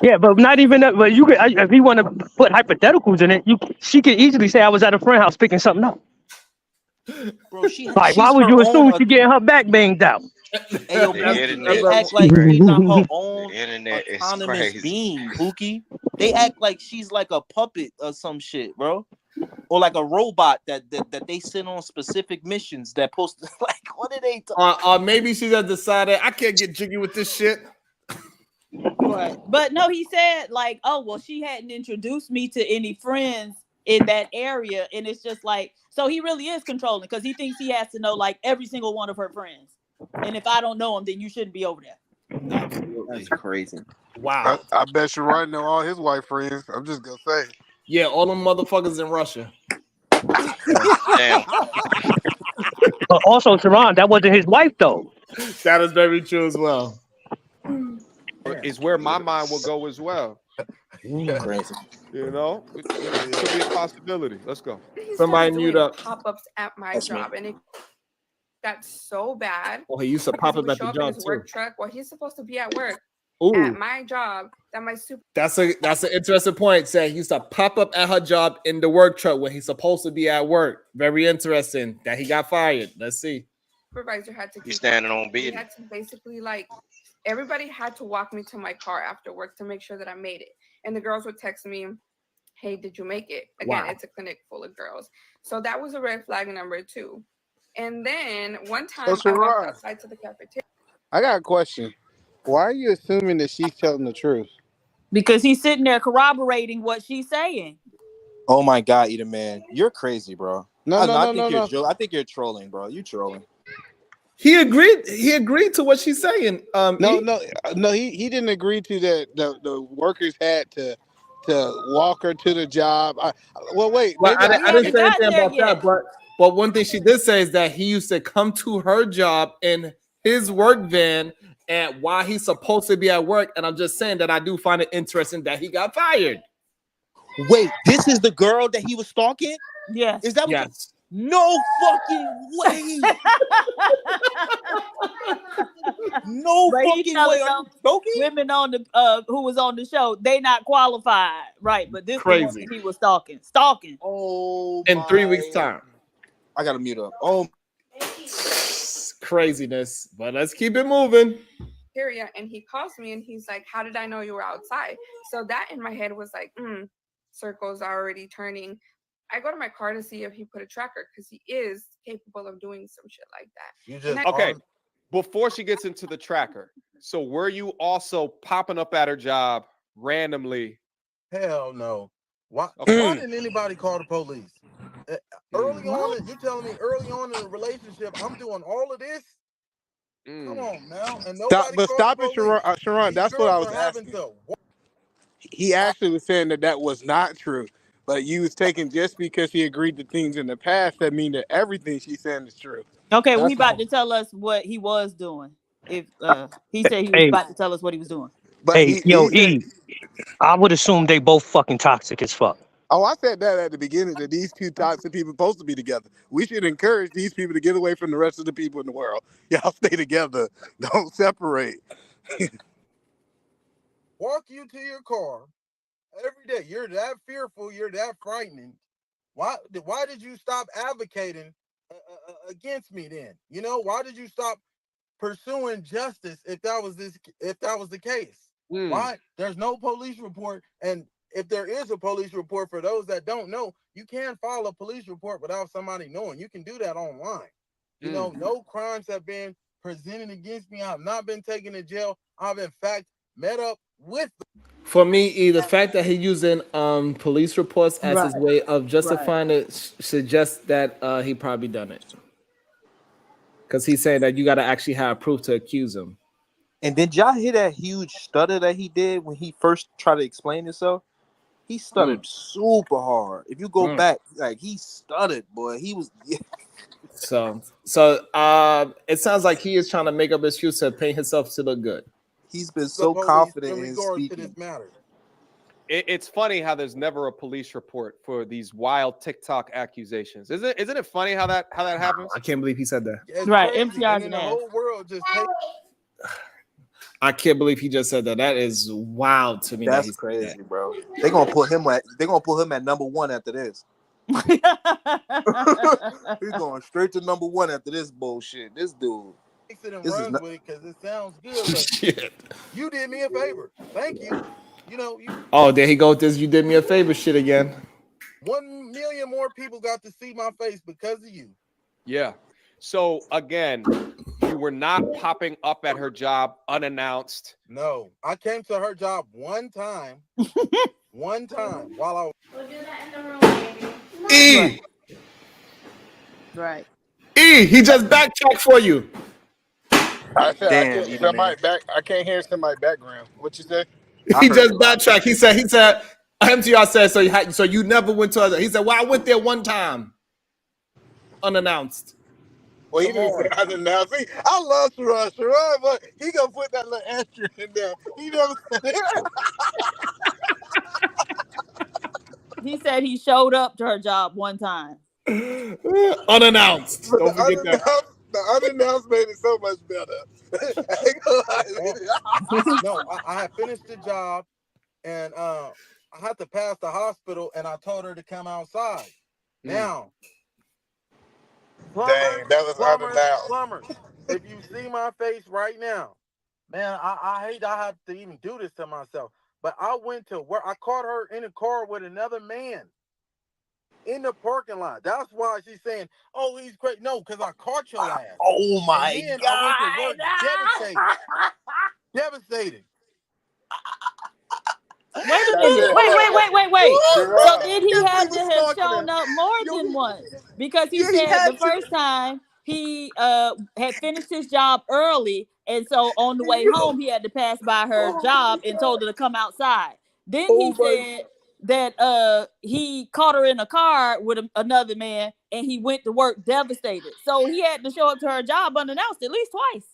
Yeah, but not even that. But you could, if you want to put hypotheticals in it, she could easily say I was at a friend's house picking something up. Bro, like, why would you assume she getting her back banged out? Hey, yo, they act like she's not her own autonomous being, Pookie. They act like she's like a puppet or some shit, bro. Or like a robot that they send on specific missions that post like what are they talking? Maybe she just decided I can't get jiggy with this shit. Bro, Right. But no, he said like, oh well, she hadn't introduced me to any friends in that area, and it's just like, so he really is controlling because he thinks he has to know like every single one of her friends, and if I don't know him, then you shouldn't be over there. Absolutely. That's crazy. Wow. I bet Sharon know all his white friends. I'm just gonna say. Yeah, all them motherfuckers in Russia. Damn. But also, Sharon, that wasn't his wife though. That is very true as well. Is where my mind will go as well. Crazy. You know, it could be a possibility. Let's go. He Somebody started mute doing up. pop-ups at my That's me. job, and it got so bad Oh, he used to because pop he up would at show the up in job his too. work truck while he's supposed to be at work Ooh, at my job. That my that's an interesting point. Saying he used to pop up at her job in the work truck when he's supposed to be at work. Very interesting that he got fired. Let's see. supervisor had to He's keep standing up. on He business. had to basically like everybody had to walk me to my car after work to make sure that I made it. And the girls would text me, "Hey, did you make it?" Again, Wow. it's a clinic full of girls. So that was a red flag number 2. And then one time So I walked Sharon, outside to the cafeteria. I got a question. Why are you assuming that she's telling the truth? Because he's sitting there corroborating what she's saying. Oh my God, Eda man, you're crazy, bro. No, I think you're I think you're trolling, bro. You trolling. He agreed. He agreed to what she's saying. No, E? no. He didn't agree to that. The workers had to walk her to the job. Well, wait. Well, Maybe I didn't haven't say anything gotten there about yet. that, but one thing she did say is that he used to come to her job in his work van, and while he's supposed to be at work. And I'm just saying that I do find it interesting that he got fired. Wait, this is the girl that he was stalking? Yes. Is that what? Yes. No fucking way. No But he fucking telling way. Are them you joking? women on the who was on the show, they not qualified, right? But this the one Crazy. that he was stalking. Oh, In 3 weeks' my- time. I gotta mute up. Oh, Craziness. But let's keep it moving. And he calls me and he's like, "How did I know you were outside?" So that in my head was like, circles are already turning. I go to my car to see if he put a tracker because he is capable of doing some shit like that. You just Okay. Before she gets into the tracker, so were you also popping up at her job randomly? hell no. Why Okay. didn't anybody call the police? Early on, you telling me early on in the relationship, I'm doing all of this? Come on now. And nobody called stop the it, police. Sharon. These That's what I girls was are having asking. to He actually was saying that was not true, but you was taking just because he agreed to things in the past that mean that everything she's saying is true. Okay, well, That's he about to tell us what he was doing. If he said he was Hey, about to tell us what he was doing. But hey, yo, E. I would assume they both fucking toxic as fuck. Oh, I said that at the beginning, that these two toxic people are supposed to be together. We should encourage these people to get away from the rest of the people in the world. Y'all stay together. Don't separate. walk you to your car every day. You're that fearful. You're that frightening. Why did you stop advocating against me then? You know, why did you stop pursuing justice if that was the case? Why? There's no police report, and if there is a police report, for those that don't know, you can file a police report without somebody knowing. You can do that online. You know, no crimes have been presented against me. I've not been taken to jail. I've in fact met up with. For me, the fact that he's using police reports as his Right. way of justifying it suggests that he probably done it. Because he's saying that you got to actually have proof to accuse him. and did y'all hear that huge stutter that he did when he first tried to explain himself? He stuttered super hard. If you go back, like he stuttered, boy. He was. So it sounds like he is trying to make up excuse to paint himself to look good. He's been so confident in speaking. To this matter. It's funny how there's never a police report for these wild TikTok accusations. Isn't it funny how that happens? I can't believe he said that. It's Right, crazy. MCR's And then an the ass. whole world just I can't believe he just said that. That is wild to me. That's crazy, bro. They're gonna put him at number 1 after this. He's going straight to number 1 after this bullshit. This dude. takes it and This is runs not- with it because it sounds good. But Shit. you did me a favor. Thank you. You know, Oh, there he go with this. You did me a favor shit again. 1 million more people got to see my face because of you. Yeah. So again, you were not popping up at her job unannounced. No, I came to her job one time. One time while I was. We'll do that in the room, baby. E, Right. E, he just backtracked for you. I said I Damn, can't Eden man. I can't hear somebody background. What you say? I He heard just a lot. backtracked. He said, MTR said, so you never went to her. He said, well, I went there one time, unannounced. Well, he Come didn't say on. unannounced. See, I love Sharon, but he gonna put that little extra in there. He never said it. He said he showed up to her job one time. Unannounced. But Don't forget that. the unannounced made it so much better. I ain't gonna lie to you. No, I had finished the job, and I had to pass the hospital, and I told her to come outside. Now, Dang, that was unannounced. plumbers, if you see my face right now, man, I hate I have to even do this to myself. But I went to work. I caught her in a car with another man in the parking lot. That's why she's saying, "Oh, he's great." No, because I caught your ass. Oh my And then god! I went to work devastated. Devastated. Wait a minute. Wait. So Sharon, then he Yes, had he to was have stalking shown her. up more Yo, than once because he yeah, he said the had to. first time he had finished his job early, and so on the way home he had to pass by her job and told her to come outside. Then he Oh my! said that he caught her in a car with another man, and he went to work devastated. So he had to show up to her job unannounced at least twice.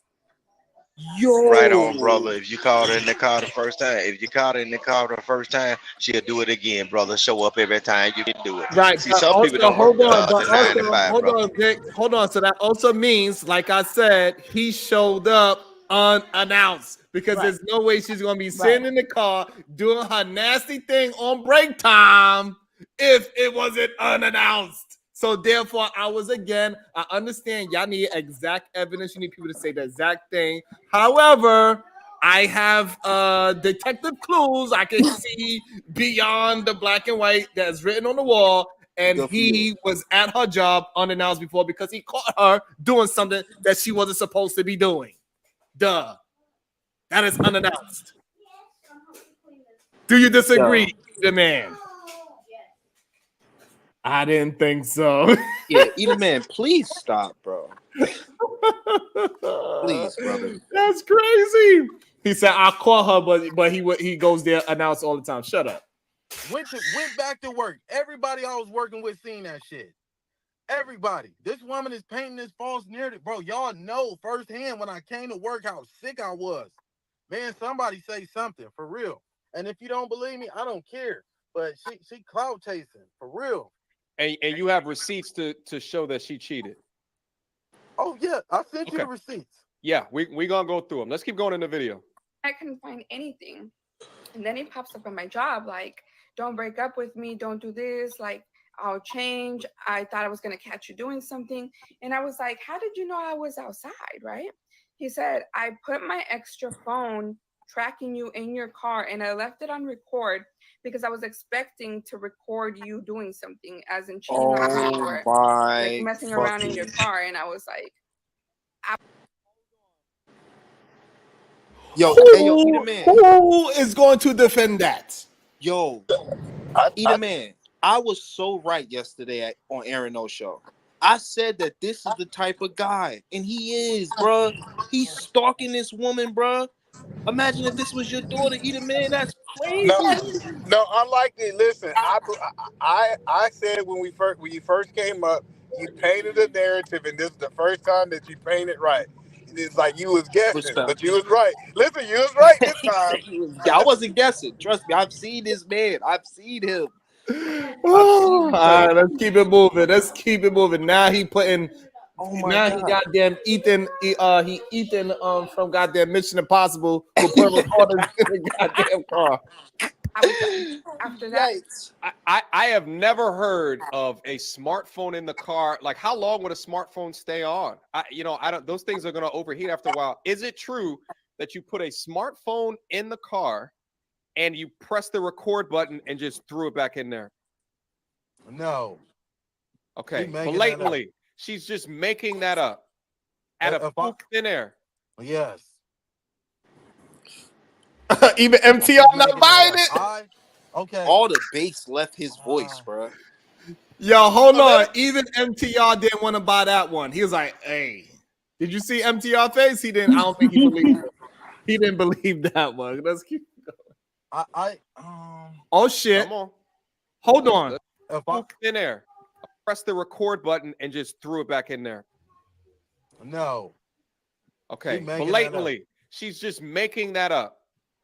Yo, Right on, brother. If you caught her in the car the first time, she'll do it again, brother. Show up every time you can do it. Right. See, But some people also, don't work hold on. the But 9 to also, 5, hold brother. on, Vic. Hold on. So that also means, like I said, he showed up unannounced because Right. there's no way she's going to be Right. sitting in the car doing her nasty thing on break time if it wasn't unannounced. So therefore, I understand y'all need exact evidence. You need people to say the exact thing. However, I have detective clues. I can see beyond the black and white that's written on the wall. And Good for you. he was at her job unannounced before because he caught her doing something that she wasn't supposed to be doing. Duh. That is unannounced. Do you disagree, the man? I didn't think so. Yeah, Eden man, please stop, bro. Please, brother. That's crazy. He said, "I'll call her," but he goes there announced all the time. Shut up. Went back to work. Everybody I was working with seen that shit. Everybody. This woman is painting this false narrative. Bro, y'all know firsthand when I came to work how sick I was. Man, somebody say something for real. And if you don't believe me, I don't care. But she clout chasing for real. And you have receipts to show that she cheated. Oh yeah, I sent you the receipts. Yeah, we gonna go through them. Let's keep going in the video. I couldn't find anything. And then he pops up on my job like, don't break up with me, don't do this, like, I'll change. I thought I was going to catch you doing something. And I was like, how did you know I was outside, right? He said, I put my extra phone tracking you in your car and I left it on record because I was expecting to record you doing something, as in cheating on me or like messing around in your car. And I was like, Yo, Eden man. Who is going to defend that? Yo, Eden man. I was so right yesterday on Aaron O show. I said that this is the type of guy, and he is, bruh. He's stalking this woman, bruh. Imagine if this was your daughter, Eden man. That's crazy. No, I like it. Listen, I said when you first came up, you painted a narrative, and this is the first time that you painted right. It's like you was guessing, but you was right. Listen, you was right this time. I wasn't guessing. Trust me, I've seen this man. I've seen him. All right, let's keep it moving. Now he putting. Oh my now God. he goddamn Ethan. He Ethan from goddamn Mission Impossible who put recorders in the goddamn car. After that, I have never heard of a smartphone in the car. Like, how long would a smartphone stay on? I don't. Those things are gonna overheat after a while. Is it true that you put a smartphone in the car and you press the record button and just threw it back in there? No. Okay, blatantly. She's just making that up. Out If of I, thin air. yes, Even I'm MTR just not making that buying up. it. Okay. All the bass left his voice, Ah. bro. Yo, hold Oh, on. man. Even MTR didn't want to buy that one. He was like, "Hey, did you see MTR face? He didn't. I don't think he believed it. He didn't believe that one. Let's keep going. Oh shit! Come on. Hold on. If I, Thin air. Press the record button and just threw it back in there. no. Okay. She making that up. Blatantly. She's just making that up.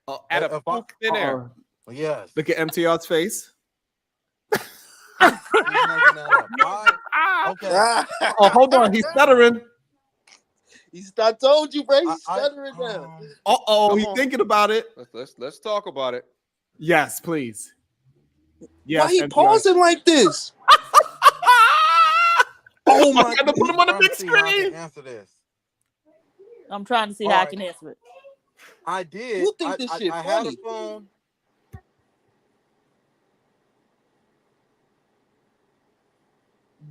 Out of If I, thin air. yes. Look at MTR's face. She's making that up. Okay. Oh, hold on. He's stuttering. I told you, bro. He's stuttering now. Oh, he's thinking about it. Let's talk about it. Yes, please. Yes, Why he MTR. pausing like this? Oh my God! Put him on the big screen. Answer this. I'm trying to see how I can answer it. I did. You think this shit I had a funny? phone.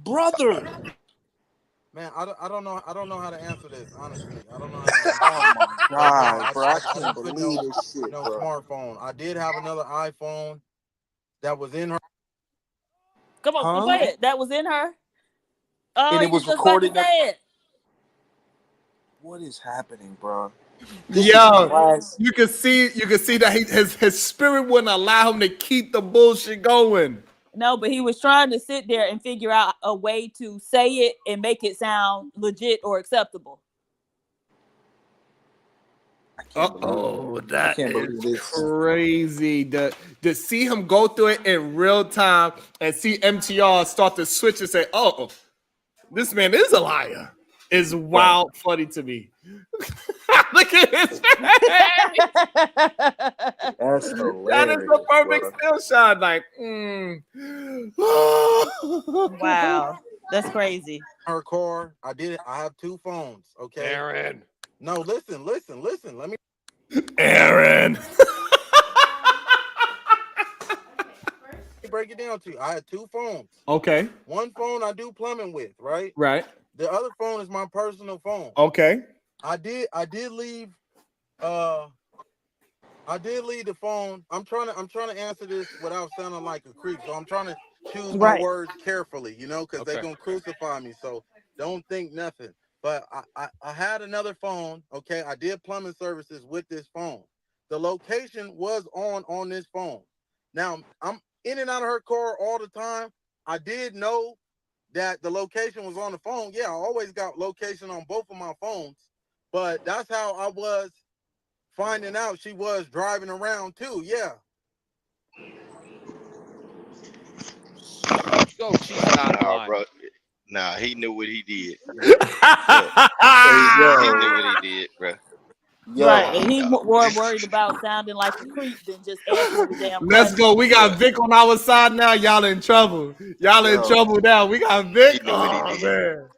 Brother. Man, I don't know how to answer this. Honestly, I don't know how to answer Oh this. my God, bro! I didn't can't put believe this shit, no bro. smartphone. I did have another iPhone that was in her. Come on, Huh? play it. That was in her. Oh, And it you was just about to recorded. say it. What is happening, bro? Yeah, you can see that his spirit wouldn't allow him to keep the bullshit going. No, but he was trying to sit there and figure out a way to say it and make it sound legit or acceptable. Oh, that can't is believe this. crazy. To see him go through it in real time and see MTR start to switch and say, "Oh, this man is a liar," is wild funny to me. Look at his face. That's That hilarious. is the perfect bro. still shot. Like, Wow, that's crazy. Her car. I have two phones. Okay. Aaron. No, listen. Let me. Aaron. Break it down to you. I had two phones. Okay. One phone I do plumbing with, right? Right. The other phone is my personal phone. Okay. I did leave the phone. I'm trying to answer this without sounding like a creep. So I'm trying to choose my words carefully, because they're gonna crucify me. So don't think nothing. But I had another phone. Okay, I did plumbing services with this phone. The location was on this phone. Now I'm in and out of her car all the time. I did know that the location was on the phone. Yeah, I always got location on both of my phones. But that's how I was finding out she was driving around too. Yeah. So she's not lying. Bro. Nah, he knew what he did. Hey, He yo, knew what he did, bro. yo. Right, and he's more worried about sounding like a creep than just answering the damn Let's question. go. We got Vic on our side now. Y'all in trouble. Y'all in trouble now. We got Vic. He knew what he did. Man.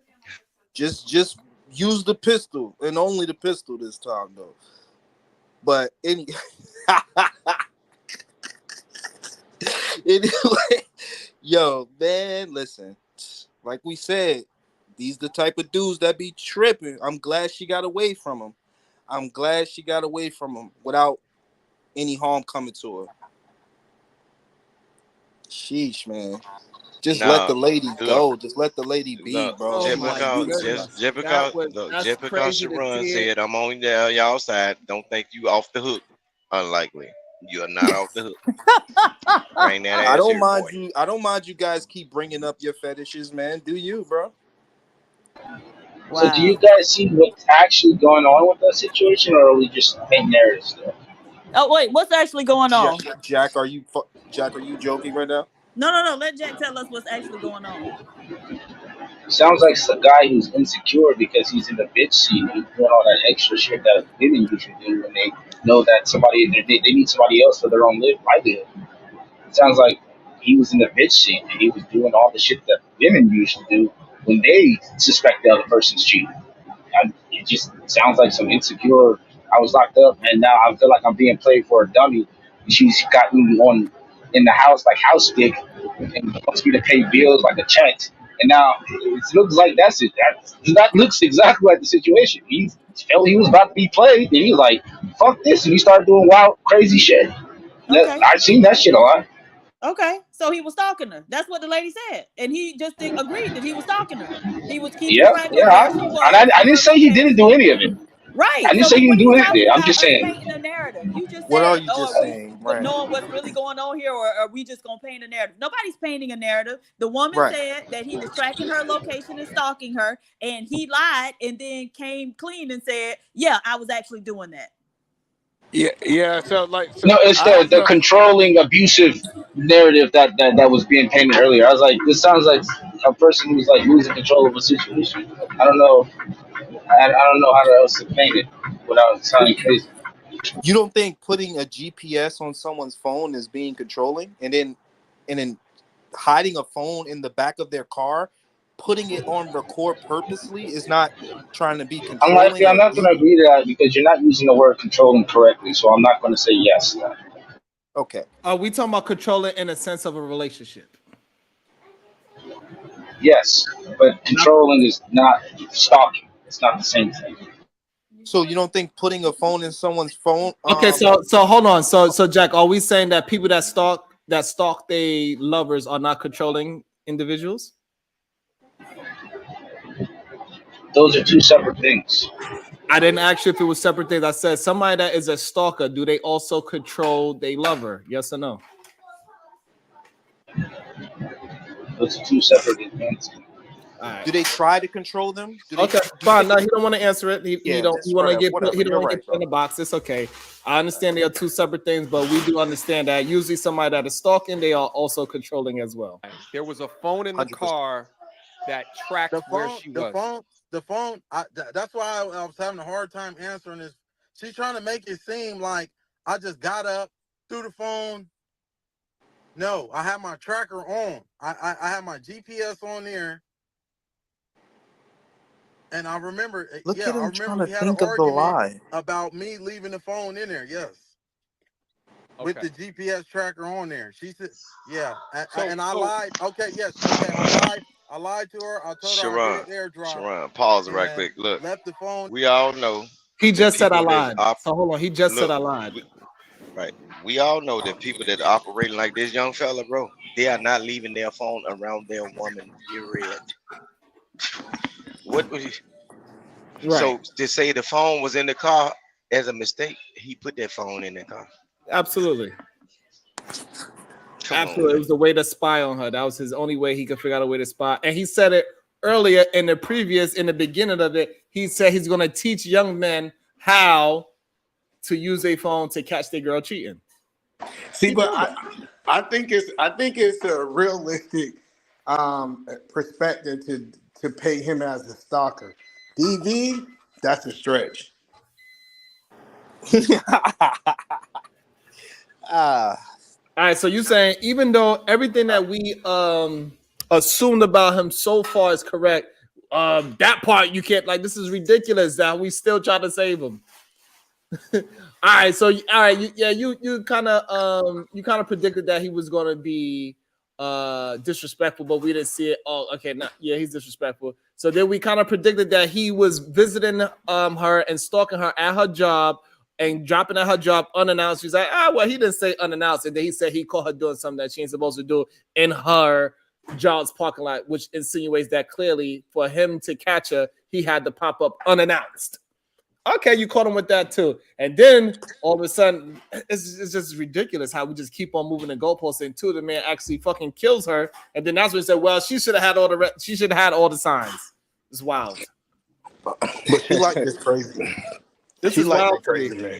Just use the pistol and only the pistol this time, though. But anyway, yo, man, listen. Like we said, these the type of dudes that be tripping. I'm glad she got away from him. I'm glad she got away from him without any harm coming to her. Sheesh, man. Just let the lady go. Just let the lady be, bro. Just because Sharon said I'm on y'all side, don't think you off the hook. Unlikely. You are not off the hook. Bring that ass I don't here, mind boy. you. I don't mind you guys keep bringing up your fetishes, man. Do you, bro? Wow. So do you guys see what's actually going on with that situation, or are we just making narratives still? Oh wait, what's actually going on? Jack, are you joking right now? No. Let Jack tell us what's actually going on. Sounds like it's a guy who's insecure because he's in the bitch seat and he's doing all that extra shit that women usually do when they know that they need somebody else for their own livelihood. It sounds like he was in the bitch seat and he was doing all the shit that women usually do when they suspect the other person's cheating. It just sounds like some insecure. I was locked up and now I feel like I'm being played for a dummy. She's got me on in the house like house stick and wants me to pay bills like a check. And now it looks like that's it. That looks exactly like the situation. He felt he was about to be played, and he was like, "Fuck this," and he started doing wild, crazy shit. Okay. I've seen that shit a lot. Okay. So he was stalking her. That's what the lady said. And he just agreed that he was stalking her. He was keeping Yeah, track of yeah. where she And was I and didn't her say he didn't do location. any of it. Right. I didn't So say then he what didn't are do you anything. talking I'm about just us saying. painting a narrative? You just What are said, you oh, just are we saying, right? knowing what's really going on here, or are we just gonna paint a narrative? Nobody's painting a narrative. The woman Right. said that he was tracking her location and stalking her, and he lied and then came clean and said, yeah, I was actually doing that. Yeah, yeah. So No, it's I the also controlling, abusive narrative that was being painted earlier. I was like, this sounds like a person who's like losing control of a situation. I don't know. I don't know how else to paint it without sounding crazy. You don't think putting a GPS on someone's phone is being controlling, and then hiding a phone in the back of their car, putting it on record purposely is not trying to be controlling I'm or not going to agree to that because you're not using the word controlling correctly. So I'm not going to say yes to that. okay. Are we talking about controlling in a sense of a relationship? Yes, but controlling is not stalking. It's not the same thing. So you don't think putting a phone in someone's phone Okay, so hold on. So Jack, are we saying that people that stalk their lovers are not controlling individuals? Those are two separate things. I didn't ask you if it was separate things. I said somebody that is a stalker, do they also control their lover? Yes or no? Those are two separate events. All right. do they try to control them? Do they Okay, do fine. you No, think he don't want to answer it. He yeah, don't. He just want to get. whatever. He don't You're want to right, get put in bro. the box. It's okay. I understand they are two separate things, but we do understand that usually somebody that is stalking, they are also controlling as well. There was a phone in the 100%. car that tracked The where phone, she the was. phone, the phone. That's why I was having a hard time answering this. She's trying to make it seem like I just got up, threw the phone. No, I have my tracker on. I have my GPS on there. And I remember, Look yeah, at I him remember trying to we had an think of the argument lie. about me leaving the phone in there. Yes, with Okay. the GPS tracker on there. She said, yeah, So and I so lied. Okay, yes, okay, I lied. I lied to her. I told her I did Sharon, airdrop Sharon, pause it right and quick. Look, left the phone. we all know He that just said I people that lied. So hold on. He just said look, I lied. we, right. We all know that people that are operating like this young fella, bro, they are not leaving their phone around their woman, period. What was he, Right. so to say the phone was in the car as a mistake, he put that phone in the car. Absolutely. Come on, Absolutely. It man. was the way to spy on her. That was his only way he could figure out a way to spy. And he said it earlier in the beginning of it. He said he's going to teach young men how to use a phone to catch their girl cheating. see, He but doing that. I think it's a realistic perspective to paint him as a stalker. DV, that's a stretch. Ah, All right, so you're saying even though everything that we assumed about him so far is correct, that part you can't, like, this is ridiculous that we still try to save him. All right, so all right, you kind of predicted that he was going to be disrespectful, but we didn't see it. Oh, okay, he's disrespectful. So then we kind of predicted that he was visiting her and stalking her at her job and dropping at her job unannounced. She's like, well, he didn't say unannounced, and then he said he caught her doing something that she ain't supposed to do in her job's parking lot, which insinuates that clearly for him to catch her, he had to pop up unannounced. Okay, you caught him with that too. And then all of a sudden, it's just ridiculous how we just keep on moving the goalposts until the man actually fucking kills her. And then that's when he said, well, she should have had all the signs. It's wild. But she like this crazy. This She is like wild that to me. crazy man.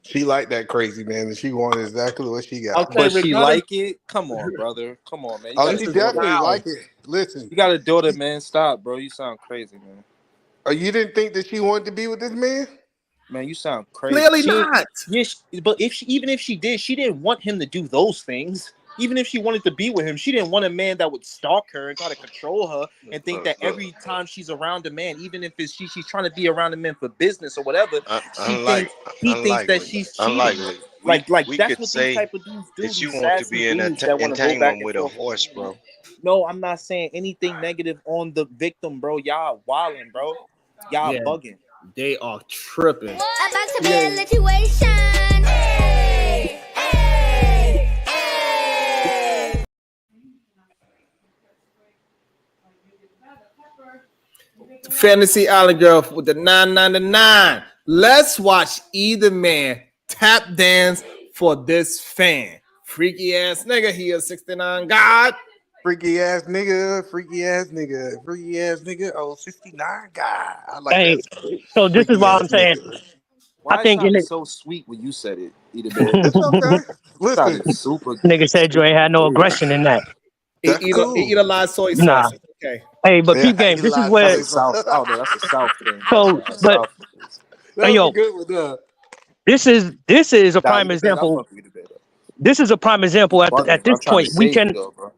She like that crazy man, and she wanted exactly what she got. Okay, but she regardless, like it? Come on, brother. Come on, man. You Oh, gotta this she is do it. definitely wild. like it. Listen, You got a daughter, man. Stop, bro. You sound crazy, man. you didn't think that she wanted to be with this man? Man, you sound crazy. Clearly not. Yes, but even if she did, she didn't want him to do those things. Even if she wanted to be with him, she didn't want a man that would stalk her and try to control her and think that Look, every time she's around a man, even if it's she's trying to be around a man for business or whatever, unlike he thinks that unlikely, she's cheating. unlikely, Like we that's could what these say type of dudes do. that you These want to sassy be in an dudes that want to go back entanglement and with a forth with horse, women. bro. No, I'm not saying anything negative on the victim, bro. Y'all wilding, bro. Y'all Yeah, bugging. they are tripping. About to be a situation. Hey, hey, hey. Fantasy Island Girl with the 999. Let's watch either man tap dance for this fan. Freaky ass nigga, he a 69 God. Freaky ass nigga, freaky ass nigga, freaky ass nigga. Oh, 69 God. I like Hey, that song. so this is Freaky why ass I'm saying nigga. I Why it think in sounded it. so sweet when you said it, Eat Man? It's okay. Listen, Sounded super, Nigga said you super ain't had no weird. aggression in that. that's He eat cool. a lot of soy Nah. sauce. It's okay. Hey, but Yeah, peep game. he This is lied That's where a soy sauce. South. Oh no, that's a South thing. That's so a but South. That hey was a yo, good one. this is a Nah, prime Eat a Man. I example. fuck with Eat a Man. This is a prime You example bugging, at bro. this I'm trying to point. We save you can though, bro.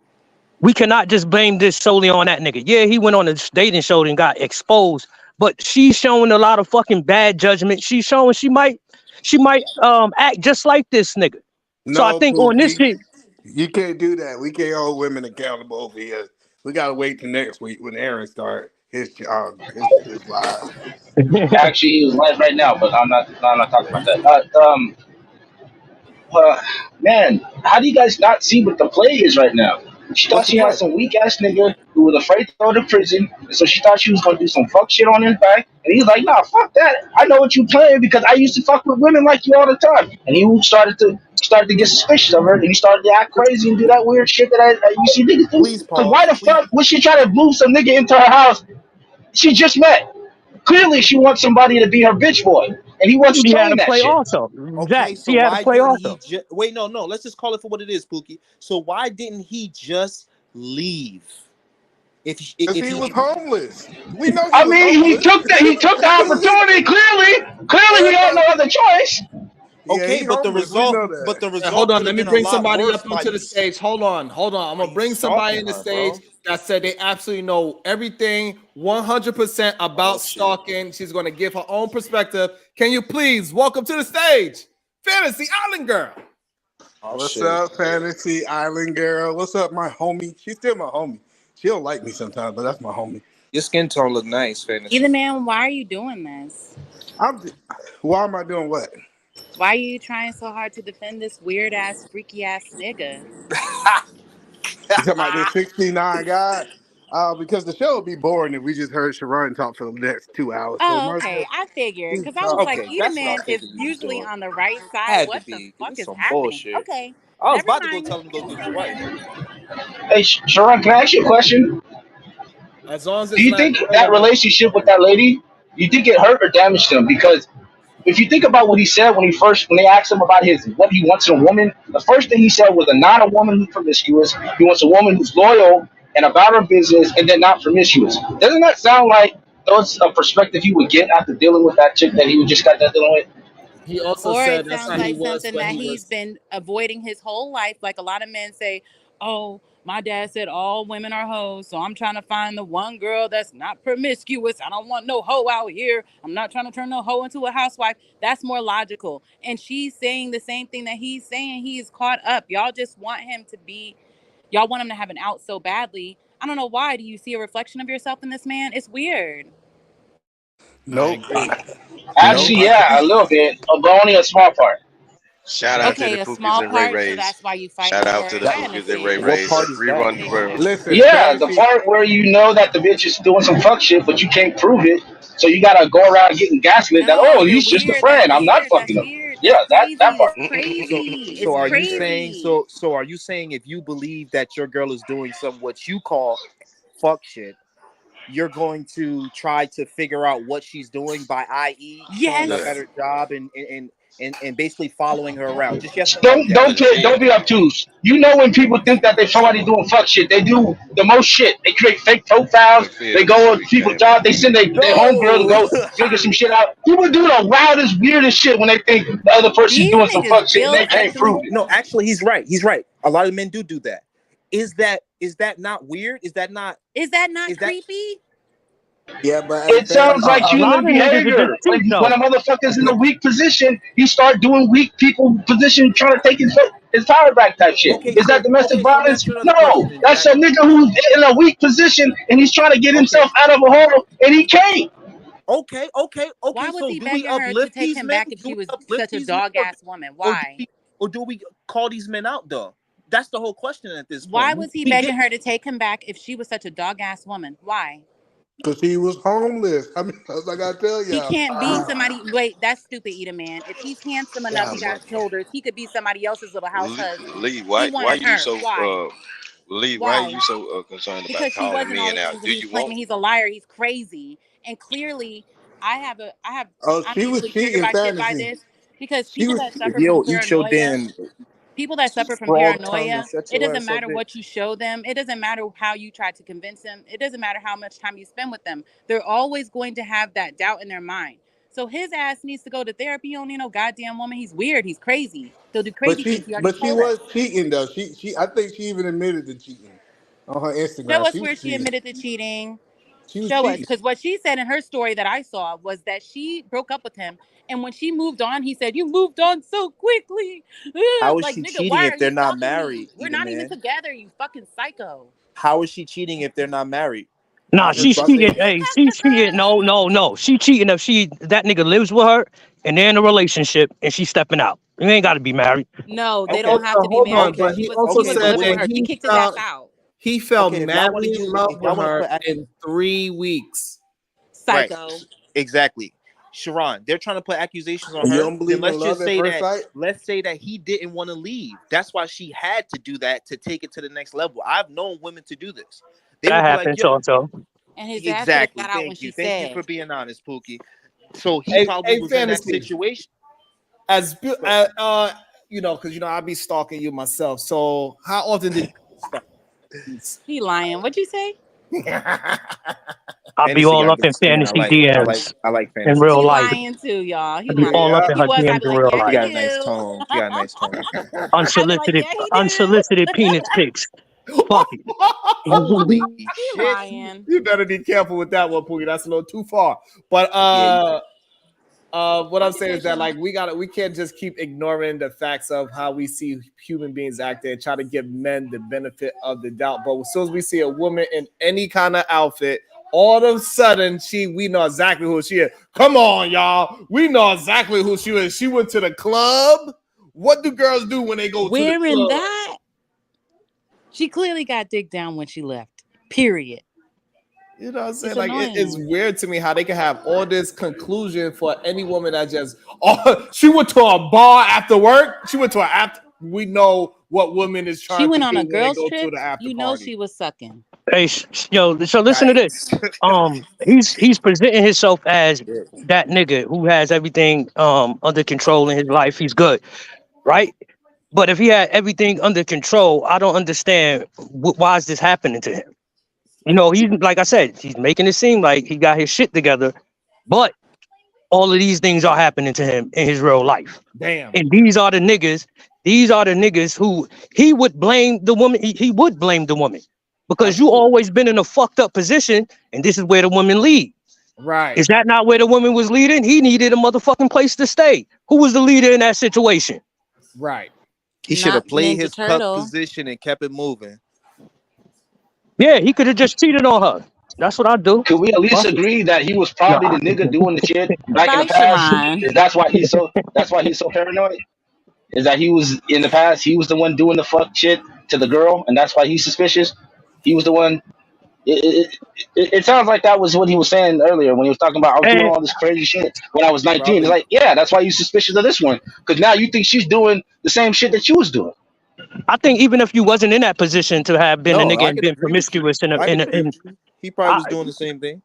we cannot just blame this solely on that nigga. Yeah, he went on a dating show and got exposed, but she's showing a lot of fucking bad judgment. She's showing she might act just like this nigga. So I No, think on this Pookie. shit, You can't do that. We can't hold women accountable over here. We gotta wait till next week when Aaron start his live. Actually, he was live right now, but I'm not talking about that. Uh, man, how do you guys not see what the play is right now? She thought What's the she had play? some weak ass nigga who was afraid to go to prison, and so she thought she was gonna do some fuck shit on his back. And he's like, "Nah, fuck that. I know what you playing because I used to fuck with women like you all the time." And he started to get suspicious of her, and he started to act crazy and do that weird shit that I used to see niggas do. Please Because why pause. the Please. fuck would she try to move some nigga into her house she just met? Clearly, she wants somebody to be her bitch boy, and he wasn't she had to playing that play shit. also. Zach, Okay, so she had to why play didn't he also. just wait? No, no. Let's just call it for what it is, Pookie. So why didn't he just leave? Cause If he he was homeless. We know he I was mean, homeless. he took the opportunity. Clearly, he had no other choice. Yeah, okay, he homeless. We know but that. the Hey, hold result on, could let have me been a bring lot somebody worse up onto the stage. Hold on. I'm by gonna you bring somebody stalking in the her, stage bro. that said they absolutely know everything 100% Oh about shit. stalking. She's gonna give her own perspective. Can you please welcome to the stage, Fantasy Island Girl? Oh What's shit. up, Fantasy Island Girl? What's up, my homie? She's still my homie. She don't like me sometimes, but that's my homie. Your skin tone look nice, Fantasy. Either man, why are you doing this? Why am I doing what? Why are you trying so hard to defend this weird ass, freaky ass nigga? You talking about this 69 guy? Because the show would be boring if we just heard Sharon talk for the next 2 hours. So Oh, might as okay. well I figured. keep Because I was like, talking. Okay, Eda that's what I Man is figured you was usually doing. on the right side. Had to What the be, 'cause fuck it's is some happening? bullshit. Okay. I was Never about to go mind. tell him to go get his wife. Hey, Sharon, can I ask you a question? As long as Do it's you not think that relevant. relationship with that lady, you think it hurt or damaged him? Because if you think about what he said when they asked him about what he wants in a woman, the first thing he said was not a woman who's promiscuous. He wants a woman who's loyal and about her business and then not promiscuous. Doesn't that sound like that's a perspective he would get after dealing with that chick that he just got done dealing with? He also Or said it that's sounds how he like was something when that he he's was. been avoiding his whole life. Like a lot of men say, oh, my dad said all women are hoes, so I'm trying to find the one girl that's not promiscuous. I don't want no hoe out here. I'm not trying to turn no hoe into a housewife. That's more logical. And she's saying the same thing that he's saying. He is caught up. Y'all want him to have an out so badly. I don't know why. Do you see a reflection of yourself in this man? It's weird. I Nope. agree. Nope. Actually, yeah, a little bit, but only a small part. Shout out to the Okay, a Pookies small and Ray part, so Rays. that's why you Shout fighting out for to it. the That, I Pookies and Ray understand. What Rays. part is that? I Rerun take world. it. listen, Yeah, the fantasy. part where you know that the bitch is doing some fuck shit, but you can't prove it, so you gotta go around getting gaslit that No, you're he's just a weird. That's friend. I'm not weird. That's fucking him. weird. Yeah, That's that crazy. part. It's So crazy. so It's are you saying crazy. so are you saying if you believe that your girl is doing some what you call fuck shit, you're going to try to figure out what she's doing by i.e. showing a Yes. Yeah. better job and basically following her around. Just yes or no, Don't yes. don't Yeah. get, don't be obtuse. You know when people think that they somebody doing fuck shit, they do the most shit. They create fake profiles. What feel They this go on week people's came out? jobs. They send their homegirl to No. go figure some shit out. People do the wildest, weirdest shit when they think the other person's These doing some niggas fuck shit and build they can't actually. prove it. No, actually he's right. He's right. A lot of men do that. Is that not weird? Is that not Is that not is that creepy? Yeah, but hey, It sounds fantasy. like A human lot of niggas are just behavior. cheap When though. a motherfucker's in a weak position, he start doing weak people position, trying to take his power back type shit. Okay, Is that so domestic okay, so let me violence? ask you another No, question then, that's Jack. a nigga who's in a weak position and he's trying to get Okay, himself out of a hole and he can't. okay. Why was So he do we begging her to uplift take these him men? back if Do she we was uplift such a these men, dog ass woman? or do Why? we call these men out though? That's the whole question at this Why point. was he We get begging her to take him back if she was such a dog ass woman? Why? Because he was homeless. I mean, that's what I gotta tell He y'all. can't be somebody. Wait, that's stupid, Eat a man. If he's handsome enough, he got shoulders. He could be somebody else's little house husband. Lee, He why wanted you her. so Why? Lee, why are Why? you so concerned about Because she calling wasn't all men the out? things that Do he's you want claiming. He's a liar. He's crazy. And clearly, I have. Oh, I'm she was easily triggered cheating by shit by fantasy. this because She people was that suffer from yo, eat your paranoia damn people that suffer from frog tongue and paranoia, shut it your doesn't ass up, matter bitch. what you show them. It doesn't matter how you try to convince them. It doesn't matter how much time you spend with them. They're always going to have that doubt in their mind. So his ass needs to go to therapy. He don't need no goddamn woman. He's weird. He's crazy. He'll do But crazy things. He already but she told us. was cheating though. She I think she even admitted to cheating on her Show Instagram. us She was where she cheating. admitted to cheating. She was Show us. cheating. Because what she said in her story that I saw was that she broke up with him. And when she moved on, he said, "You moved on so quickly." How is Like, she nigga, cheating why if are they're you not stalking me? married, We're Eat a not even man? together, you fucking psycho. How is she cheating if they're not married? Nah, That's she's what I cheating. think. Hey, she's cheating. No. She cheating if that nigga lives with her and they're in a relationship and she's stepping out. You ain't got to be married. No, they Okay, don't have to be Hold on, married okay, but because he also he was okay. But said living what with that her. She he kicked his ass felt out. he fell okay, if y'all want madly to in use, love if with y'all want to her put in 3 weeks. right, Psycho. exactly, Sharon, they're trying to put accusations on You her. don't Then believe in love at first sight? let's say that he didn't want to leave. That's why she had to do that to take it to the next level. I've known women to do this. They That would be like, happens yo, also. And his ass could have exactly, got out when thank she you, thank you said. for being honest, Pookie. So he probably Hey, was in that fantasy. situation. As But because I be stalking you myself. So how often did you stalk? He lying. What'd you say? I'll be fantasy all got up good in skin. fantasy DMs I like in fantasy. real He life. lying too, y'all. He I'll be all lying. up Yeah. in If he her was, I'd DMs be in like, real yeah, He he life. got a nice do. tone. He got a nice tone. I'd be like, Unsolicited, yeah, he do. unsolicited penis pics. Fuck it. Holy He shit! lying. You better be careful with that one, Pookie. That's a little too far. But Yeah, what I'm What'd you saying say, is that Sean? we can't just keep ignoring the facts of how we see human beings act and try to give men the benefit of the doubt. But as soon as we see a woman in any kind of outfit, all of a sudden we know exactly who she is. Come on, y'all. We know exactly who she is. She went to the club. What do girls do when they go to the Wearing club? that? She clearly got dick down when she left. Period. You know what I'm saying? It's Like it's annoying. weird to me how they can have all this conclusion for any woman that just she went to a bar after work. She went to an after. We know what women is She trying to went do on a when they girls' go to trip. the after You know party. she was sucking. Hey, yo, so listen to this. yikes. He's presenting himself as Shit. that nigga who has everything under control in his life. He's good, right? But if he had everything under control, I don't understand why is this happening to him. He's like I said, he's making it seem like he got his shit together, but all of these things are happening to him in his real life. Damn. And these are the niggas. These are the niggas who he would blame the woman. He would blame the woman because you Absolutely. always been in a fucked up position, and this is where the women lead. Right. Is that not where the woman was leading? He needed a motherfucking place to stay. Who was the leader in that situation? Right. He should Not have played Ninja his cup Turtle. position and kept it moving. Yeah, he could have just cheated on her. That's what I do. Could we at least Fuck it. agree that he was No. probably the nigga doing the shit back in the Bye, past? Sharon. That's why he's so paranoid? Is that he was in the past, he was the one doing the fuck shit to the girl, and that's why he's suspicious? He was the one. It sounds like that was what he was saying earlier when he was talking about I was doing And all this crazy shit when I was 19. It's Probably. like, yeah, that's why you suspicious of this one. Because now you think she's doing the same shit that you was doing. I think even if you wasn't in that position to have been a No, nigga I and can been agree with you. promiscuous I can agree with you. He probably was I, doing the same thing.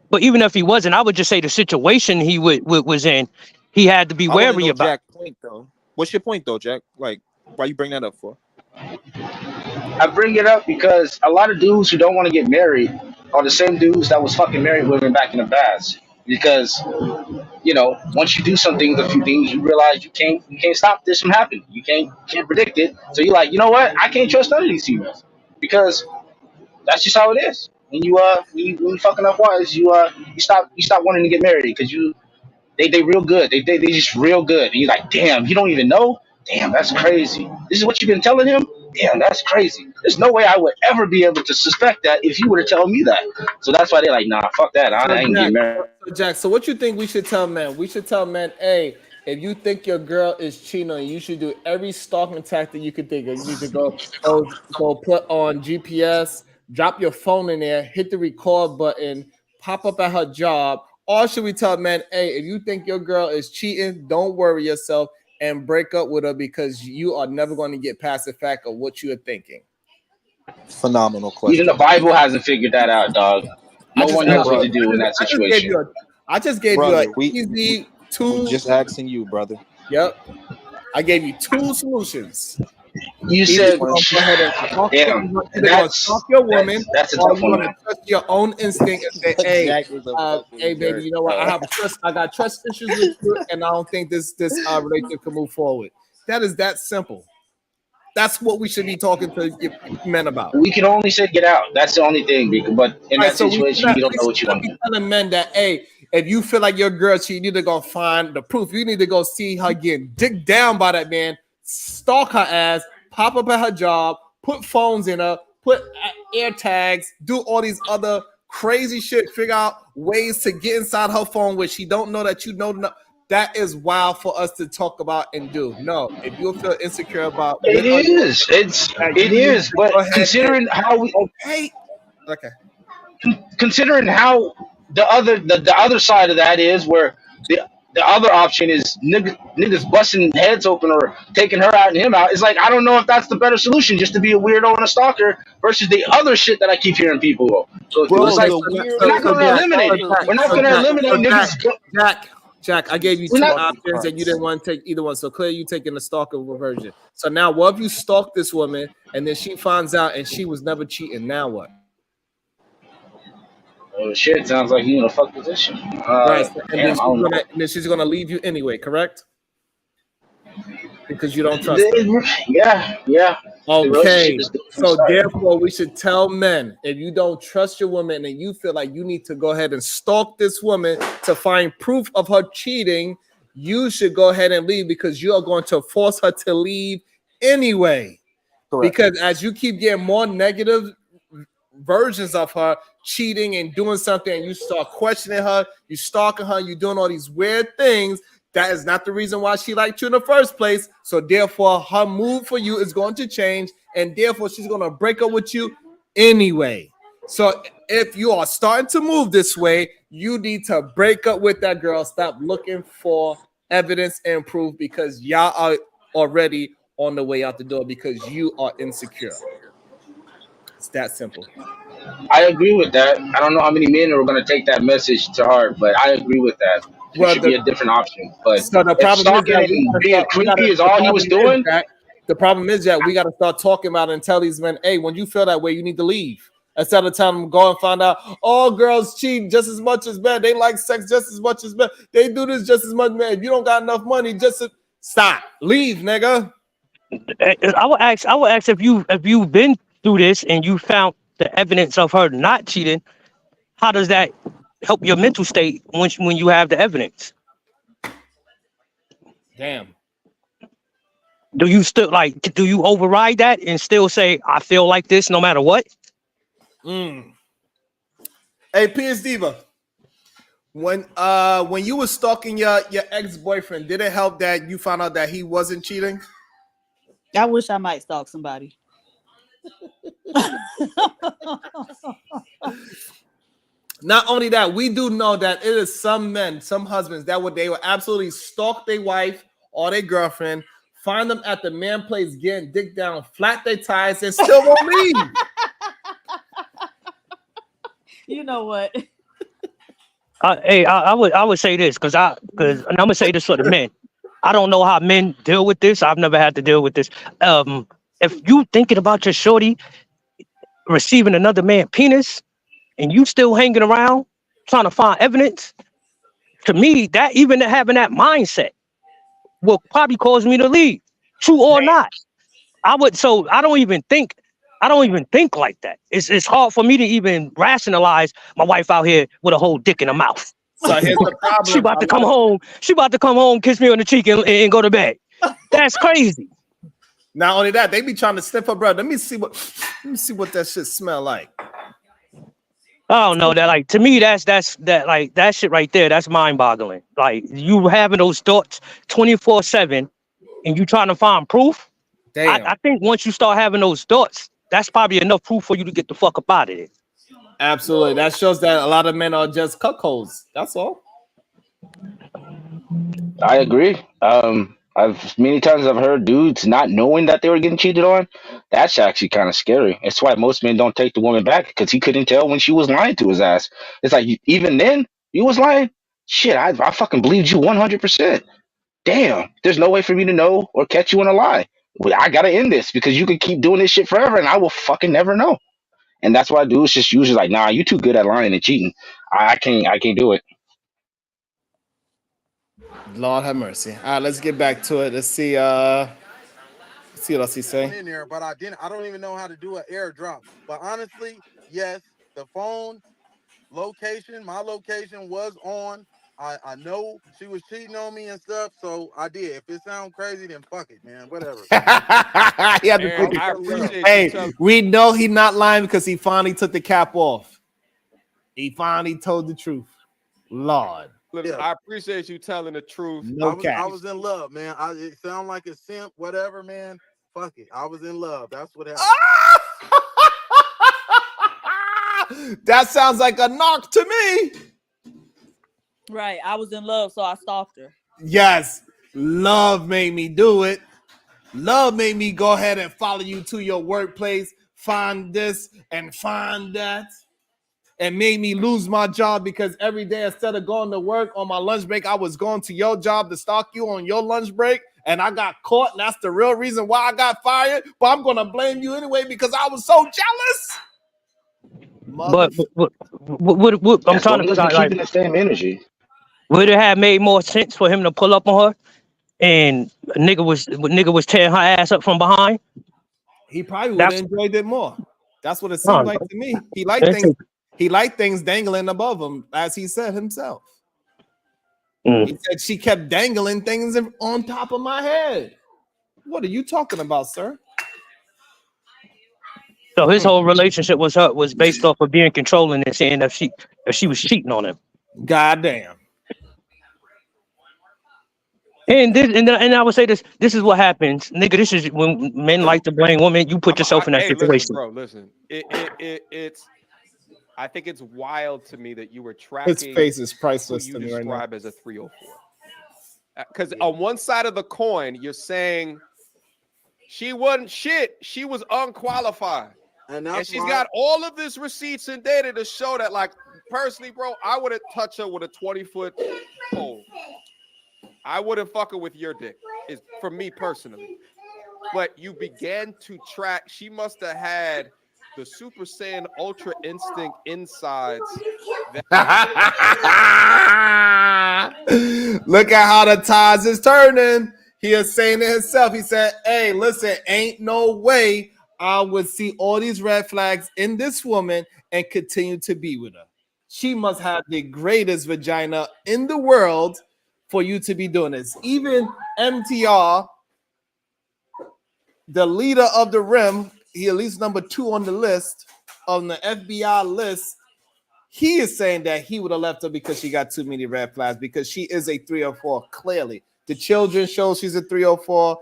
but even if he wasn't, I would just say the situation he was in, he had to be I want to wary know about. Jack's point though. What's your point though, Jack? Like, why you bring that up for? I bring it up because a lot of dudes who don't want to get married are the same dudes that was fucking married women back in the past. Because once you do something, a few things, you realize you can't stop this from happening. You can't predict it. So you're like, you know what? I can't trust none of these females because that's just how it is. when you fucking up wives, you stop wanting to get married because they real good. They just real good. And you're like, damn, you don't even know? Damn, that's crazy. This is what you've been telling him? Damn, that's crazy. There's no way I would ever be able to suspect that if you were to tell me that. So that's why they're like, nah, fuck that. So I ain't Jack, getting married. so what you think we should tell men? We should tell men, hey, if you think your girl is cheating on you, you should do every stalking tactic you could think of. You need to go put on GPS, drop your phone in there, hit the record button, pop up at her job. Or should we tell men, hey, if you think your girl is cheating, don't worry yourself and break up with her because you are never going to get past the fact of what you are thinking. Phenomenal Even the question, Bible hasn't figured that out, dog. I No just one asked knows what you. to brother. do in that I just gave situation. you a. I just gave you Brother, an easy we two. just asking you, brother. Yep, I gave you two solutions. You Either said, you're gonna go ahead and stalk, damn, either gonna stalk your woman, that's a or tough you're one, gonna man. trust your own instinct and say, But "Hey, Jack is a hey, fucking baby, jerk, you know what? bro. I got trust issues with you, and I don't think this relationship can move forward." That is that simple. That's what we should be talking to men about. We can only say get out. That's the only thing. But in Right, that so situation, you don't we know should what you not want be to do. telling men that, hey, if you feel like your girl, you need to go find the proof. You need to go see her getting dicked down by that man, stalk her ass, pop up at her job, put phones in her, put air tags, do all these other crazy shit, figure out ways to get inside her phone where she don't know that you know. That is wild for us to talk about and do. No, if you feel insecure about with her, that It you need is. to But go ahead and okay. Okay. considering how the other side of that is where the other option is niggas busting heads open or taking her out and him out. It's like I don't know if that's the better solution, just to be a weirdo and a stalker versus the other shit that I keep hearing people of. So it's Bro, like the we're weirdo not and going to the eliminate it. stalker We're is not So going to two Jack, eliminate so different Jack, niggas. Jack, I gave you We're two not. options and you parts. didn't want to take either one. So clearly you taking the stalker version. So now what if you stalk this woman and then she finds out and she was never cheating? Now what? Oh shit! Sounds like you in a fuck position. Right. So, Damn, I don't know. and then she's gonna leave you anyway, correct? Because you don't trust her. Yeah. The relationship Okay. is doomed from the So start. therefore, we should tell men if you don't trust your woman and you feel like you need to go ahead and stalk this woman to find proof of her cheating, you should go ahead and leave because you are going to force her to leave anyway. Correct. Because as you keep getting more negative versions of her cheating and doing something, and you start questioning her, you stalking her, you doing all these weird things. That is not the reason why she liked you in the first place. So therefore, her mood for you is going to change, and therefore she's going to break up with you anyway. So if you are starting to move this way, you need to break up with that girl. Stop looking for evidence and proof because y'all are already on the way out the door because you are insecure. It's that simple. I agree with that. I don't know how many men are going to take that message to heart, but I agree with that. There Well, should be a different option. But so the if problem is stalking that we and gotta being start. creepy is The all he was problem is doing, that we got to start talking about it and tell these men, hey, when you feel that way, you need to leave. Instead of telling them go and find out, all girls cheat just as much as men. They like sex just as much as men. They do this just as much, man. If you don't got enough money, stop, leave, nigga. I would ask if you've been through this and you found the evidence of her not cheating. How does that help your mental state when you have the evidence? Damn. Do you still do you override that and still say I feel like this no matter what? Hey, PS Diva. When you were stalking your ex-boyfriend, did it help that you found out that he wasn't cheating? I wish I might stalk somebody. Not only that, we do know that it is some men, some husbands they will absolutely stalk their wife or their girlfriend, find them at the man place getting dick down, flat their tires, and still won't leave. You know what? Hey, I would say this because and I'm gonna say this for the men. I don't know how men deal with this. I've never had to deal with this. If you thinking about your shorty receiving another man's penis and you still hanging around trying to find evidence, to me, that even having that mindset will probably cause me to leave. True or not. I don't even think I don't even think like that. It's hard for me to even rationalize my wife out here with a whole dick in her mouth. So here's the She problem. about A to come lot of home. She about to come home, kiss me on the cheek, and go to bed. That's crazy. not only that, they be trying to sniff her breath. Let me see what that shit smell like. I don't know that. Like to me, that's that like that shit right there. That's mind boggling. Like you having those thoughts 24/7, and you trying to find proof. Damn. I think once you start having those thoughts, that's probably enough proof for you to get the fuck up out of it. Absolutely. That shows that a lot of men are just cuckolds. That's all. I agree. I've many times I've heard dudes not knowing that they were getting cheated on. That's actually kind of scary. That's why most men don't take the woman back because he couldn't tell when she was lying to his ass. It's like even then you was lying. Shit, I fucking believed you 100%. Damn, there's no way for me to know or catch you in a lie. Well, I gotta end this because you could keep doing this shit forever and I will fucking never know. And that's why dudes just usually like, nah, you too good at lying and cheating. I can't do it. Lord have mercy. All right, let's get back to it. Let's see what else he say. In there, but I don't even know how to do an airdrop. But honestly, yes, the phone location, my location was on. I know she was cheating on me and stuff, so I did. If it sounds crazy, then fuck it, man. Whatever. He had to Aaron, take it. I appreciate you Hey, telling. we know he not lying because he finally took the cap off. He finally told the truth. Lord. Yeah. I appreciate you telling the truth. No I cap. was in love, man. It sound like a simp, whatever, man. Fuck it. I was in love. That's what happened. That sounds like a knock to me. Right. I was in love, so I stalked her. Yes. Love made me do it. Love made me go ahead and follow you to your workplace, find this and find that, and made me lose my job because every day instead of going to work on my lunch break, I was going to your job to stalk you on your lunch break, and I got caught, and that's the real reason why I got fired. But I'm gonna blame you anyway because I was so jealous. But I'm As trying to long as figure we out like keeping the same energy. would it have made more sense for him to pull up on her and nigga was tearing her ass up from behind? He probably would That's have enjoyed it more. That's what it I seemed don't like know. to me. He liked It's things. He liked things dangling above him, as he said himself. Mm. He said she kept dangling things on top of my head. What are you talking about, sir? So his whole relationship was based off of being controlling and saying if she was cheating on him. Goddamn. And I would say this is what happens, nigga. This is when men like to blame women. You put yourself in that Hey, listen, situation. bro. Listen. It's. I think it's wild to me that you were His tracking face is who priceless you to me right now. describe as a 304. Because on one side of the coin, you're saying she wasn't shit. She was unqualified. And she's got all of this receipts and data to show that, like, personally, bro, I wouldn't touch her with a 20-foot pole. I wouldn't fuck her with your dick, is for me personally. But you began to track. She must have had the Super Saiyan Ultra Instinct insides. Look at how the tides is turning. He is saying to himself, he said, hey, listen, ain't no way I would see all these red flags in this woman and continue to be with her. She must have the greatest vagina in the world for you to be doing this. Even MTR, the leader of the rim, he at least number 2 on the list, on the FBI list, he is saying that he would have left her because she got too many red flags, because she is a 304, clearly. The children show she's a 304.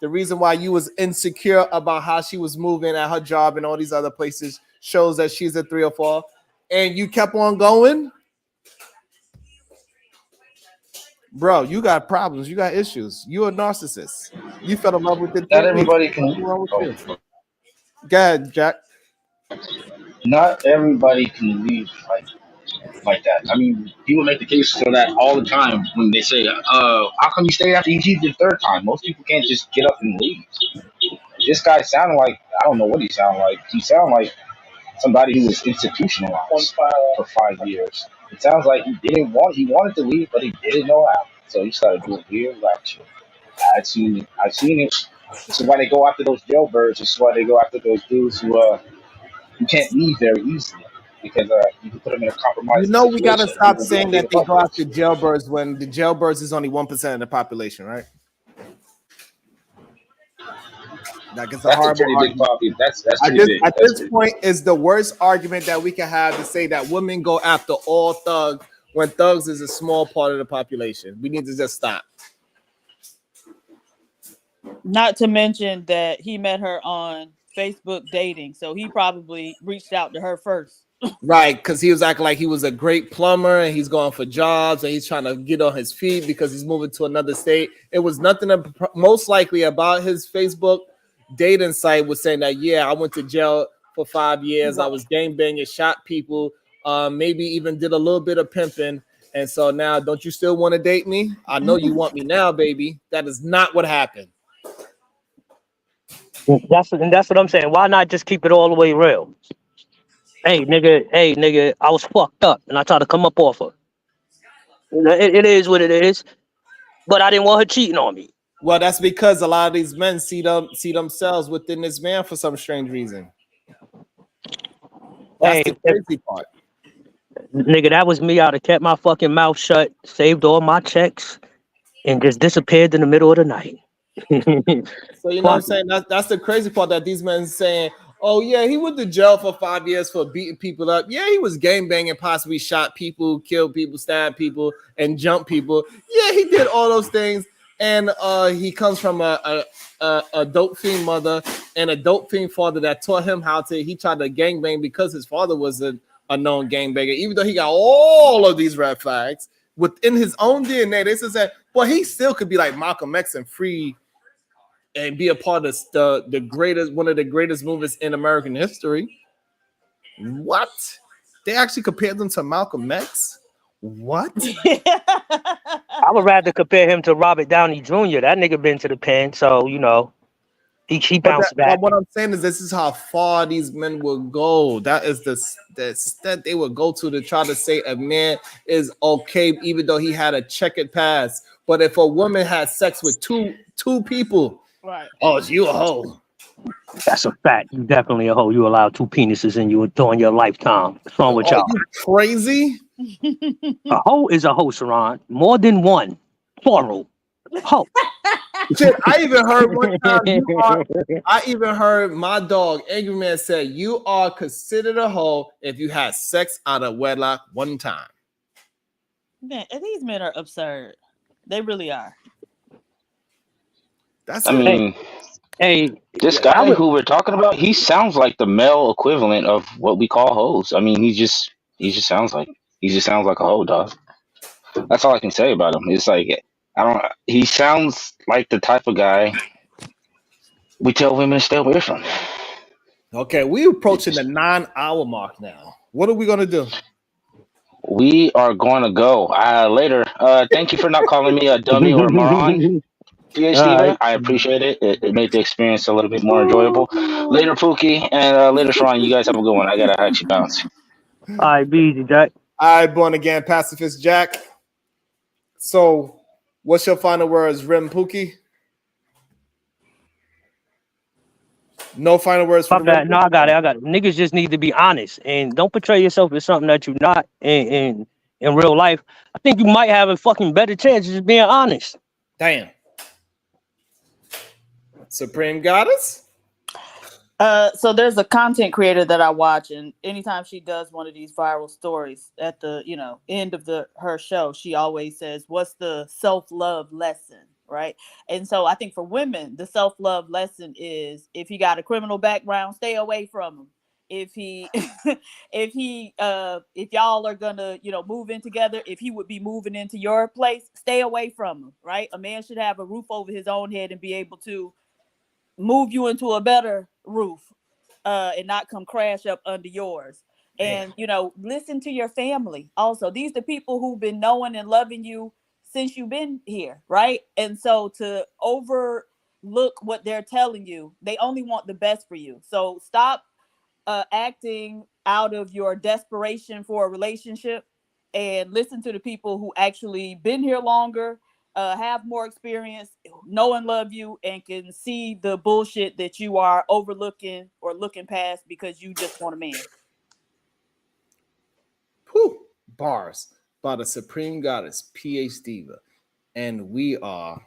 The reason why you was insecure about how she was moving at her job and all these other places shows that she's a 304. And you kept on going. Bro, you got problems. You got issues. You're a narcissist. You fell in love with it 3 Not weeks. everybody can. What's wrong with Oh, you? Go ahead, Jack. not everybody can leave like that. I mean, people make the case for that all the time when they say, how come you stayed after you cheated the third time? Most people can't just get up and leave. This guy sounded like, I don't know what he sounded like. He sounded like somebody who was institutionalized for 5 years. It sounds like he wanted to leave, but he didn't know how. So he started doing weird rap shit. I've seen it This is why they go after those jailbirds. This is why they go after those dudes who can't leave very easily because you can put them in a You compromising know, we got to situation. stop People will be saying okay that to they fuck go with. after jailbirds when the jailbirds is only 1% of the population, right? Like, it's a That's a horrible pretty big argument. problem. That's pretty big. At That's this pretty point is the worst argument that we can have to say that women go after all thugs when thugs is a small part of the population. We need to just stop. Not to mention that he met her on Facebook dating, so he probably reached out to her first. Right, because he was acting like he was a great plumber and he's going for jobs and he's trying to get on his feet because he's moving to another state. It was nothing most likely about his Facebook dating site was saying that, yeah, I went to jail for 5 years. I was gang banging, shot people, maybe even did a little bit of pimping. And so now, don't you still want to date me? I know you want me now, baby. That is not what happened. That's what I'm saying. Why not just keep it all the way real? Hey nigga, I was fucked up and I tried to come up off her. It is what it is. But I didn't want her cheating on me. Well, that's because a lot of these men see themselves within this man for some strange reason. That's Hey, the crazy part. nigga, that was me. I'd have kept my fucking mouth shut, saved all my checks, and just disappeared in the middle of the night. So you know what I'm Fuck. saying? That's the crazy part that these men saying, oh yeah, he went to jail for 5 years for beating people up. Yeah, he was gang banging, possibly shot people, killed people, stabbed people, and jumped people. Yeah, he did all those things. And he comes from a dope fiend mother and a dope fiend father that taught him how to. He tried to gang bang because his father was a known gang banger, even though he got all of these red flags within his own DNA. They said, well, he still could be like Malcolm X and free and be a part of the greatest, one of the greatest movements in American history. What? They actually compared them to Malcolm X? What? I would rather compare him to Robert Downey Jr. That nigga been to the pen, so you know he bounced But back. what I'm saying is, this is how far these men will go. That is the step they will go to try to say a man is okay, even though he had a checkered past. But if a woman has sex with two people, Right. oh, you a hoe. That's a fact. You definitely a hoe. You allowed 2 penises in you during your lifetime. What's wrong with Are y'all? you crazy? A hoe is a hoe, Saran. More than one. Plural. Hoe. Shit, I even heard one time I even heard my dog, Angry Man, said you are considered a hoe if you had sex out of wedlock one time. Man, these men are absurd. They really are. That's I it. mean, Hey, this I guy would. who we're talking about, he sounds like the male equivalent of what we call hoes. I mean, he just sounds like a hoe, dog. That's all I can say about him. It's like I don't. He sounds like the type of guy we tell women to stay away from. Okay, we approaching the 9-hour mark now. What are we gonna do? We are going to go later. Thank you for not calling me a dummy or a moron, All PhD. right. I appreciate it. It made the experience a little bit more enjoyable. Later, Pookie, and later, Sharon. You guys have a good one. I gotta actually bounce. All right, be easy, Jack. I born again pacifist Jack. So, what's your final words, Rim Pookie? No final words for My the Rim bad. No, I Pookie? got it. I got it. Niggas just need to be honest and don't portray yourself as something that you're not in real life. I think you might have a fucking better chance of just being honest. Damn. Supreme Goddess? So there's a content creator that I watch, and anytime she does one of these viral stories at the end of her show, she always says, "What's the self-love lesson?" Right? And so I think for women, the self-love lesson is if he got a criminal background, stay away from him. If he if y'all are gonna move in together, if he would be moving into your place, stay away from him. Right? A man should have a roof over his own head and be able to move you into a better roof and not come crash up under yours. And listen to your family also. These are the people who've been knowing and loving you since you've been here, right? And so to overlook what they're telling you, they only want the best for you. So stop acting out of your desperation for a relationship and listen to the people who actually been here longer, have more experience, know and love you, and can see the bullshit that you are overlooking or looking past because you just want a man. Whew. Bars by the Supreme Goddess, PH Diva. And we are